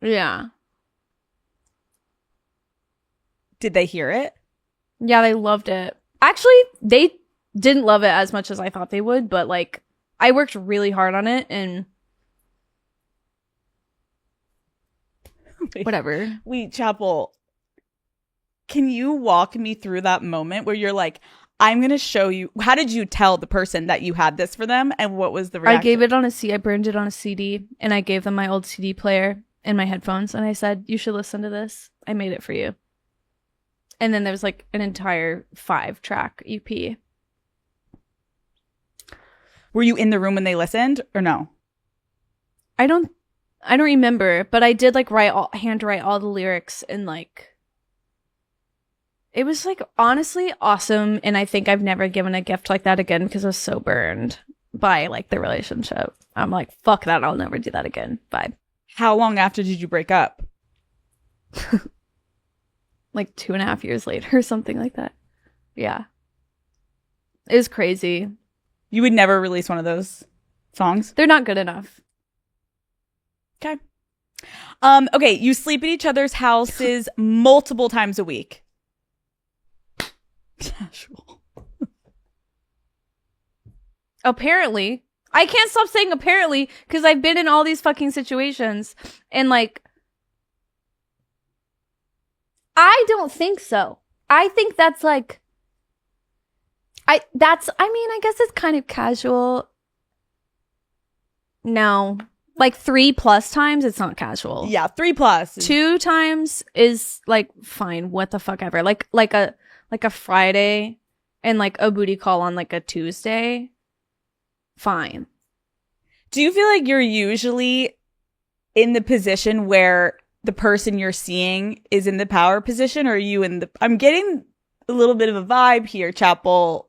Yeah. Did they hear it? Yeah, they loved it. Actually, they didn't love it as much as I thought they would, but like I worked really hard on it and whatever. Wait, Chapel, can you walk me through that moment where you're like, I'm going to show you. How did you tell the person that you had this for them and what was the reaction? I gave it on I burned it on a CD and I gave them my old CD player and my headphones and I said, you should listen to this. I made it for you. And then there was like an entire 5-track EP. Were you in the room when they listened or no? I don't remember, but I did like handwrite all the lyrics and like it was like honestly awesome. And I think I've never given a gift like that again because I was so burned by like the relationship. I'm like, fuck that. I'll never do that again. Bye. How long after did you break up? Like 2.5 years later or something like that. Yeah. It was crazy. You would never release one of those songs? They're not good enough. Okay. Okay, you sleep at each other's houses multiple times a week. Casual. Apparently. I can't stop saying apparently because I've been in all these fucking situations and like I don't think so. I think that's like I guess it's kind of casual. No. Like 3+ times, it's not casual. Yeah, 3+. 2 times is like fine, what the fuck ever. Like a Friday and like a booty call on like a Tuesday. Fine. Do you feel like you're usually in the position where the person you're seeing is in the power position, or are you in the... I'm getting a little bit of a vibe here, Chapel,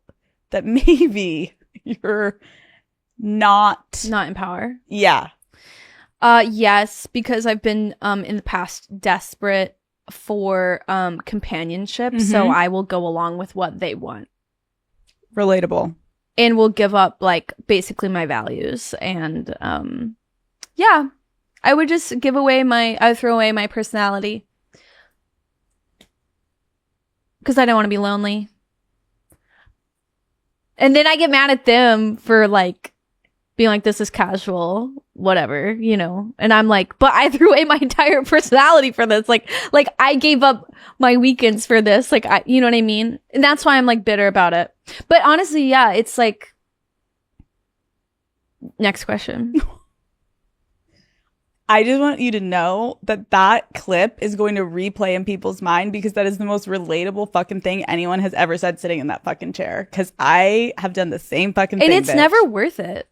that maybe you're not in power. Yeah. Yes, because I've been in the past desperate for companionship, so I will go along with what they want. Relatable. And will give up like basically my values and yeah. I would just I would throw away my personality. Because I don't want to be lonely. And then I get mad at them for like being like, this is casual. whatever, you know. And I'm like, but I threw away my entire personality for this. Like I gave up my weekends for this. Like, you know what I mean? And that's why I'm like bitter about it. But honestly, yeah, it's like, next question. I just want you to know that that clip is going to replay in people's mind because that is the most relatable fucking thing anyone has ever said sitting in that fucking chair. Because I have done the same fucking thing. And it's never worth it.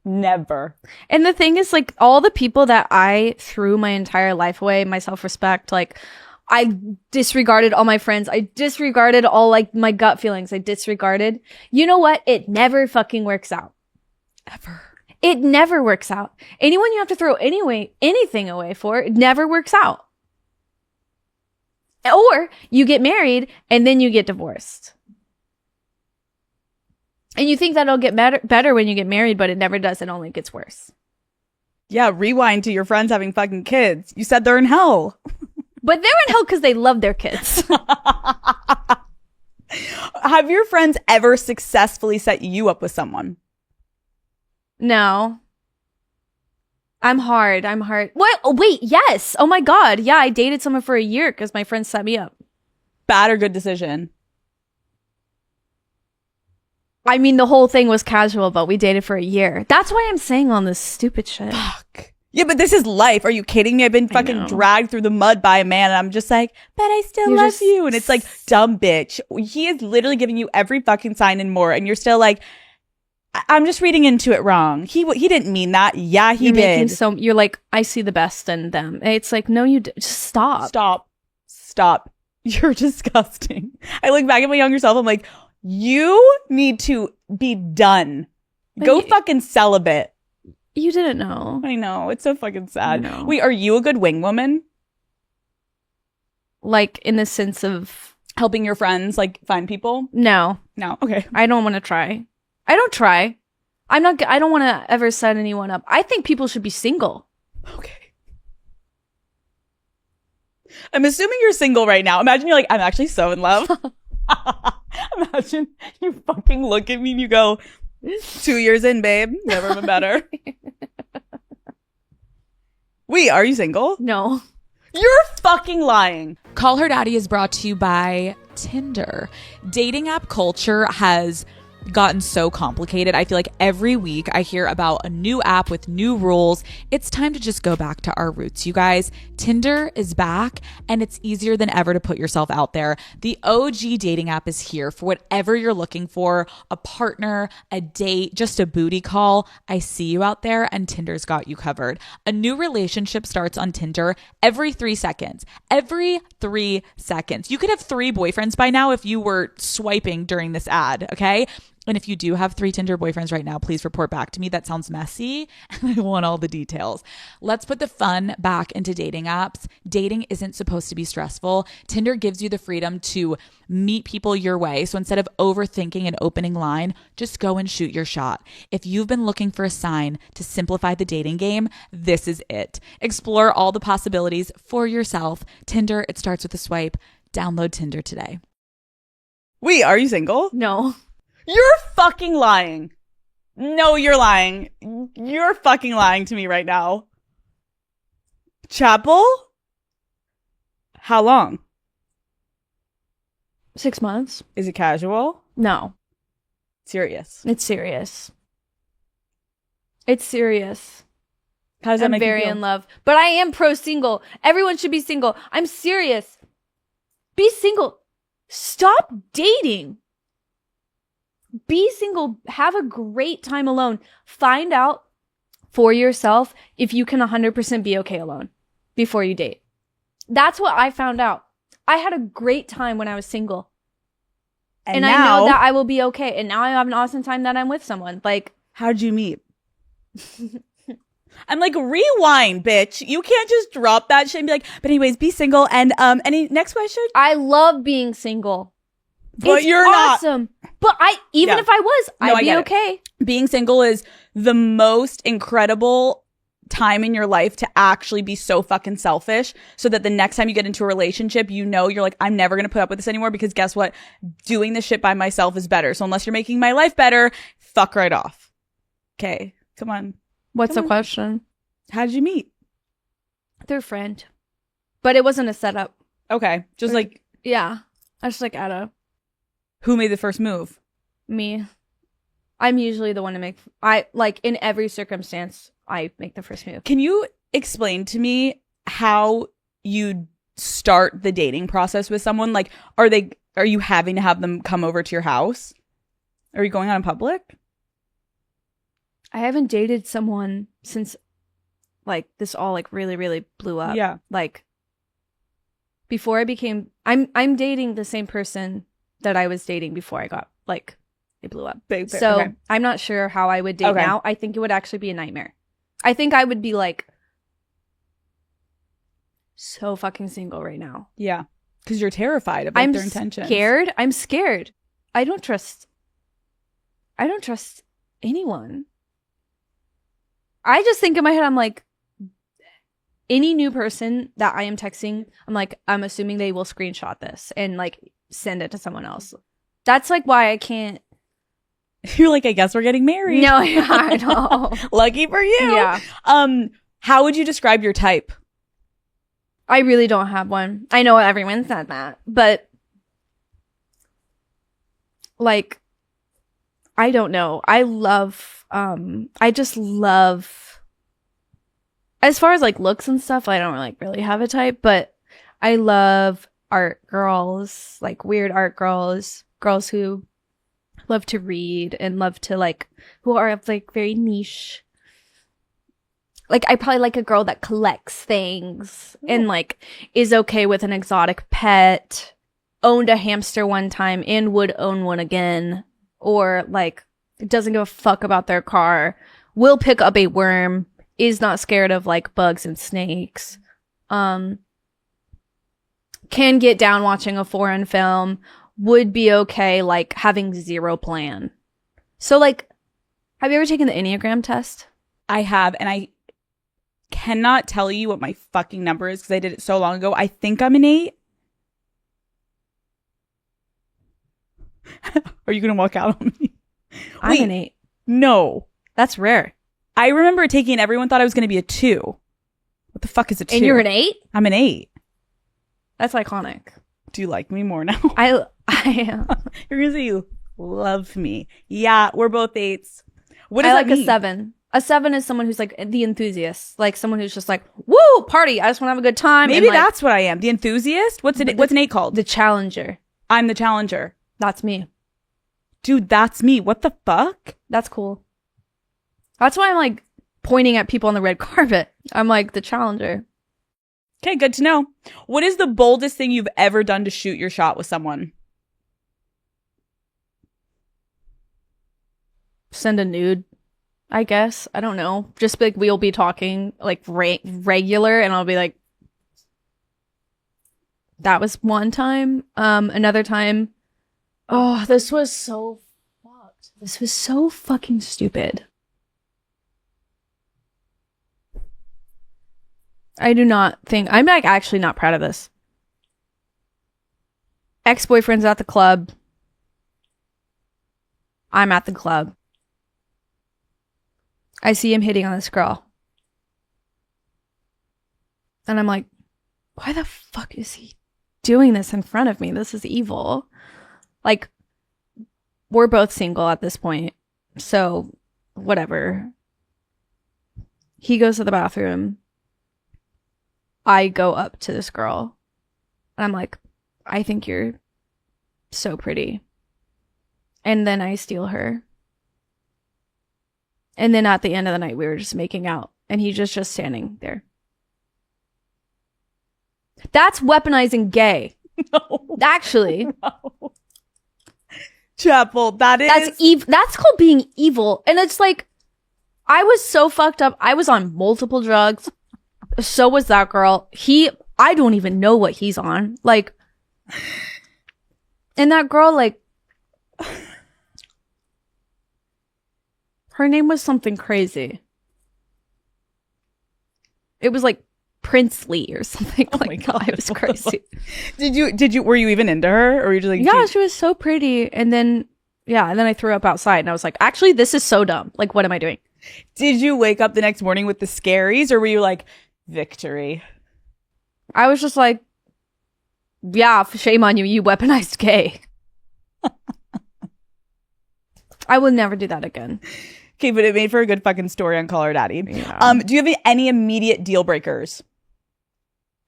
Never. And the thing is, like, all the people that I threw my entire life away, my self-respect, like, I disregarded all my friends. I disregarded all, like, my gut feelings. I disregarded. You know what? It never fucking works out. Ever. It never works out. Anyone you have to throw anything away for, it never works out. Or you get married and then you get divorced. And you think that'll get better when you get married, but it never does. It only gets worse. Yeah, rewind to your friends having fucking kids. You said they're in hell. But they're in hell because they love their kids. Have your friends ever successfully set you up with someone? No. I'm hard. What? Oh, wait, yes. Oh my God. Yeah, I dated someone for a year because my friend set me up. Bad or good decision? I mean, the whole thing was casual, but we dated for a year. That's why I'm saying all this stupid shit. Fuck. Yeah, but this is life. Are you kidding me? I've been fucking dragged through the mud by a man and I'm just like, but I still love you. And it's like, dumb bitch. He is literally giving you every fucking sign and more. And you're still like, I'm just reading into it wrong. He didn't mean that. Yeah, he did. You're like, I see the best in them. It's like, no, you just stop. Stop. You're disgusting. I look back at my younger self. I'm like, you need to be done. Go fucking celibate. You didn't know. I know. It's so fucking sad. Wait, are you a good wing woman? Like in the sense of helping your friends like find people? No. Okay. I don't want to try. I don't try. I don't want to ever set anyone up. I think people should be single. Okay. I'm assuming you're single right now. Imagine you're like, I'm actually so in love. Imagine you fucking look at me and you go, 2 years in, babe. Never been better. Wait, are you single? No. You're fucking lying. Call Her Daddy is brought to you by Tinder. Dating app culture has gotten so complicated. I feel like every week I hear about a new app with new rules. It's time to just go back to our roots, you guys. Tinder is back and it's easier than ever to put yourself out there. The OG dating app is here for whatever you're looking for, a partner, a date, just a booty call. I see you out there and Tinder's got you covered. A new relationship starts on Tinder every 3 seconds. Every 3 seconds. You could have 3 boyfriends by now if you were swiping during this ad, okay? And if you do have 3 Tinder boyfriends right now, please report back to me. That sounds messy and I want all the details. Let's put the fun back into dating apps. Dating isn't supposed to be stressful. Tinder gives you the freedom to meet people your way. So instead of overthinking an opening line, just go and shoot your shot. If you've been looking for a sign to simplify the dating game, this is it. Explore all the possibilities for yourself. Tinder, it starts with a swipe. Download Tinder today. Wait, are you single? No. You're fucking lying. No, you're lying. You're fucking lying to me right now. Chapel? How long? 6 months. Is it casual? No. Serious? It's serious. It's serious. How does that make you very feel? in love. But I am pro single. Everyone should be single. I'm serious. Be single. Stop dating. Be single. Have a great time alone. Find out for yourself if you can 100% be okay alone before you date. That's what I found out. I had a great time when I was single. And now, I know that I will be okay. And now I have an awesome time that I'm with someone. Like, how'd you meet? I'm like, rewind, bitch. You can't just drop that shit and be like, but anyways, be single. And any next question? I love being single. But it's you're awesome. But even if I was, I'd be okay. Being single is the most incredible time in your life to actually be so fucking selfish so that the next time you get into a relationship, you know, you're like, I'm never going to put up with this anymore because guess what? Doing this shit by myself is better. So unless you're making my life better, fuck right off. Okay, come on. What's the question? How did you meet? Through a friend. But it wasn't a setup. Okay. Just like, Yeah. I was like, who made the first move? me. I'm usually the one to make, in every circumstance, I make the first move. Can you explain to me how you start the dating process with someone? Like, are you having to have them come over to your house? Are you going out in public? I haven't dated someone since, like, this all, like, really, really blew up. Yeah. Like, before I became, I'm dating the same person that I was dating before I got, like, it blew up. Big, so okay. I'm not sure how I would date now. I think it would actually be a nightmare. I think I would be, like, so fucking single right now. Yeah. Because you're terrified of like, their intentions. I'm scared. I don't trust anyone. I just think in my head, I'm like, any new person that I am texting, I'm like, I'm assuming they will screenshot this and like send it to someone else. That's like why I can't. You're like, I guess we're getting married. No, yeah, I know. Lucky for you. Yeah. How would you describe your type? I really don't have one. I know everyone said that, but like, I don't know. I just love, as far as like looks and stuff, I don't like really have a type, but I love art girls, like weird art girls who love to read and love to like, who are like very niche. Like, I probably like a girl that collects things and like is okay with an exotic pet, owned a hamster one time and would own one again, or like doesn't give a fuck about their car, will pick up a worm, is not scared of like bugs and snakes, can get down watching a foreign film, would be okay like having zero plan. So like, have you ever taken the Enneagram test? I have, and I cannot tell you what my fucking number is because I did it so long ago. I think I'm an 8. Are you gonna walk out on me? I'm an 8. No, that's rare. I remember taking it. Everyone thought I was gonna be a 2. What the fuck is a 2? And you're an 8? I'm an 8. That's iconic. Do you like me more now? I am. You're gonna say you love me. Yeah, we're both 8s. What does I that like mean? a 7. A 7 is someone who's like the enthusiast, like someone who's just like, woo, party. I just want to have a good time. Maybe and, like, that's what I am. The enthusiast? What's an 8 called? the challenger. I'm the challenger. That's me. Dude, that's me. What the fuck? That's cool. That's why I'm like pointing at people on the red carpet. I'm like the challenger. Okay, good to know. What is the boldest thing you've ever done to shoot your shot with someone? Send a nude, I guess. I don't know. Just like we'll be talking like regular and I'll be like, that was one time. Another time, oh, this was so fucked. This was so fucking stupid. I do not think, I'm like actually not proud of this. Ex-boyfriend's at the club. I'm at the club. I see him hitting on this girl. And I'm like, why the fuck is he doing this in front of me? This is evil. Like, we're both single at this point. So, whatever. He goes to the bathroom. I go up to this girl. And I'm like, I think you're so pretty. And then I steal her. And then at the end of the night, we were just making out. And he's just standing there. That's weaponizing gay. No. Actually. No. Chapel, That's called being evil. And it's like, I was so fucked up. I was on multiple drugs. So was that girl. I don't even know what he's on. Like, and that girl, like, her name was something crazy. It was like Princely or something like that. It was crazy. Were you even into her? Or were you just like, yeah, she was so pretty. And then I threw up outside and I was like, actually, this is so dumb. Like, what am I doing? Did you wake up the next morning with the scaries, or were you like, victory? I was just like, yeah, shame on you, you weaponized gay. I will never do that again. Okay, but it made for a good fucking story on Call Her Daddy. Yeah. Do you have any immediate deal breakers?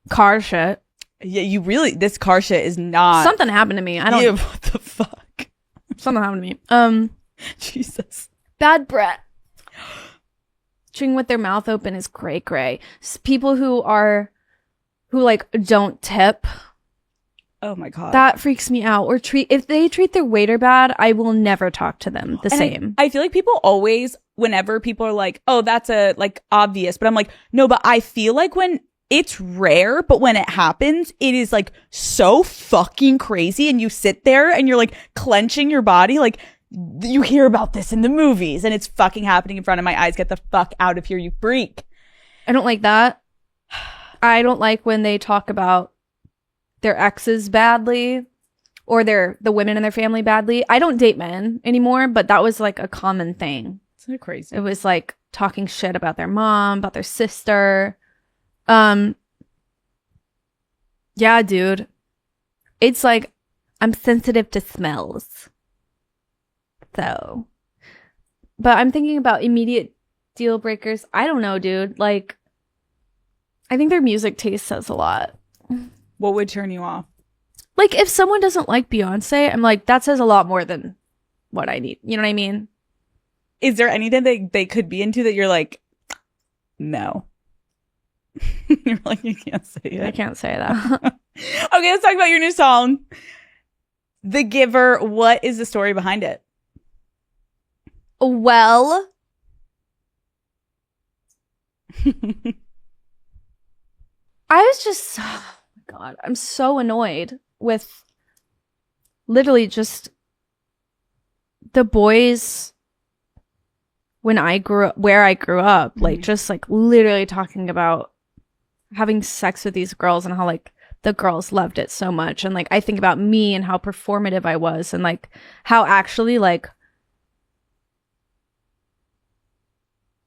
Car shit. Yeah, you really, this car shit is not. Something happened to me. I don't Yeah, what the fuck? Something happened to me. Jesus. Bad breath. Chewing with their mouth open is cray. People who like don't tip. Oh my God. That freaks me out. Or if they treat their waiter bad, I will never talk to them the same. I feel like people always, whenever people are like, oh, that's like obvious, but I'm like, no, but I feel like when it's rare, but when it happens, it is like so fucking crazy. And you sit there and you're like clenching your body. Like you hear about this in the movies and it's fucking happening in front of my eyes. Get the fuck out of here, you freak. I don't like that. I don't like when they talk about their exes badly or the women in their family badly. I don't date men anymore, but that was like a common thing. It's so crazy. It was like talking shit about their mom, about their sister. Yeah, dude. It's like I'm sensitive to smells. So, but I'm thinking about immediate deal breakers. I don't know, dude. Like, I think their music taste says a lot. What would turn you off? Like, if someone doesn't like Beyonce, I'm like, that says a lot more than what I need. You know what I mean? Is there anything that they could be into that you're like, no? You're like, you can't say it. I can't say that. Okay, let's talk about your new song, The Giver. What is the story behind it? Well, I was just, oh my God, I'm so annoyed with literally just the boys when I grew up, where I grew up, like just like literally talking about having sex with these girls and how like the girls loved it so much. And like I think about me and how performative I was and like how actually like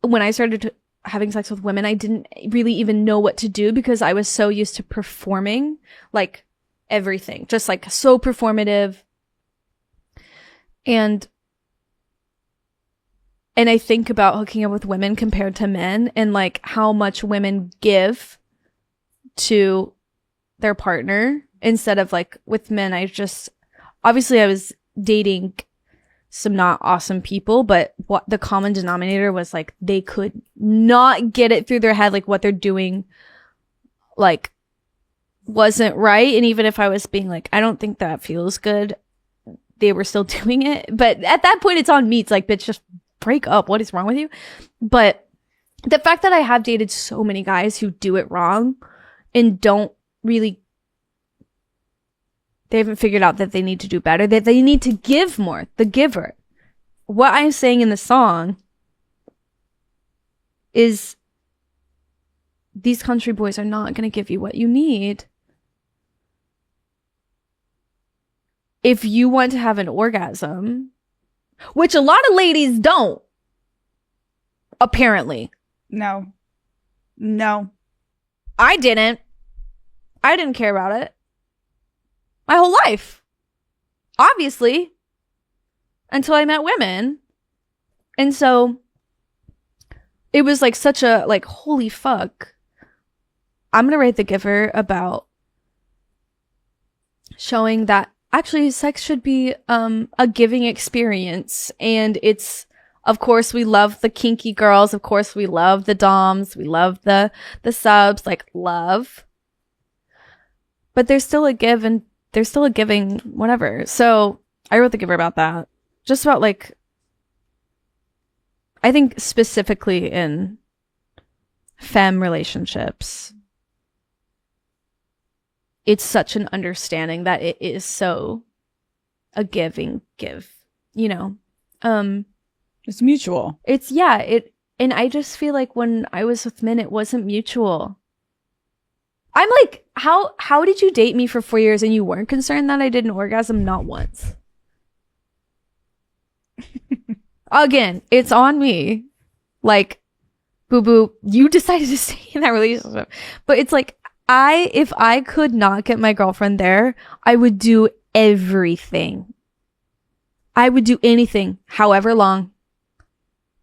when I started having sex with women, I didn't really even know what to do because I was so used to performing like everything, just like so performative. And I think about hooking up with women compared to men and like how much women give to their partner instead of like with men. Obviously I was dating some not awesome people, but what the common denominator was like they could not get it through their head like what they're doing like wasn't right. And even if I was being like, I don't think that feels good, they were still doing it. But at that point it's on me. It's like, bitch, just break up. What is wrong with you? But the fact that I have dated so many guys who do it wrong and don't really, they haven't figured out that they need to do better, that they need to give more, the giver. What I'm saying in the song is these country boys are not going to give you what you need. If you want to have an orgasm, which a lot of ladies don't, apparently. No. I didn't care about it my whole life, obviously, until I met women. And so it was like such a like, holy fuck. I'm gonna write The Giver about showing that actually sex should be a giving experience. And it's, of course, we love the kinky girls, of course we love the doms, we love the subs, like love, but there's still a give and there's still a giving, whatever. So I wrote The Giver about that. Just about like, I think specifically in femme relationships, it's such an understanding that it is so a giving give, you know? It's mutual. And I just feel like when I was with men, it wasn't mutual. I'm like, how did you date me for 4 years and you weren't concerned that I did an orgasm? Not once. Again, it's on me. Like, boo boo, you decided to stay in that relationship. But it's like, if I could not get my girlfriend there, I would do everything. I would do anything, however long.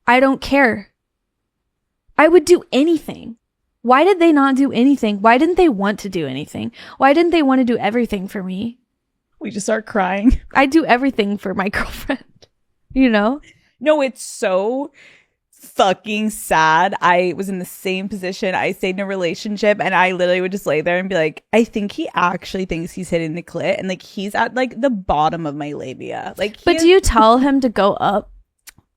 I don't care. I would do anything. Why did they not do anything? Why didn't they want to do anything? Why didn't they want to do everything for me? We just start crying. I do everything for my girlfriend, you know? No, it's so fucking sad. I was in the same position. I stayed in a relationship and I literally would just lay there and be like, I think he actually thinks he's hitting the clit, and like he's at like the bottom of my labia. Like, but do you tell him to go up?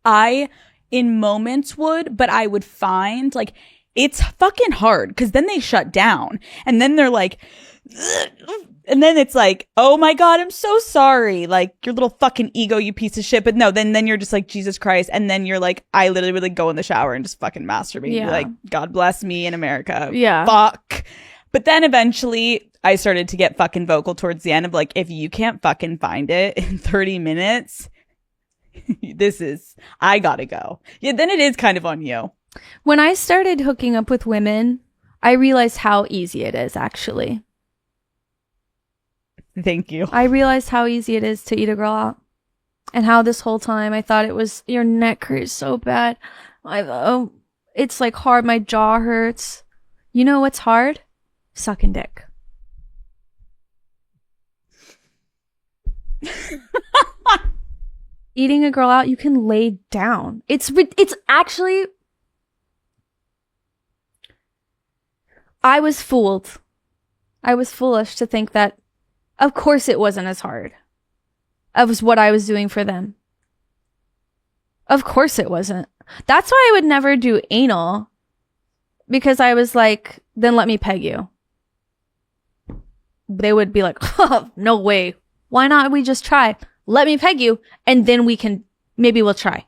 I in moments would, but I would find like it's fucking hard because then they shut down and then they're like, and then it's like, oh my God, I'm so sorry. Like, your little fucking ego, you piece of shit. But no, then you're just like, Jesus Christ. And then you're like, I literally would like go in the shower and just fucking masturbate. Yeah. Like, God bless me in America. Yeah. Fuck. But then eventually I started to get fucking vocal towards the end of like, if you can't fucking find it in 30 minutes, I gotta go. Yeah, then it is kind of on you. When I started hooking up with women, I realized how easy it is, actually. Thank you. I realized how easy it is to eat a girl out. And how this whole time I thought it was, your neck hurts so bad. It's like hard, my jaw hurts. You know what's hard? Sucking dick. Eating a girl out, you can lay down. It's actually... I was fooled. I was foolish to think that, of course it wasn't as hard as what I was doing for them. Of course it wasn't. That's why I would never do anal. Because I was like, then let me peg you. They would be like, oh, no way. Why not we just try? Let me peg you, and then maybe we'll try.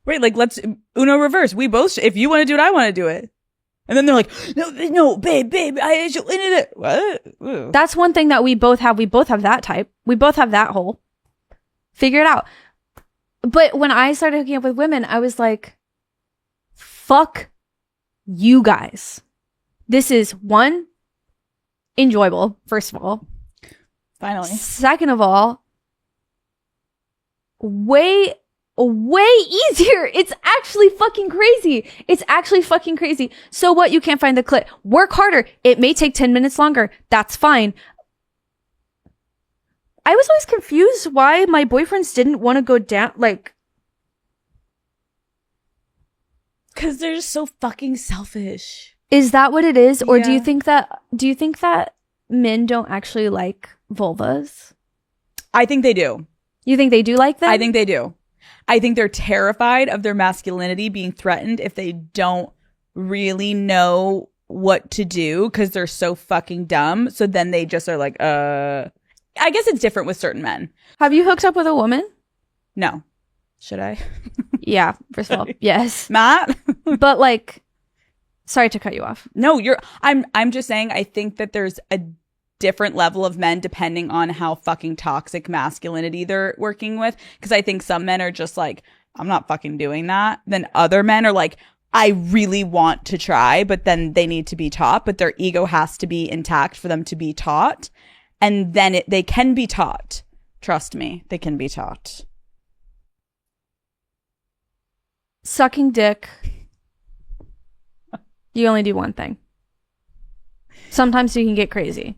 Right, like let's Uno reverse. We both, if you want to do it, I want to do it. And then they're like, no, babe, I should in it. What? Ooh. That's one thing that we both have. We both have that type. We both have that hole. Figure it out. But when I started hooking up with women, I was like, fuck you guys. This is one, enjoyable, first of all. Finally. Second of all, way easier. It's actually fucking crazy. So what? You can't find the clit. Work harder. It may take 10 minutes longer. That's fine. I was always confused why my boyfriends didn't want to go down, like... Because they're just so fucking selfish. Is that what it is? Or Yeah. do you think that men don't actually like vulvas? I think they do. You think they do like them? I think they do. I think they're terrified of their masculinity being threatened if they don't really know what to do because they're so fucking dumb. So then they just are like, I guess it's different with certain men. Have you hooked up with a woman? No. Should I? Yeah, first of all, yes. Matt? But like, sorry to cut you off. No, I'm just saying I think that there's a different level of men depending on how fucking toxic masculinity they're working with. Because I think some men are just like, I'm not fucking doing that. Then other men are like, I really want to try, but then they need to be taught. But their ego has to be intact for them to be taught. And then they can be taught. Trust me, they can be taught. Sucking dick. You only do one thing. Sometimes you can get crazy.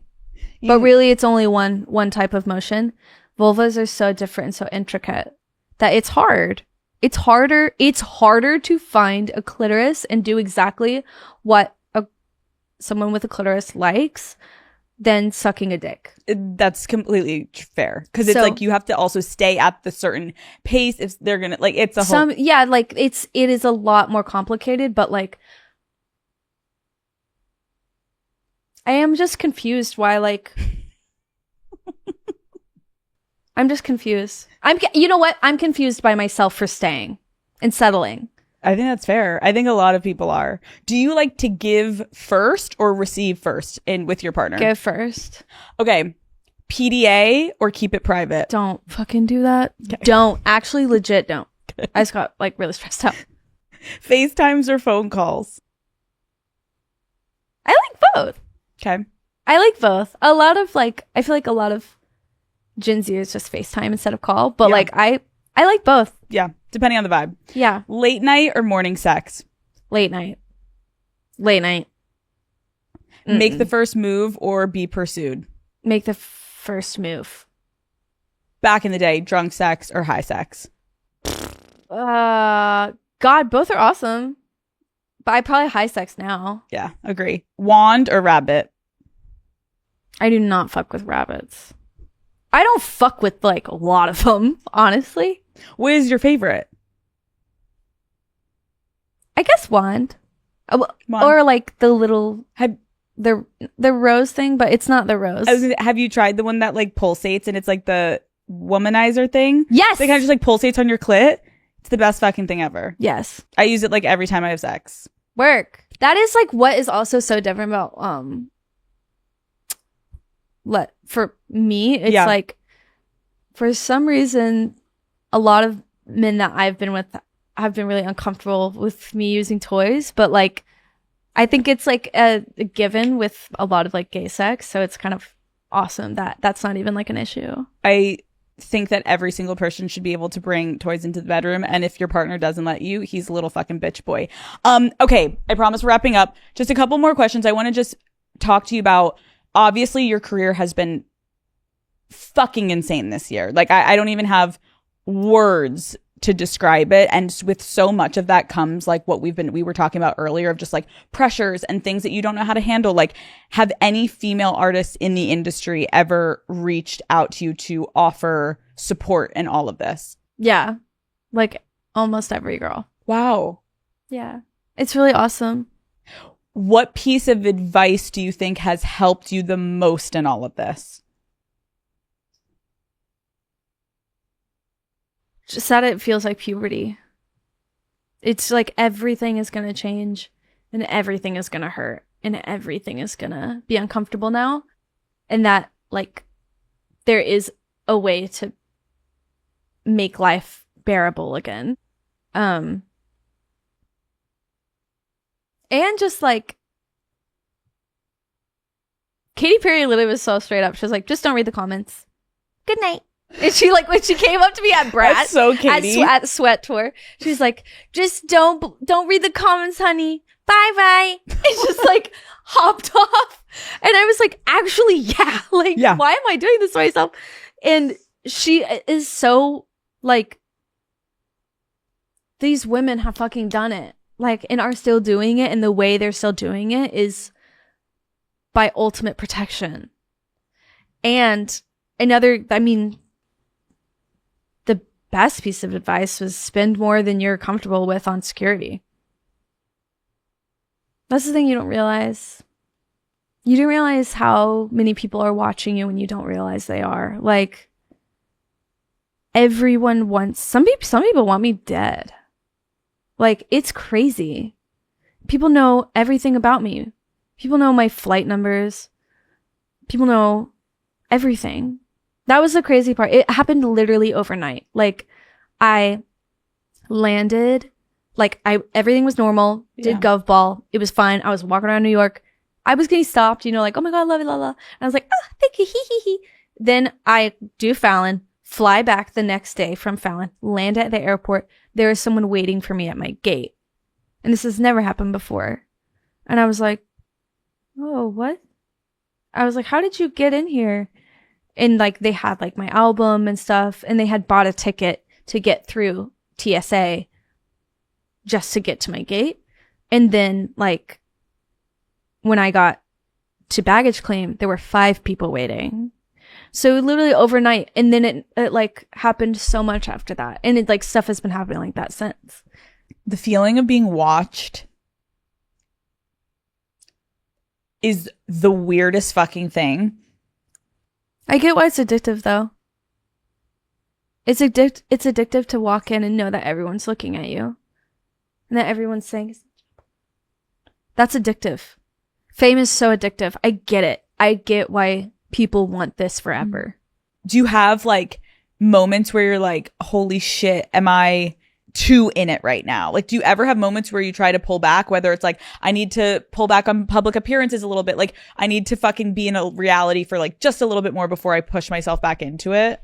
But really, it's only one type of motion. Vulvas are so different and so intricate that it's hard. It's harder to find a clitoris and do exactly what someone with a clitoris likes than sucking a dick. That's completely fair. Because it's like you have to also stay at the certain pace if they're going to, like, it's a whole... Yeah, like, it is a lot more complicated, but like... I am just confused why, like... I'm just confused. You know what? I'm confused by myself for staying and settling. I think that's fair. I think a lot of people are. Do you like to give first or receive first with your partner? Give first. Okay. PDA or keep it private? Don't fucking do that. Okay. Don't. Actually, legit don't. I just got like really stressed out. FaceTimes or phone calls? I like both. Okay. I like both. A lot of I feel like a lot of Gen Z is just FaceTime instead of call, but I like both. Yeah, depending on the vibe. Yeah. Late night or morning sex? Late night. Late night. Make the first move or be pursued? Make the first move. Back in the day, drunk sex or high sex? God, both are awesome. But I probably high sex now. Yeah, agree. Wand or rabbit? I do not fuck with rabbits. I don't fuck with a lot of them, honestly. What is your favorite? I guess wand. Wand. Or the little the rose thing, but it's not the rose. Have you tried the one that pulsates and it's the womanizer thing? Yes. They kind of just pulsates on your clit. It's the best fucking thing ever. Yes. I use it every time I have sex. Work. That is what is also so different about for me, it's for some reason a lot of men that I've been with have been really uncomfortable with me using toys, but I think it's a given with a lot of gay sex, so it's kind of awesome that that's not even an issue. I think that every single person should be able to bring toys into the bedroom, and if your partner doesn't let you, he's a little fucking bitch boy. Okay, I promise we're wrapping up. Just a couple more questions. I want to just talk to you about, obviously your career has been fucking insane this year. I don't even have words to describe it, and with so much of that comes what we were talking about earlier of just pressures and things that you don't know how to handle. Have any female artists in the industry ever reached out to you to offer support in all of this? Yeah, almost every girl. Wow. Yeah, it's really awesome. What piece of advice do you think has helped you the most in all of this? Just that it feels like puberty. It's everything is going to change and everything is going to hurt and everything is going to be uncomfortable now. And that there is a way to make life bearable again. And just Katy Perry literally was so straight up. She was just don't read the comments. Good night. And she when she came up to me at Brat, That's so Katy. at Sweat Tour, she's just don't read the comments, honey. Bye bye. And just hopped off. And I was actually, yeah. Yeah. Why am I doing this to myself? And she is so these women have fucking done it. And are still doing it. And the way they're still doing it is by ultimate protection. And the best piece of advice was spend more than you're comfortable with on security. That's the thing you don't realize. You don't realize how many people are watching you when you don't realize they are. Everyone wants, some people want me dead. It's crazy. People know everything about me. People know my flight numbers. People know everything. That was the crazy part. It happened literally overnight. I landed, everything was normal. Did gov ball. It was fine. I was walking around New York. I was getting stopped, oh my God, I love it, la la. And I was thank you, hee hee hee. Then I do Fallon, fly back the next day from Fallon, land at the airport. There is someone waiting for me at my gate. And this has never happened before. And I was oh, what? I was how did you get in here? And they had my album and stuff, and they had bought a ticket to get through TSA just to get to my gate. And then when I got to baggage claim, there were 5 people waiting. So literally overnight. And then it happened so much after that. And it stuff has been happening like that since. The feeling of being watched is the weirdest fucking thing. I get why it's addictive, though. It's addictive to walk in and know that everyone's looking at you. And that everyone's saying, that's addictive. Fame is so addictive. I get it. I get why people want this forever. Do you have moments where you're holy shit, am I too in it right now? Like, do you ever have moments where you try to pull back, whether it's like, I need to pull back on public appearances a little bit, like I need to fucking be in a reality for like just a little bit more before I push myself back into it?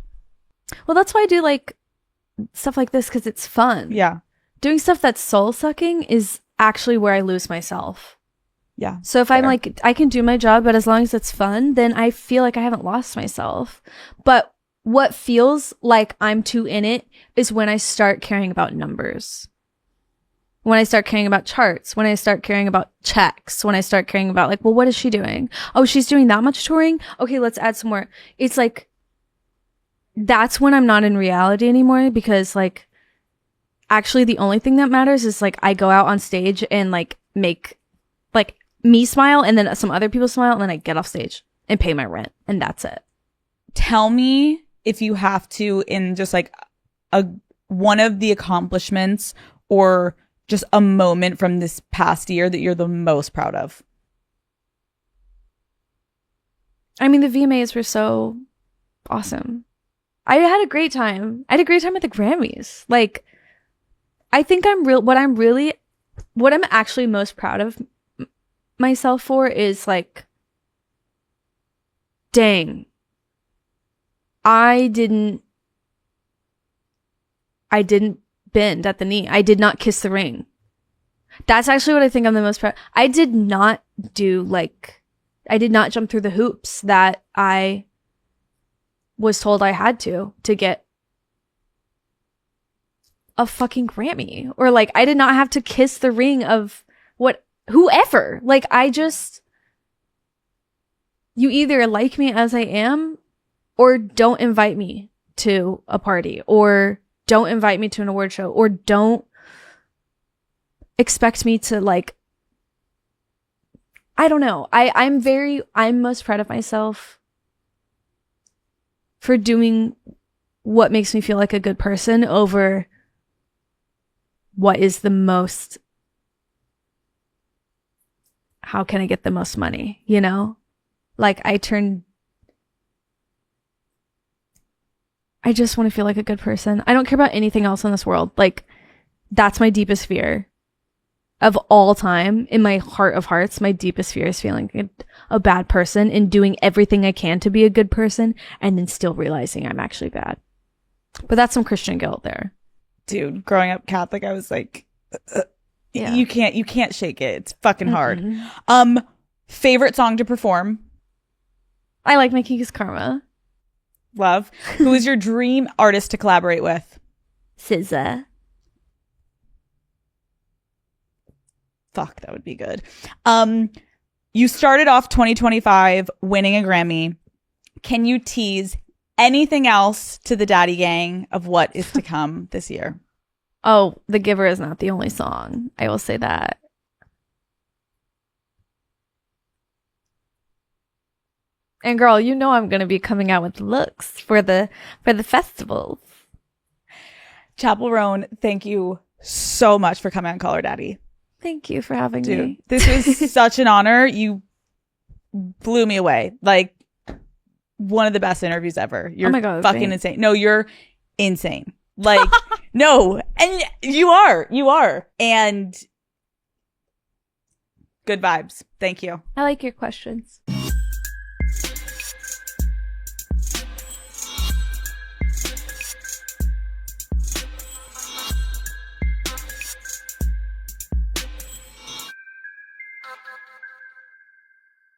Well, that's why I do like stuff like this, because it's fun. Yeah. Doing stuff that's soul sucking is actually where I lose myself. Yeah. So if I'm like, I can do my job, but as long as it's fun, then I feel like I haven't lost myself. But what feels like I'm too in it is when I start caring about numbers. When I start caring about charts, when I start caring about checks, when I start caring about like, well, what is she doing? Oh, she's doing that much touring? Okay, let's add some more. It's like, that's when I'm not in reality anymore, because like, actually the only thing that matters is like, I go out on stage and like make like me smile and then some other people smile, and then I get off stage and pay my rent, and that's it. Tell me if you have to, in just like one of the accomplishments or just a moment from this past year that you're the most proud of. I mean, the VMAs were so awesome. I had a great time. I had a great time at the Grammys. Like, I think what I'm actually most proud of myself for is like, dang, I didn't bend at the knee. I did not kiss the ring. That's actually what I think I'm the most proud. I did not jump through the hoops that I was told I had to get a fucking Grammy. Or like, I did not have to kiss the ring of whoever. Like, you either like me as I am, or don't invite me to a party, or don't invite me to an award show, or don't expect me to like, I don't know. I'm most proud of myself for doing what makes me feel like a good person over what is the most, how can I get the most money, you know? Like, I just want to feel like a good person. I don't care about anything else in this world. Like, that's my deepest fear of all time. In my heart of hearts, my deepest fear is feeling a bad person and doing everything I can to be a good person, and then still realizing I'm actually bad. But that's some Christian guilt there. Dude, growing up Catholic, I was like, Yeah. you can't shake it. It's fucking hard. Mm-hmm. Favorite song to perform? I like My Kink is Karma. Love. Who is your dream artist to collaborate with? SZA. Fuck, that would be good. You started off 2025 winning a Grammy. Can you tease anything else to the Daddy Gang of what is to come this year? Oh, The Giver is not the only song. I will say that. And girl, you know I'm going to be coming out with looks for the festivals. Chapel Roan, thank you so much for coming on Call Her Daddy. Thank you for having Dude, me. this was such an honor. You blew me away. Like, one of the best interviews ever. You're oh my God, fucking thanks. insane. No, you're insane. Like, no. And you are. And good vibes. Thank you. I like your questions.